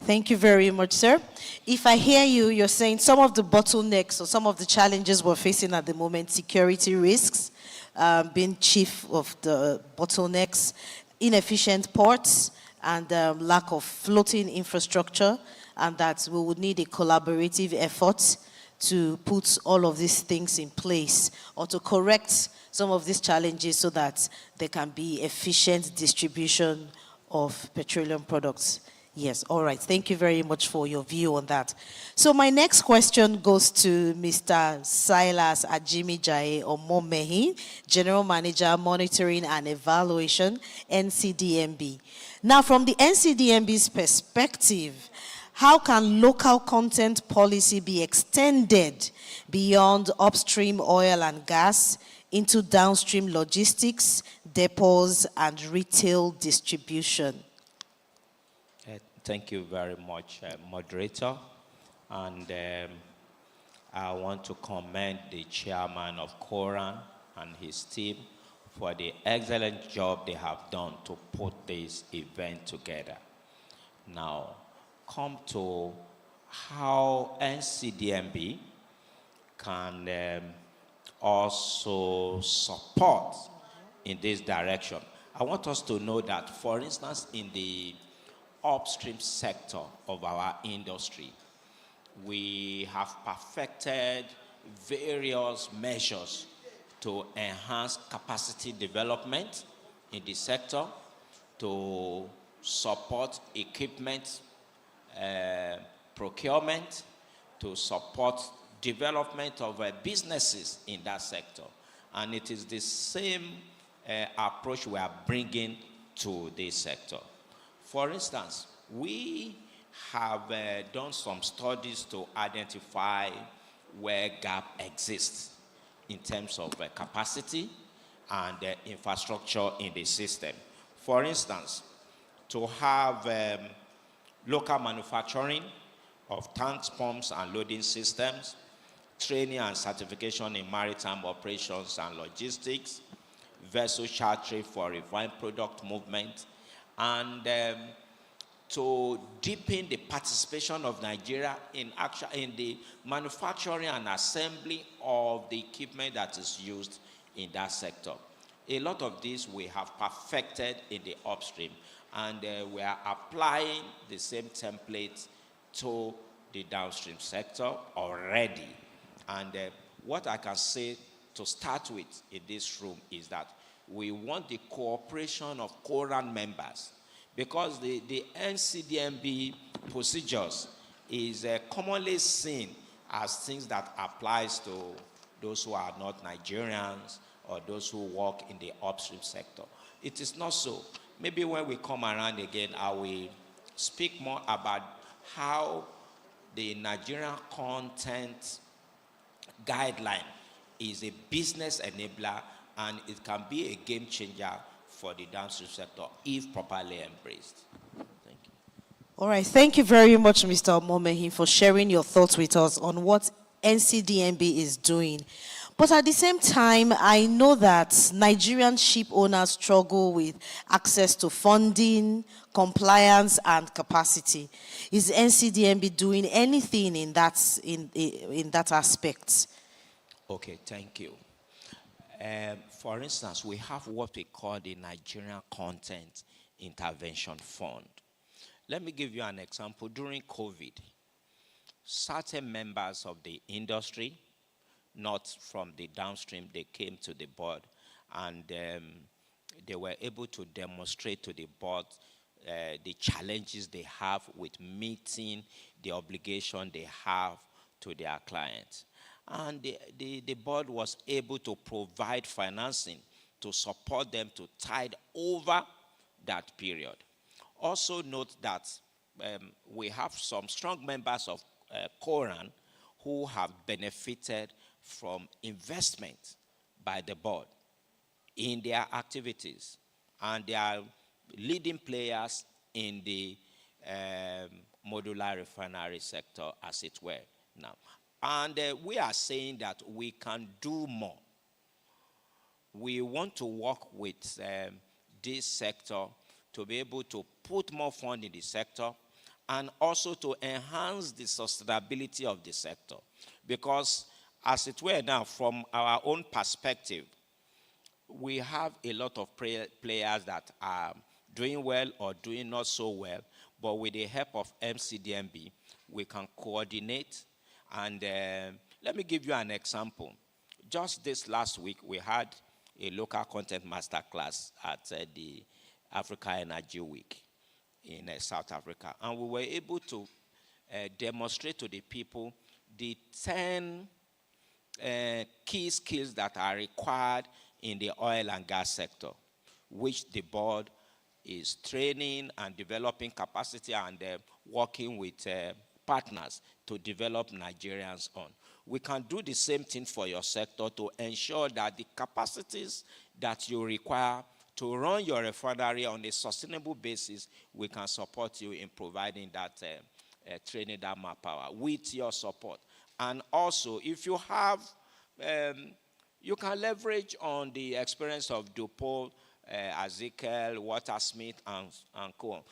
T: Thank you very much, sir. If I hear you, you're saying some of the bottlenecks or some of the challenges we're facing at the moment, security risks, being chief of the bottlenecks, inefficient ports, and lack of floating infrastructure, and that we would need a collaborative effort to put all of these things in place or to correct some of these challenges so that there can be efficient distribution of petroleum products. Yes, all right. Thank you very much for your view on that. So my next question goes to Mr. Silas Ajimijaye Omomehi, General Manager, Monitoring and Evaluation, NCDMB. Now, from the NCDMB's perspective, how can local content policy be extended beyond upstream oil and gas into downstream logistics, depots, and retail distribution?
U: Thank you very much, moderator. And I want to commend the chairman of Coran and his team for the excellent job they have done to put this event together. Now, come to how NCDMB can also support in this direction. I want us to know that, for instance, in the upstream sector of our industry, we have perfected various measures to enhance capacity development in the sector, to support equipment procurement, to support development of businesses in that sector. And it is the same approach we are bringing to this sector. For instance, we have done some studies to identify where gap exists in terms of capacity and infrastructure in the system. For instance, to have local manufacturing of tanks, pumps, and loading systems, training and certification in maritime operations and logistics, vessel chartering for refined product movement, and to deepen the participation of Nigeria in the manufacturing and assembly of the equipment that is used in that sector. A lot of this we have perfected in the upstream, and we are applying the same template to the downstream sector already. And what I can say to start with in this room is that we want the cooperation of Coran members, because the NCDMB procedures is commonly seen as things that applies to those who are not Nigerians or those who work in the upstream sector. It is not so. Maybe when we come around again, I will speak more about how the Nigerian content guideline is a business enabler, and it can be a game changer for the downstream sector if properly embraced. Thank you.
T: All right, thank you very much, Mr. Omomehi, for sharing your thoughts with us on what NCDMB is doing. But at the same time, I know that Nigerian ship owners struggle with access to funding, compliance, and capacity. Is NCDMB doing anything in that aspect?
U: Okay, thank you. For instance, we have what we call the Nigerian Content Intervention Fund. Let me give you an example. During COVID, certain members of the industry, not from the downstream, they came to the board, and they were able to demonstrate to the board the challenges they have with meeting the obligation they have to their clients. And the board was able to provide financing to support them to tide over that period. Also note that we have some strong members of Coran who have benefited from investment by the board in their activities, and they are leading players in the modular refinery sector, as it were, now. And we are saying that we can do more. We want to work with this sector to be able to put more funds in the sector and also to enhance the sustainability of the sector. Because, as it were now, from our own perspective, we have a lot of players that are doing well or doing not so well, but with the help of MCDMB, we can coordinate. And let me give you an example. Just this last week, we had a local content masterclass at the Africa Energy Week in South Africa. And we were able to demonstrate to the people the 10 key skills that are required in the oil and gas sector, which the board is training and developing capacity and working with partners to develop Nigerians on. We can do the same thing for your sector to ensure that the capacities that you require to run your refinery on a sustainable basis, we can support you in providing that training, that manpower with your support. And also, if you have, you can leverage on the experience of Dupo, Ezekiel, Watersmith, and co on.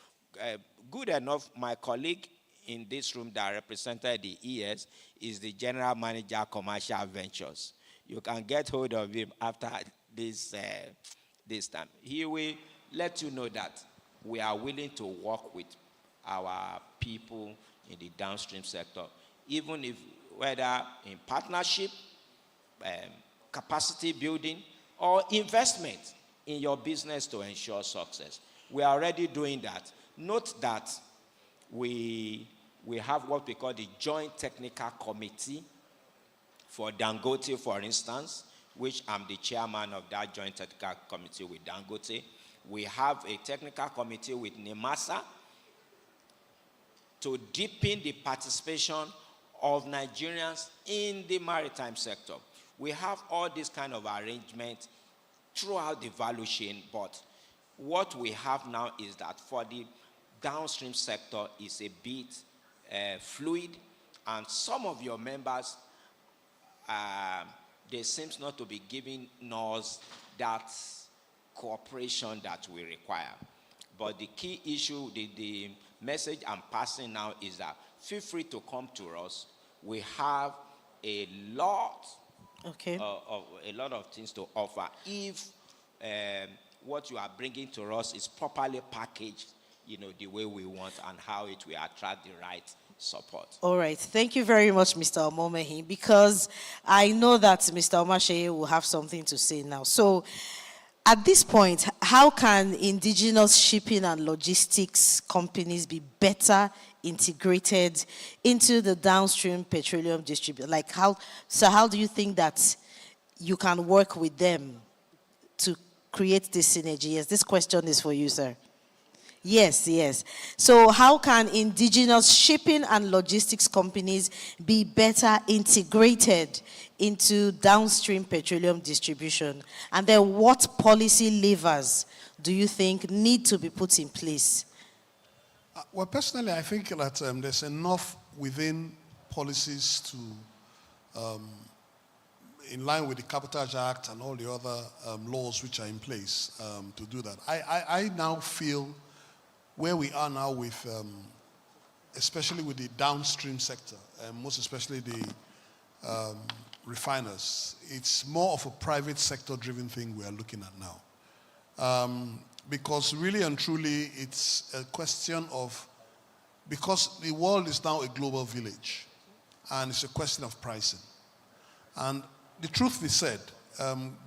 U: Good enough, my colleague in this room that represented the ES is the General Manager, Commercial Ventures. You can get hold of him after this time. He will let you know that we are willing to work with our people in the downstream sector, even if whether in partnership, capacity building, or investment in your business to ensure success. We are already doing that. Note that we have what we call the Joint Technical Committee for Dangote, for instance, which I'm the chairman of that Joint Technical Committee with Dangote. We have a technical committee with NEMASA to deepen the participation of Nigerians in the maritime sector. We have all this kind of arrangement throughout the value chain, but what we have now is that for the downstream sector is a bit fluid, and some of your members, they seem not to be giving us that cooperation that we require. But the key issue, the message I'm passing now is that feel free to come to us. We have a lot of things to offer if what you are bringing to us is properly packaged, the way we want, and how it will attract the right support.
T: All right. Thank you very much, Mr. Omomehi, because I know that Mr. Omashe will have something to say now. So at this point, how can indigenous shipping and logistics companies be better integrated into the downstream petroleum distribution? Like how do you think that you can work with them to create this synergy? Yes, this question is for you, sir. Yes. So how can indigenous shipping and logistics companies be better integrated into downstream petroleum distribution? And then what policy levers do you think need to be put in place?
J: Well, personally, I think that there's enough within policies to, in line with the Cabotage Act and all the other laws which are in place to do that. I now feel where we are now with, especially with the downstream sector, most especially the refiners, it's more of a private sector driven thing we are looking at now. Because really and truly, it's a question of, because the world is now a global village, and it's a question of pricing. And the truth be said,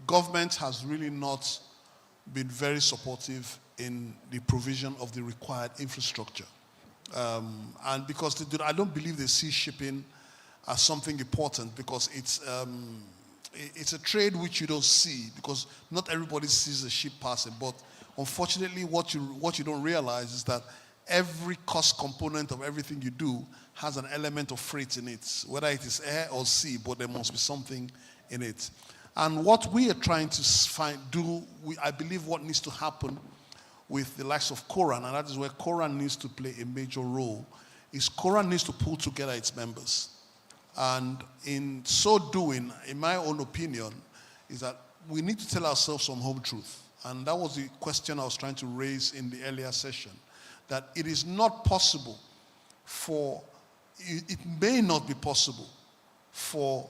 J: government has really not been very supportive in the provision of the required infrastructure. And because I don't believe they see shipping as something important because it's a trade which you don't see because not everybody sees a ship passing. But unfortunately, what you don't realize is that every cost component of everything you do has an element of freight in it, whether it is air or sea, but there must be something in it. And what we are trying to I believe what needs to happen with the likes of Coran, and that is where Coran needs to play a major role, is Coran needs to pull together its members. And in so doing, in my own opinion, is that we need to tell ourselves some home truth. And that was the question I was trying to raise in the earlier session, that it is not possible it may not be possible for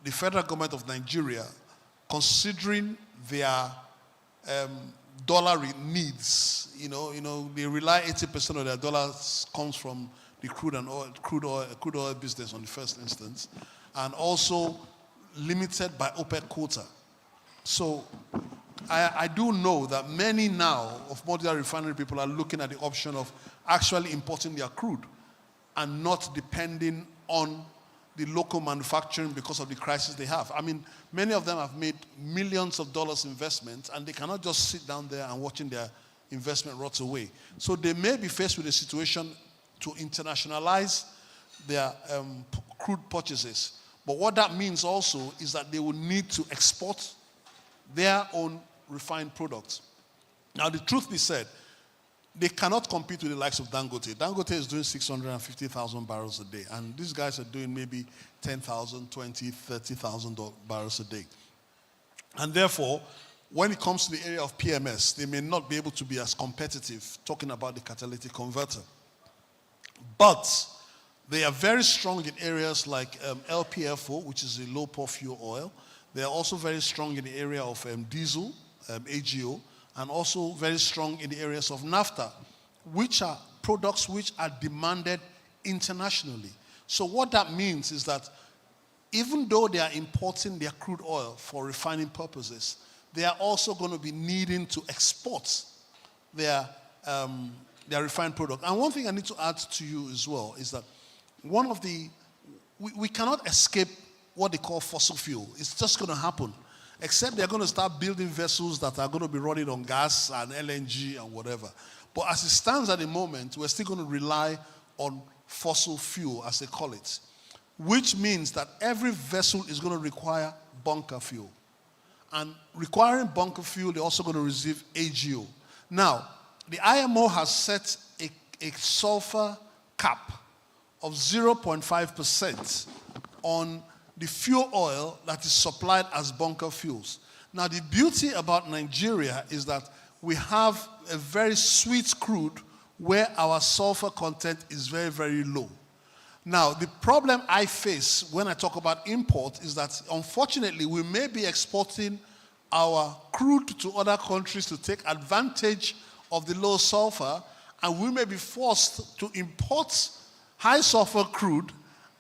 J: the federal government of Nigeria, considering their dollar needs, they rely 80% of their dollars comes from the crude oil business on the first instance, and also limited by OPEC quota. So I do know that many now of modern refinery people are looking at the option of actually importing their crude and not depending on the local manufacturing because of the crisis they have. I mean, many of them have made millions of dollars investments and they cannot just sit down there and watching their investment rot away. So they may be faced with a situation to internationalize their crude purchases. But what that means also is that they will need to export their own refined products. Now, the truth be said, they cannot compete with the likes of Dangote. Dangote is doing 650,000 barrels a day, and these guys are doing maybe 10,000, 20, 30,000 barrels a day. And therefore, when it comes to the area of PMS, they may not be able to be as competitive, talking about the catalytic converter. But they are very strong in areas like LPFO, which is a low-power fuel oil. They are also very strong in the area of diesel, AGO, and also very strong in the areas of naphtha, which are products which are demanded internationally. So what that means is that even though they are importing their crude oil for refining purposes, they are also going to be needing to export their refined product. And one thing I need to add to you as well is that we cannot escape what they call fossil fuel. It's just going to happen. Except they're going to start building vessels that are going to be running on gas and LNG and whatever. But as it stands at the moment, we're still going to rely on fossil fuel, as they call it, which means that every vessel is going to require bunker fuel. And requiring bunker fuel, they're also going to receive AGO. Now, the IMO has set a sulfur cap of 0.5% on the fuel oil that is supplied as bunker fuels. Now, the beauty about Nigeria is that we have a very sweet crude where our sulfur content is very, very low. Now, the problem I face when I talk about import is that, unfortunately, we may be exporting our crude to other countries to take advantage of the low sulfur, and we may be forced to import high sulfur crude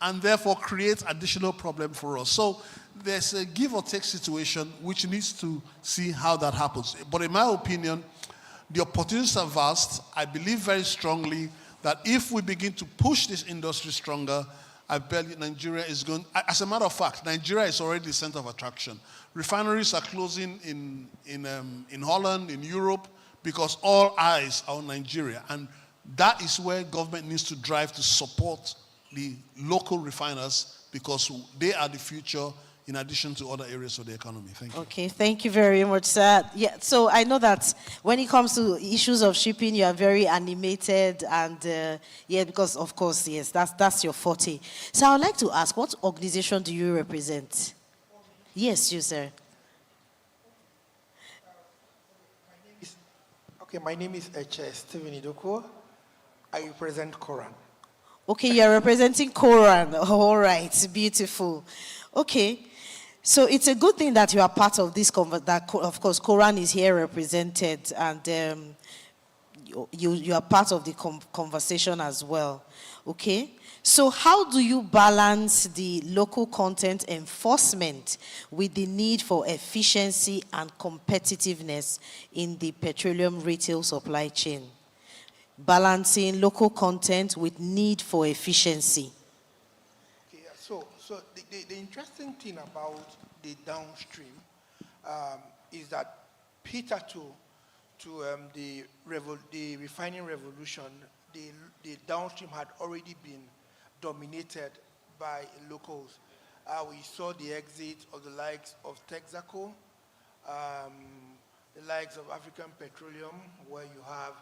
J: and therefore create additional problem for us. So there's a give or take situation which needs to see how that happens. But in my opinion, the opportunities are vast. I believe very strongly that if we begin to push this industry stronger, I bet Nigeria is going, as a matter of fact, Nigeria is already the center of attraction. Refineries are closing in Holland, in Europe, because all eyes are on Nigeria. And that is where government needs to drive to support the local refiners because they are the future in addition to other areas of the economy. Thank you.
T: Okay, thank you very much, sir. Yeah, so I know that when it comes to issues of shipping, you are very animated and yeah, because of course, yes, that's your forte. So I would like to ask, what organization do you represent? Yes, you, sir.
B: Okay, my name is Stephen Idoko. I represent Coran.
T: Okay, you're representing Coran. All right, beautiful. Okay, so it's a good thing that you are part of this, that of course Coran is here represented and you are part of the conversation as well. Okay, so how do you balance the local content enforcement with the need for efficiency and competitiveness in the petroleum retail supply chain? Balancing local content with need for efficiency.
B: Okay, so So the interesting thing about the downstream is that Peter the refining revolution, the downstream had already been dominated by locals. We saw the exit of the likes of Texaco, the likes of African Petroleum, where you have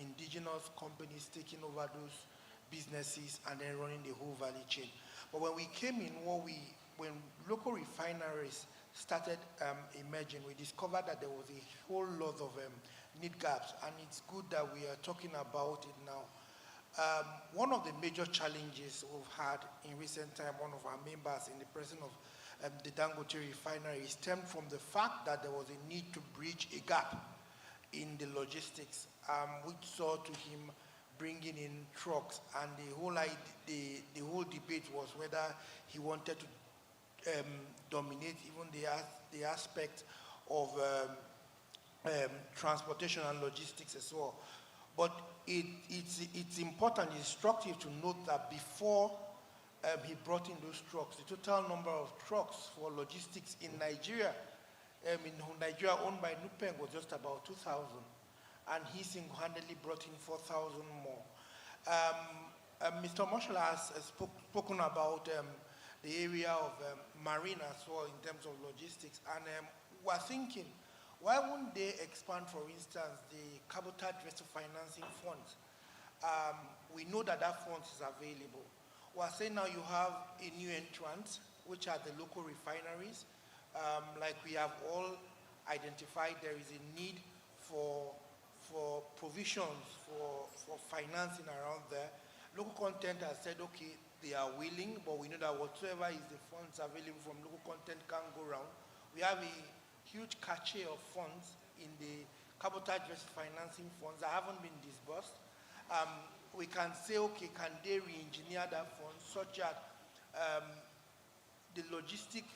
B: indigenous companies taking over those businesses and then running the whole value chain. But when we came in, when local refineries started emerging, we discovered that there was a whole lot of need gaps, and it's good that we are talking about it now. One of the major challenges we've had in recent time, one of our members in the presence of the Dangote refinery, stemmed from the fact that there was a need to bridge a gap in the logistics, which saw to him bringing in trucks, and the whole debate was whether he wanted to dominate even the aspect of transportation and logistics as well. But it's important, it's instructive to note that before he brought in those trucks, the total number of trucks for logistics in Nigeria, owned by Nupeng, was just about 2,000. And he single-handedly brought in 4,000 more. Mr. Marshall has spoken about the area of marine as well in terms of logistics. And we're thinking, why wouldn't they expand, for instance, the cabotage vessel financing funds? We know that fund is available. We're saying now you have a new entrant, which are the local refineries. Like we have all identified, there is a need for provisions for financing around there. Local content has said, okay, they are willing, but we know that whatsoever is the funds available from local content can't go around. We have a huge cache of funds in the cabotage vessel financing funds that haven't been disbursed. We can say, okay, can they re-engineer that fund such that the logistic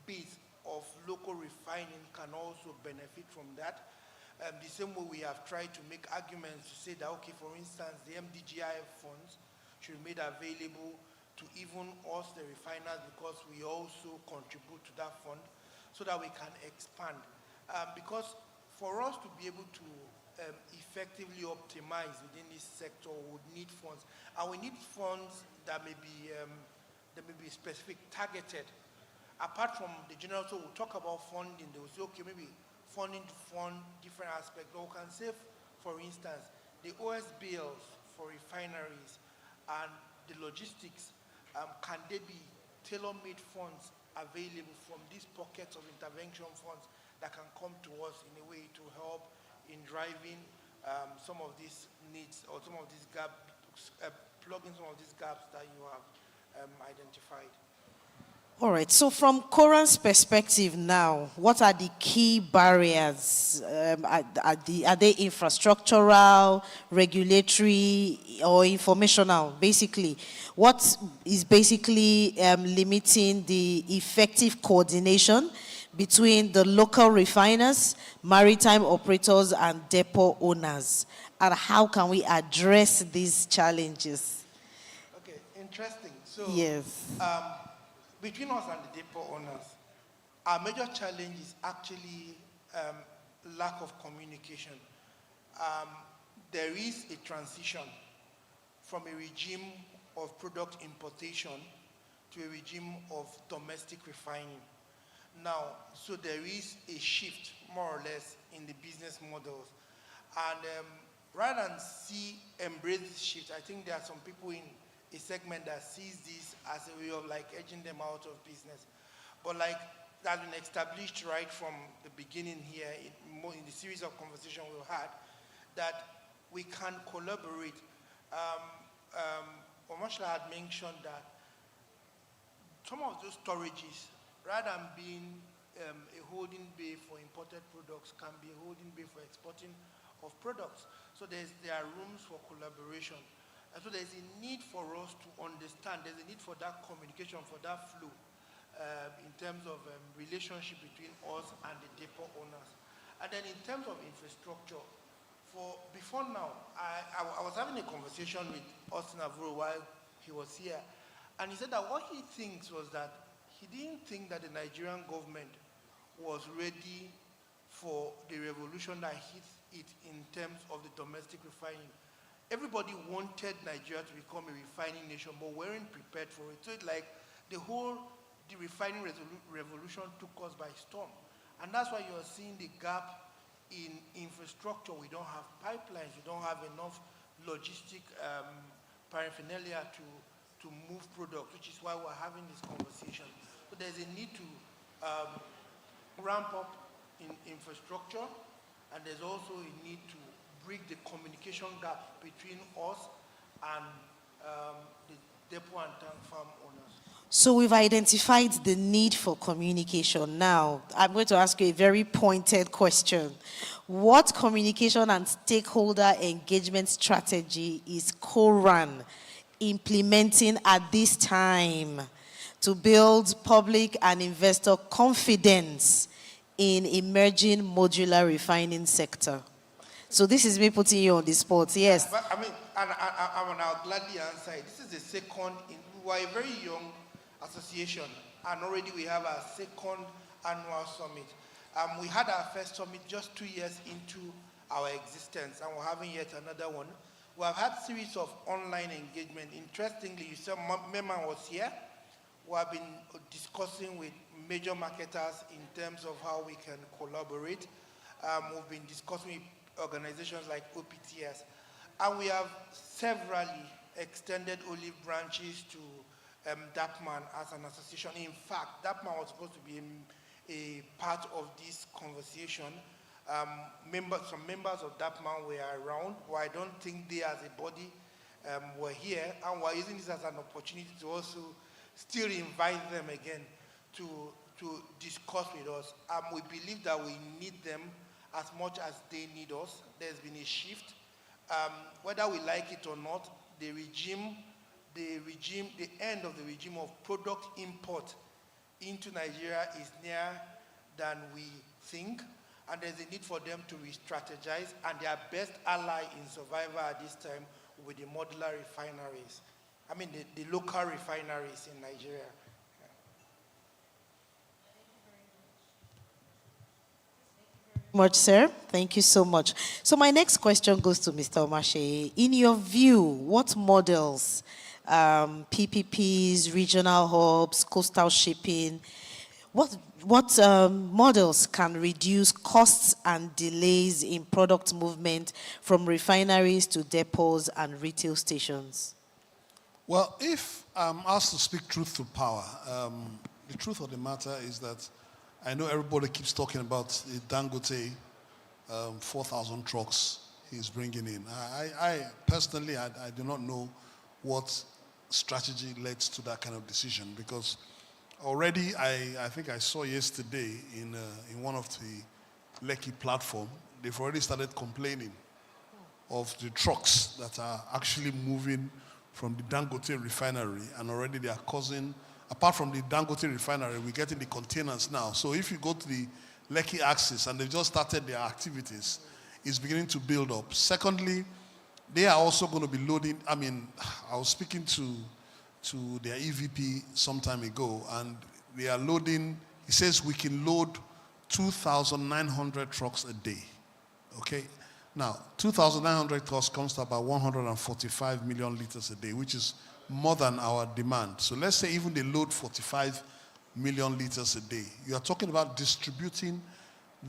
B: base of local refining can also benefit from that? The same way we have tried to make arguments to say that, okay, for instance, the MDGIF funds should be made available to even us, the refiners, because we also contribute to that fund so that we can expand. Because for us to be able to effectively optimize within this sector, we would need funds. And we need funds that may be specific, targeted. Apart from the general, so we'll talk about funding, they will say, okay, maybe funding to fund different aspects. But we can say, for instance, the OSBLs for refineries and the logistics, can they be tailor-made funds available from these pockets of intervention funds that can come to us in a way to help in driving some of these needs or some of these gaps, plugging some of these gaps that you have identified?
T: All right, so from Coran's perspective now, what are the key barriers? Are they infrastructural, regulatory, or informational, basically? What is basically limiting the effective coordination between the local refiners, maritime operators, and depot owners? And how can we address these challenges?
B: Okay, interesting. So,
T: yes.
B: Between us and the depot owners, our major challenge is actually lack of communication. There is a transition from a regime of product importation to a regime of domestic refining. Now, so there is a shift, more or less, in the business models. And rather than embrace this shift, I think there are some people in a segment that sees this as a way of like edging them out of business. But like that's been established right from the beginning here in the series of conversations we've had, that we can collaborate. Omashla had mentioned that some of those storages, rather than being a holding bay for imported products, can be a holding bay for exporting of products. So there are rooms for collaboration. And so there's a need for us to understand, there's a need for that communication, for that flow in terms of relationship between us and the depot owners. And then in terms of infrastructure, before now, I was having a conversation with Austin Avuro while he was here, And he said that what he thinks was that he didn't think that the Nigerian government was ready for the revolution that hit it in terms of the domestic refining. Everybody wanted Nigeria to become a refining nation, but weren't prepared for it. So it's like the refining revolution took us by storm. And that's why you're seeing the gap in infrastructure. We don't have pipelines, we don't have enough logistic paraphernalia to move products, which is why we're having this conversation. But there's a need to ramp up in infrastructure, and there's also a need to bridge the communication gap between us and the depot and tank farm owners.
T: So we've identified the need for communication. Now, I'm going to ask you a very pointed question. What communication and stakeholder engagement strategy is Coran implementing at this time to build public and investor confidence in emerging modular refining sector? So this is me putting you on the spot, yes.
B: But I mean, and I'll gladly answer it. This is the second, we are a very young association, and already we have our second annual summit. We had our first summit just 2 years into our existence, and we're having yet another one. We have had series of online engagement. Interestingly, you saw Meman was here. We have been discussing with major marketers in terms of how we can collaborate. We've been discussing with organizations like OPTS. And we have severally extended olive branches to DAPMAN as an association. In fact, DAPMAN was supposed to be a part of this conversation. Some members of DAPMAN were around, but I don't think they as a body were here, and we're using this as an opportunity to also still invite them again to discuss with us. We believe that we need them as much as they need us. There's been a shift. Whether we like it or not, the end of the regime of product import into Nigeria is nearer than we think, and there's a need for them to re-strategize, and their best ally in survival at this time will be the modular refineries. I mean, the local refineries in Nigeria.
T: Much, sir. Thank you so much. So my next question goes to Mr. Omashe. In your view, what models, PPPs, regional hubs, coastal shipping, what models can reduce costs and delays in product movement from refineries to depots and retail stations?
D: Well, if I'm asked to speak truth to power, the truth of the matter is that I know everybody keeps talking about the Dangote 4,000 trucks he's bringing in. I personally, I do not know what strategy led to that kind of decision, because already I think I saw yesterday in one of the Lekki platform, they've already started complaining of the trucks that are actually moving from the Dangote refinery, and already they are causing, apart from the Dangote refinery, we're getting the containers now. So if you go to the Lekki axis, and they've just started their activities, it's beginning to build up. Secondly, they are also going to be loading, I mean, I was speaking to their EVP some time ago, and they are loading, he says we can load 2,900 trucks a day, okay? Now, 2,900 trucks comes to about 145 million liters a day, which is more than our demand. So let's say even they load 45 million liters a day. You are talking about distributing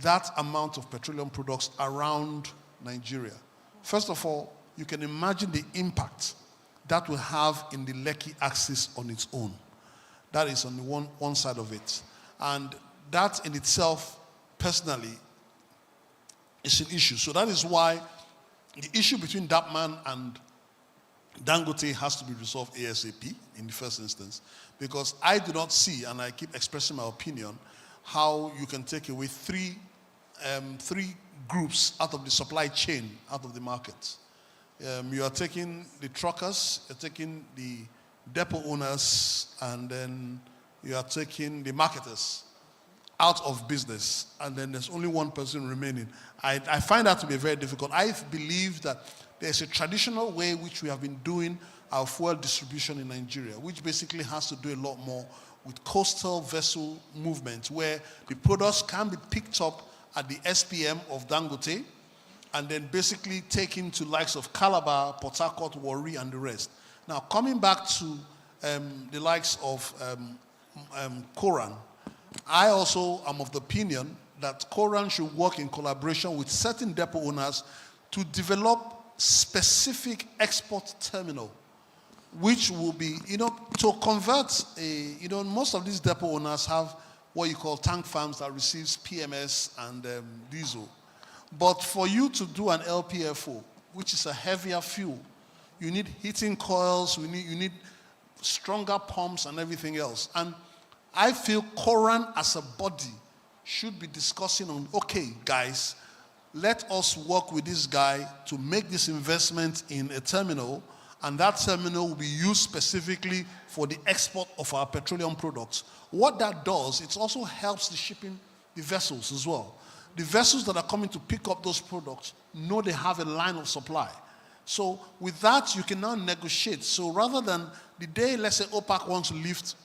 D: that amount of petroleum products around Nigeria. First of all, you can imagine the impact that will have in the Lekki axis on its own. That is on the one side of it. And that in itself, personally, is an issue. So that is why the issue between DAPMAN and Dangote has to be resolved ASAP in the first instance, because I do not see, and I keep expressing my opinion, how you can take away three groups out of the supply chain, out of the market. You are taking the truckers, you're taking the depot owners, and then you are taking the marketers out of business, and then there's only one person remaining. I find that to be very difficult. I believe that there's a traditional way which we have been doing our fuel distribution in Nigeria, which basically has to do a lot more with coastal vessel movement, where the products can be picked up at the SPM of Dangote, and then basically taken to likes of Calabar, Port Harcourt, Warri, and the rest. Now, coming back to the likes of Coran, I also am of the opinion that Coran should work in collaboration with certain depot owners to develop specific export terminal, which will be, to convert most of these depot owners have what you call tank farms that receives PMS and diesel. But for you to do an LPFO, which is a heavier fuel, you need heating coils, you need stronger pumps and everything else. And I feel Coran as a body should be discussing on, okay, guys, let us work with this guy to make this investment in a terminal, and that terminal will be used specifically for the export of our petroleum products. What that does, it also helps the shipping, the vessels as well. The vessels that are coming to pick up those products know they have a line of supply. So with that, you can now negotiate. So rather than the day, let's say OPAC wants to lift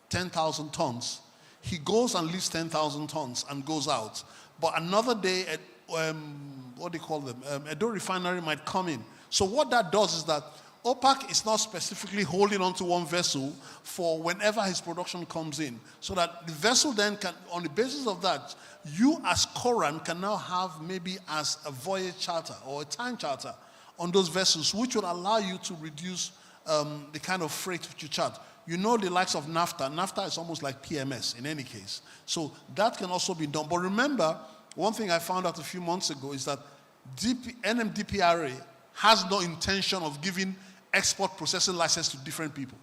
D: 10,000 tons, he goes and lifts 10,000 tons and goes out. But another day, what do you call them? Edo Refinery might come in. So what that does is that OPAC is not specifically holding on to one vessel for whenever his production comes in. So that the vessel then can, on the basis of that, you as Coran can now have maybe as a voyage charter or a time charter on those vessels, which will allow you to reduce the kind of freight which you charge. You know the likes of NAFTA. NAFTA is almost like PMS in any case. So that can also be done. But remember, one thing I found out a few months ago is that NMDPRA has no intention of giving export processing license to different people.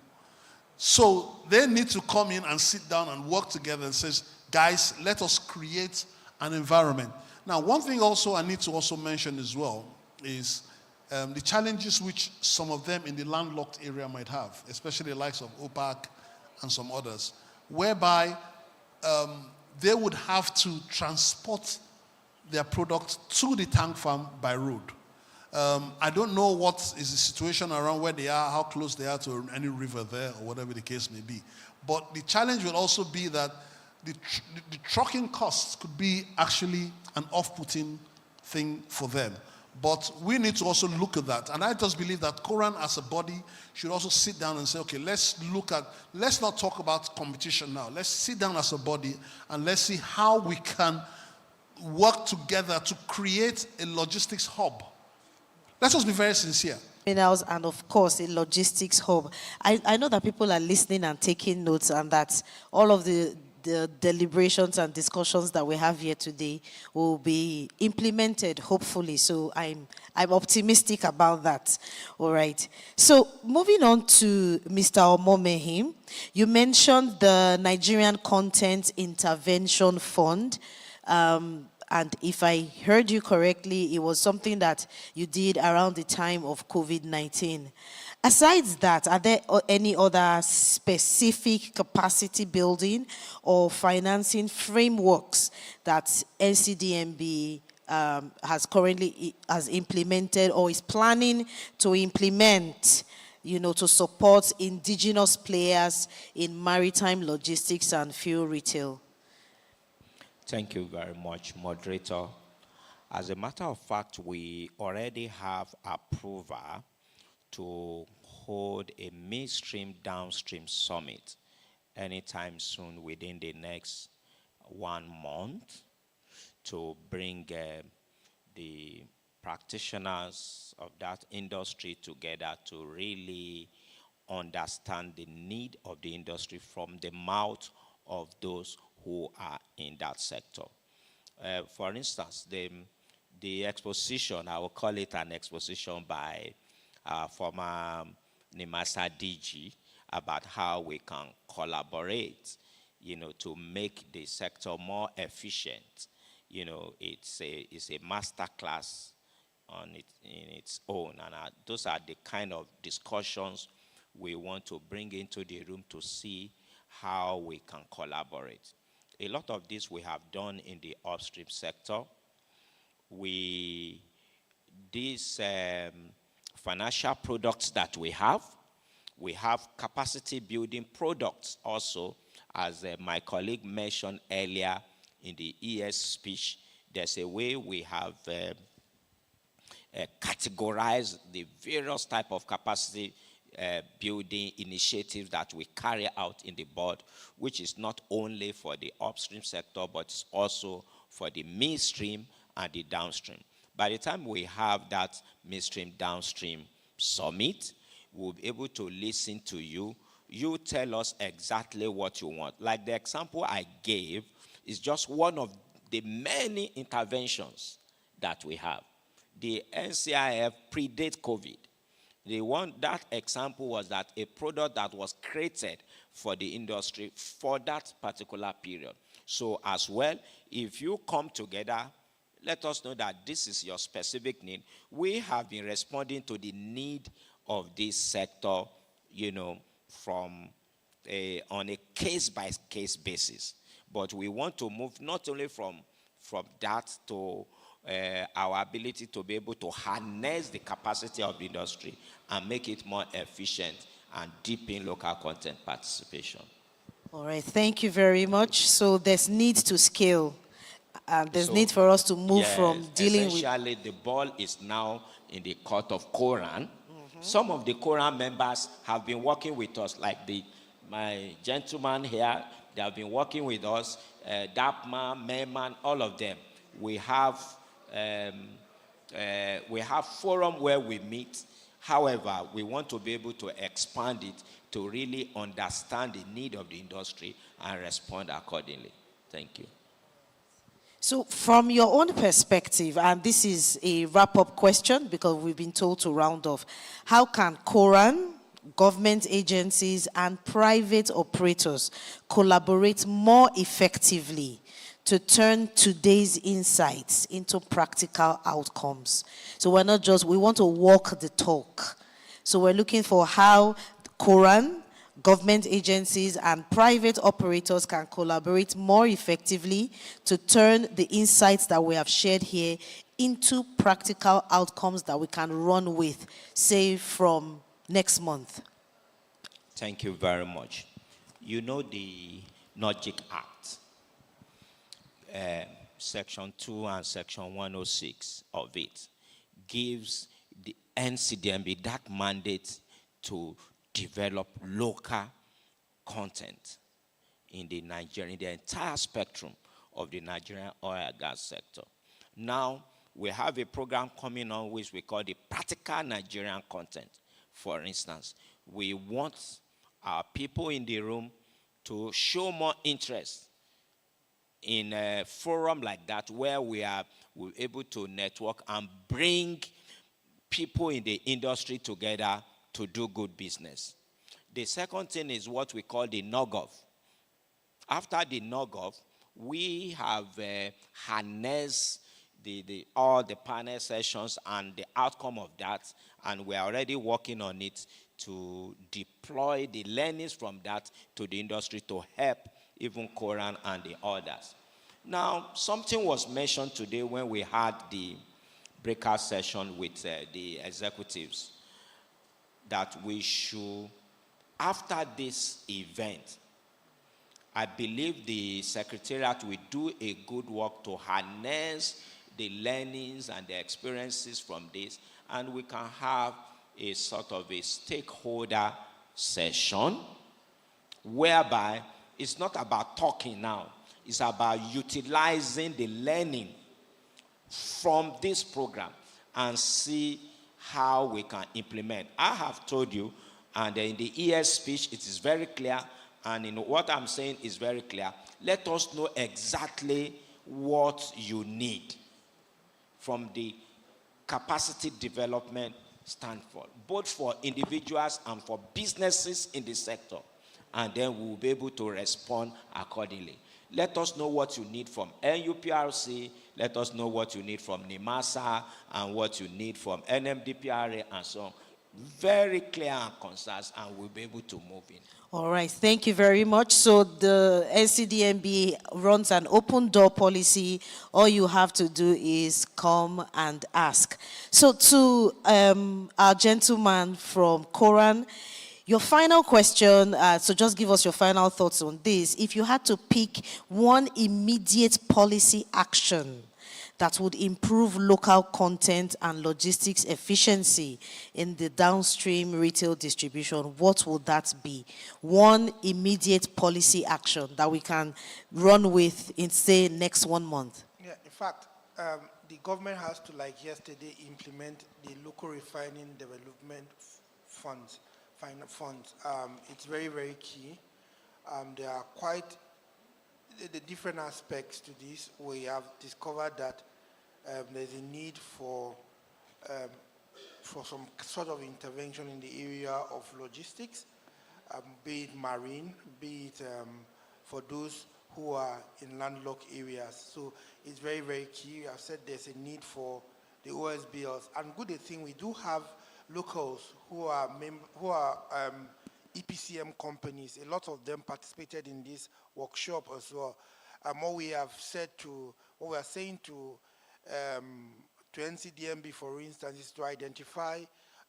D: So they need to come in and sit down and work together and says, guys, let us create an environment. Now, one thing also I need to also mention as well is the challenges which some of them in the landlocked area might have, especially the likes of OPAC and some others, whereby they would have to transport their product to the tank farm by road. I don't know what is the situation around where they are, how close they are to any river there, or whatever the case may be. But the challenge will also be that the trucking costs could be actually an off-putting thing for them. But we need to also look at that. And I just believe that Coran as a body should also sit down and say, okay, let's not talk about competition now. Let's sit down as a body and let's see how we can work together to create a logistics hub. Let's just be very sincere.
T: And of course, a logistics hub. I know that people are listening and taking notes, and that all of the deliberations and discussions that we have here today will be implemented, hopefully. So I'm optimistic about that. All right. So moving on to Mr. Omomehim, you mentioned the Nigerian Content Intervention Fund. And if I heard you correctly, it was something that you did around the time of COVID-19. Aside that, are there any other specific capacity building or financing frameworks that NCDMB has implemented or is planning to implement, to support indigenous players in maritime logistics and fuel retail?
U: Thank you very much, moderator. As a matter of fact, we already have approval to hold a midstream downstream summit anytime soon within the next 1 month to bring the practitioners of that industry together to really understand the need of the industry from the mouth of those who are in that sector. For instance, the exposition, I will call it an exposition by former NIMASA DG about how we can collaborate, to make the sector more efficient. It's a master class in its own, and those are the kind of discussions we want to bring into the room to see how we can collaborate. a lot of this we have done in the upstream sector. These financial products that we have capacity building products also, as my colleague mentioned earlier in the ES speech. There's a way we have categorized the various type of capacity building initiatives that we carry out in the board, which is not only for the upstream sector, but it's also for the midstream and the downstream. By the time we have that midstream downstream summit, we'll be able to listen to you. You tell us exactly what you want. Like the example I gave is just one of the many interventions that we have. The NCIF predate COVID. That example was that a product that was created for the industry for that particular period. So as well, if you come together, let us know that this is your specific need. We have been responding to the need of this sector, from on a case-by-case basis. But we want to move not only from that to our ability to be able to harness the capacity of the industry and make it more efficient and deepen local content participation.
T: All right, thank you very much. So there's need to scale. There's need for us to move from dealing with...
U: Essentially, the ball is now in the court of Coran. Some of the Coran members have been working with us, like my gentleman here. They have been working with us, Dapman, Merman, all of them. We have forum where we meet. However, we want to be able to expand it to really understand the need of the industry and respond accordingly. Thank you.
T: So from your own perspective, and this is a wrap-up question because we've been told to round off, how can Coran, government agencies, and private operators collaborate more effectively to turn today's insights into practical outcomes? So we want to walk the talk. So we're looking for how Coran, government agencies, and private operators can collaborate more effectively to turn the insights that we have shared here into practical outcomes that we can run with, say, from next month.
U: Thank you very much. You know the NOGIC Act, Section 2 and Section 106 of it, gives the NCDMB that mandate to develop local content in the entire spectrum of the Nigerian oil and gas sector. Now, we have a program coming on which we call the Practical Nigerian Content. For instance, we want our people in the room to show more interest in a forum like that where we're able to network and bring people in the industry together to do good business. The second thing is what we call the NOGOV. After the NOGOV, we have harnessed all the panel sessions and the outcome of that, and we're already working on it to deploy the learnings from that to the industry to help even Coran and the others. Now, something was mentioned today when we had the breakout session with the executives, that we should, after this event, I believe the Secretariat will do a good work to harness the learnings and the experiences from this, and we can have a sort of a stakeholder session whereby it's not about talking now, it's about utilizing the learning from this program and see how we can implement. I have told you, and in the ES speech, it is very clear, and in what I'm saying is very clear. Let us know exactly what you need from the capacity development standpoint, both for individuals and for businesses in the sector, and then we'll be able to respond accordingly. Let us know what you need from NUPRC, let us know what you need from NIMASA, and what you need from NMDPRA, and so on. very clear and concise, and we'll be able to move in.
T: All right, thank you very much. So the NCDMB runs an open door policy. All you have to do is come and ask. So to our gentleman from Coran, your final question, so just give us your final thoughts on this. If you had to pick one immediate policy action that would improve local content and logistics efficiency in the downstream retail distribution, what would that be? One immediate policy action that we can run with in, say, next 1 month.
B: Yeah, in fact, the government has to, like yesterday, implement the local refining development funds. It's very, very key. There are quite the different aspects to this. We have discovered that there's a need for some sort of intervention in the area of logistics, be it marine, be it for those who are in landlocked areas. So it's very, very key. I've said there's a need for the OSBLs. And good thing, we do have locals who are EPCM companies. A lot of them participated in this workshop as well. What we are saying to NCDMB, for instance, is to identify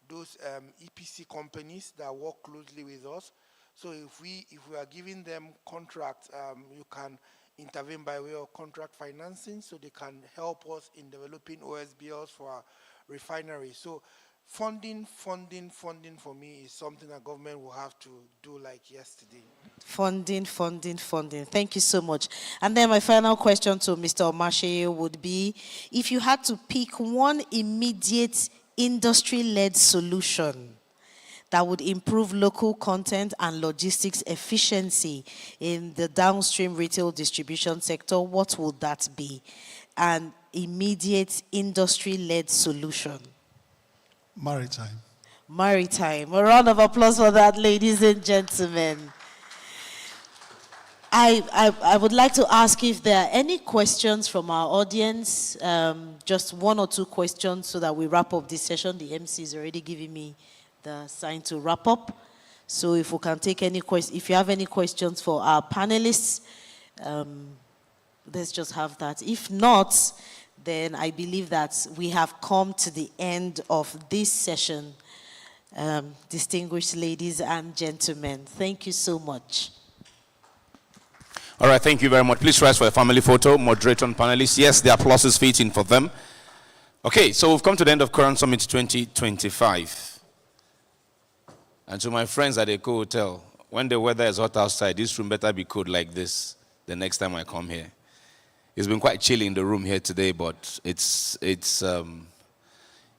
B: those EPC companies that work closely with us. So if we are giving them contracts, you can intervene by way of contract financing, so they can help us in developing OSBLs for our refinery. So funding for me is something that government will have to do like yesterday.
T: Funding. Thank you so much. And then my final question to Mr. Omashe would be, if you had to pick one immediate industry-led solution that would improve local content and logistics efficiency in the downstream retail distribution sector, what would that be? An immediate industry-led solution. Maritime. A round of applause for that, ladies and gentlemen. I would like to ask if there are any questions from our audience, just 1 or 2 questions so that we wrap up this session. The MC is already giving me the sign to wrap up. So if we can take any questions, if you have any questions for our panelists, let's just have that. If not, then I believe that we have come to the end of this session. Distinguished ladies and gentlemen, thank you so much.
A: All right, thank you very much. Please rise for a family photo. Moderator and panelists. Yes, the applause is fitting for them. Okay, so we've come to the end of Coran Summit 2025. And to my friends at the Eco Hotel, when the weather is hot outside, this room better be cold like this the next time I come here. It's been quite chilly in the room here today, but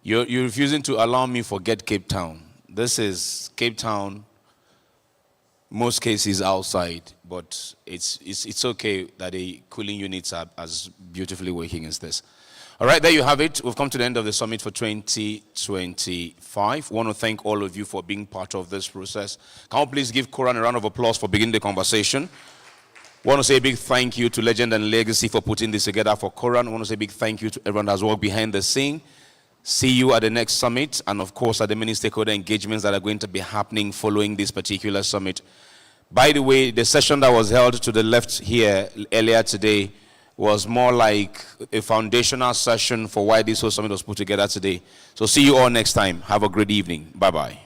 A: you're refusing to allow me forget Cape Town. This is Cape Town, most cases outside, but it's okay that the cooling units are as beautifully working as this. All right, there you have it. We've come to the end of the summit for 2025. I want to thank all of you for being part of this process. Can we please give Coran a round of applause for beginning the conversation? I want to say a big thank you to Legend and Legacy for putting this together for Coran. I want to say a big thank you to everyone that's worked behind the scene. See you at the next summit, and of course at the many stakeholder engagements that are going to be happening following this particular summit. By the way, the session that was held to the left here earlier today was more like a foundational session for why this whole summit was put together today. So see you all next time. Have a great evening. Bye-bye.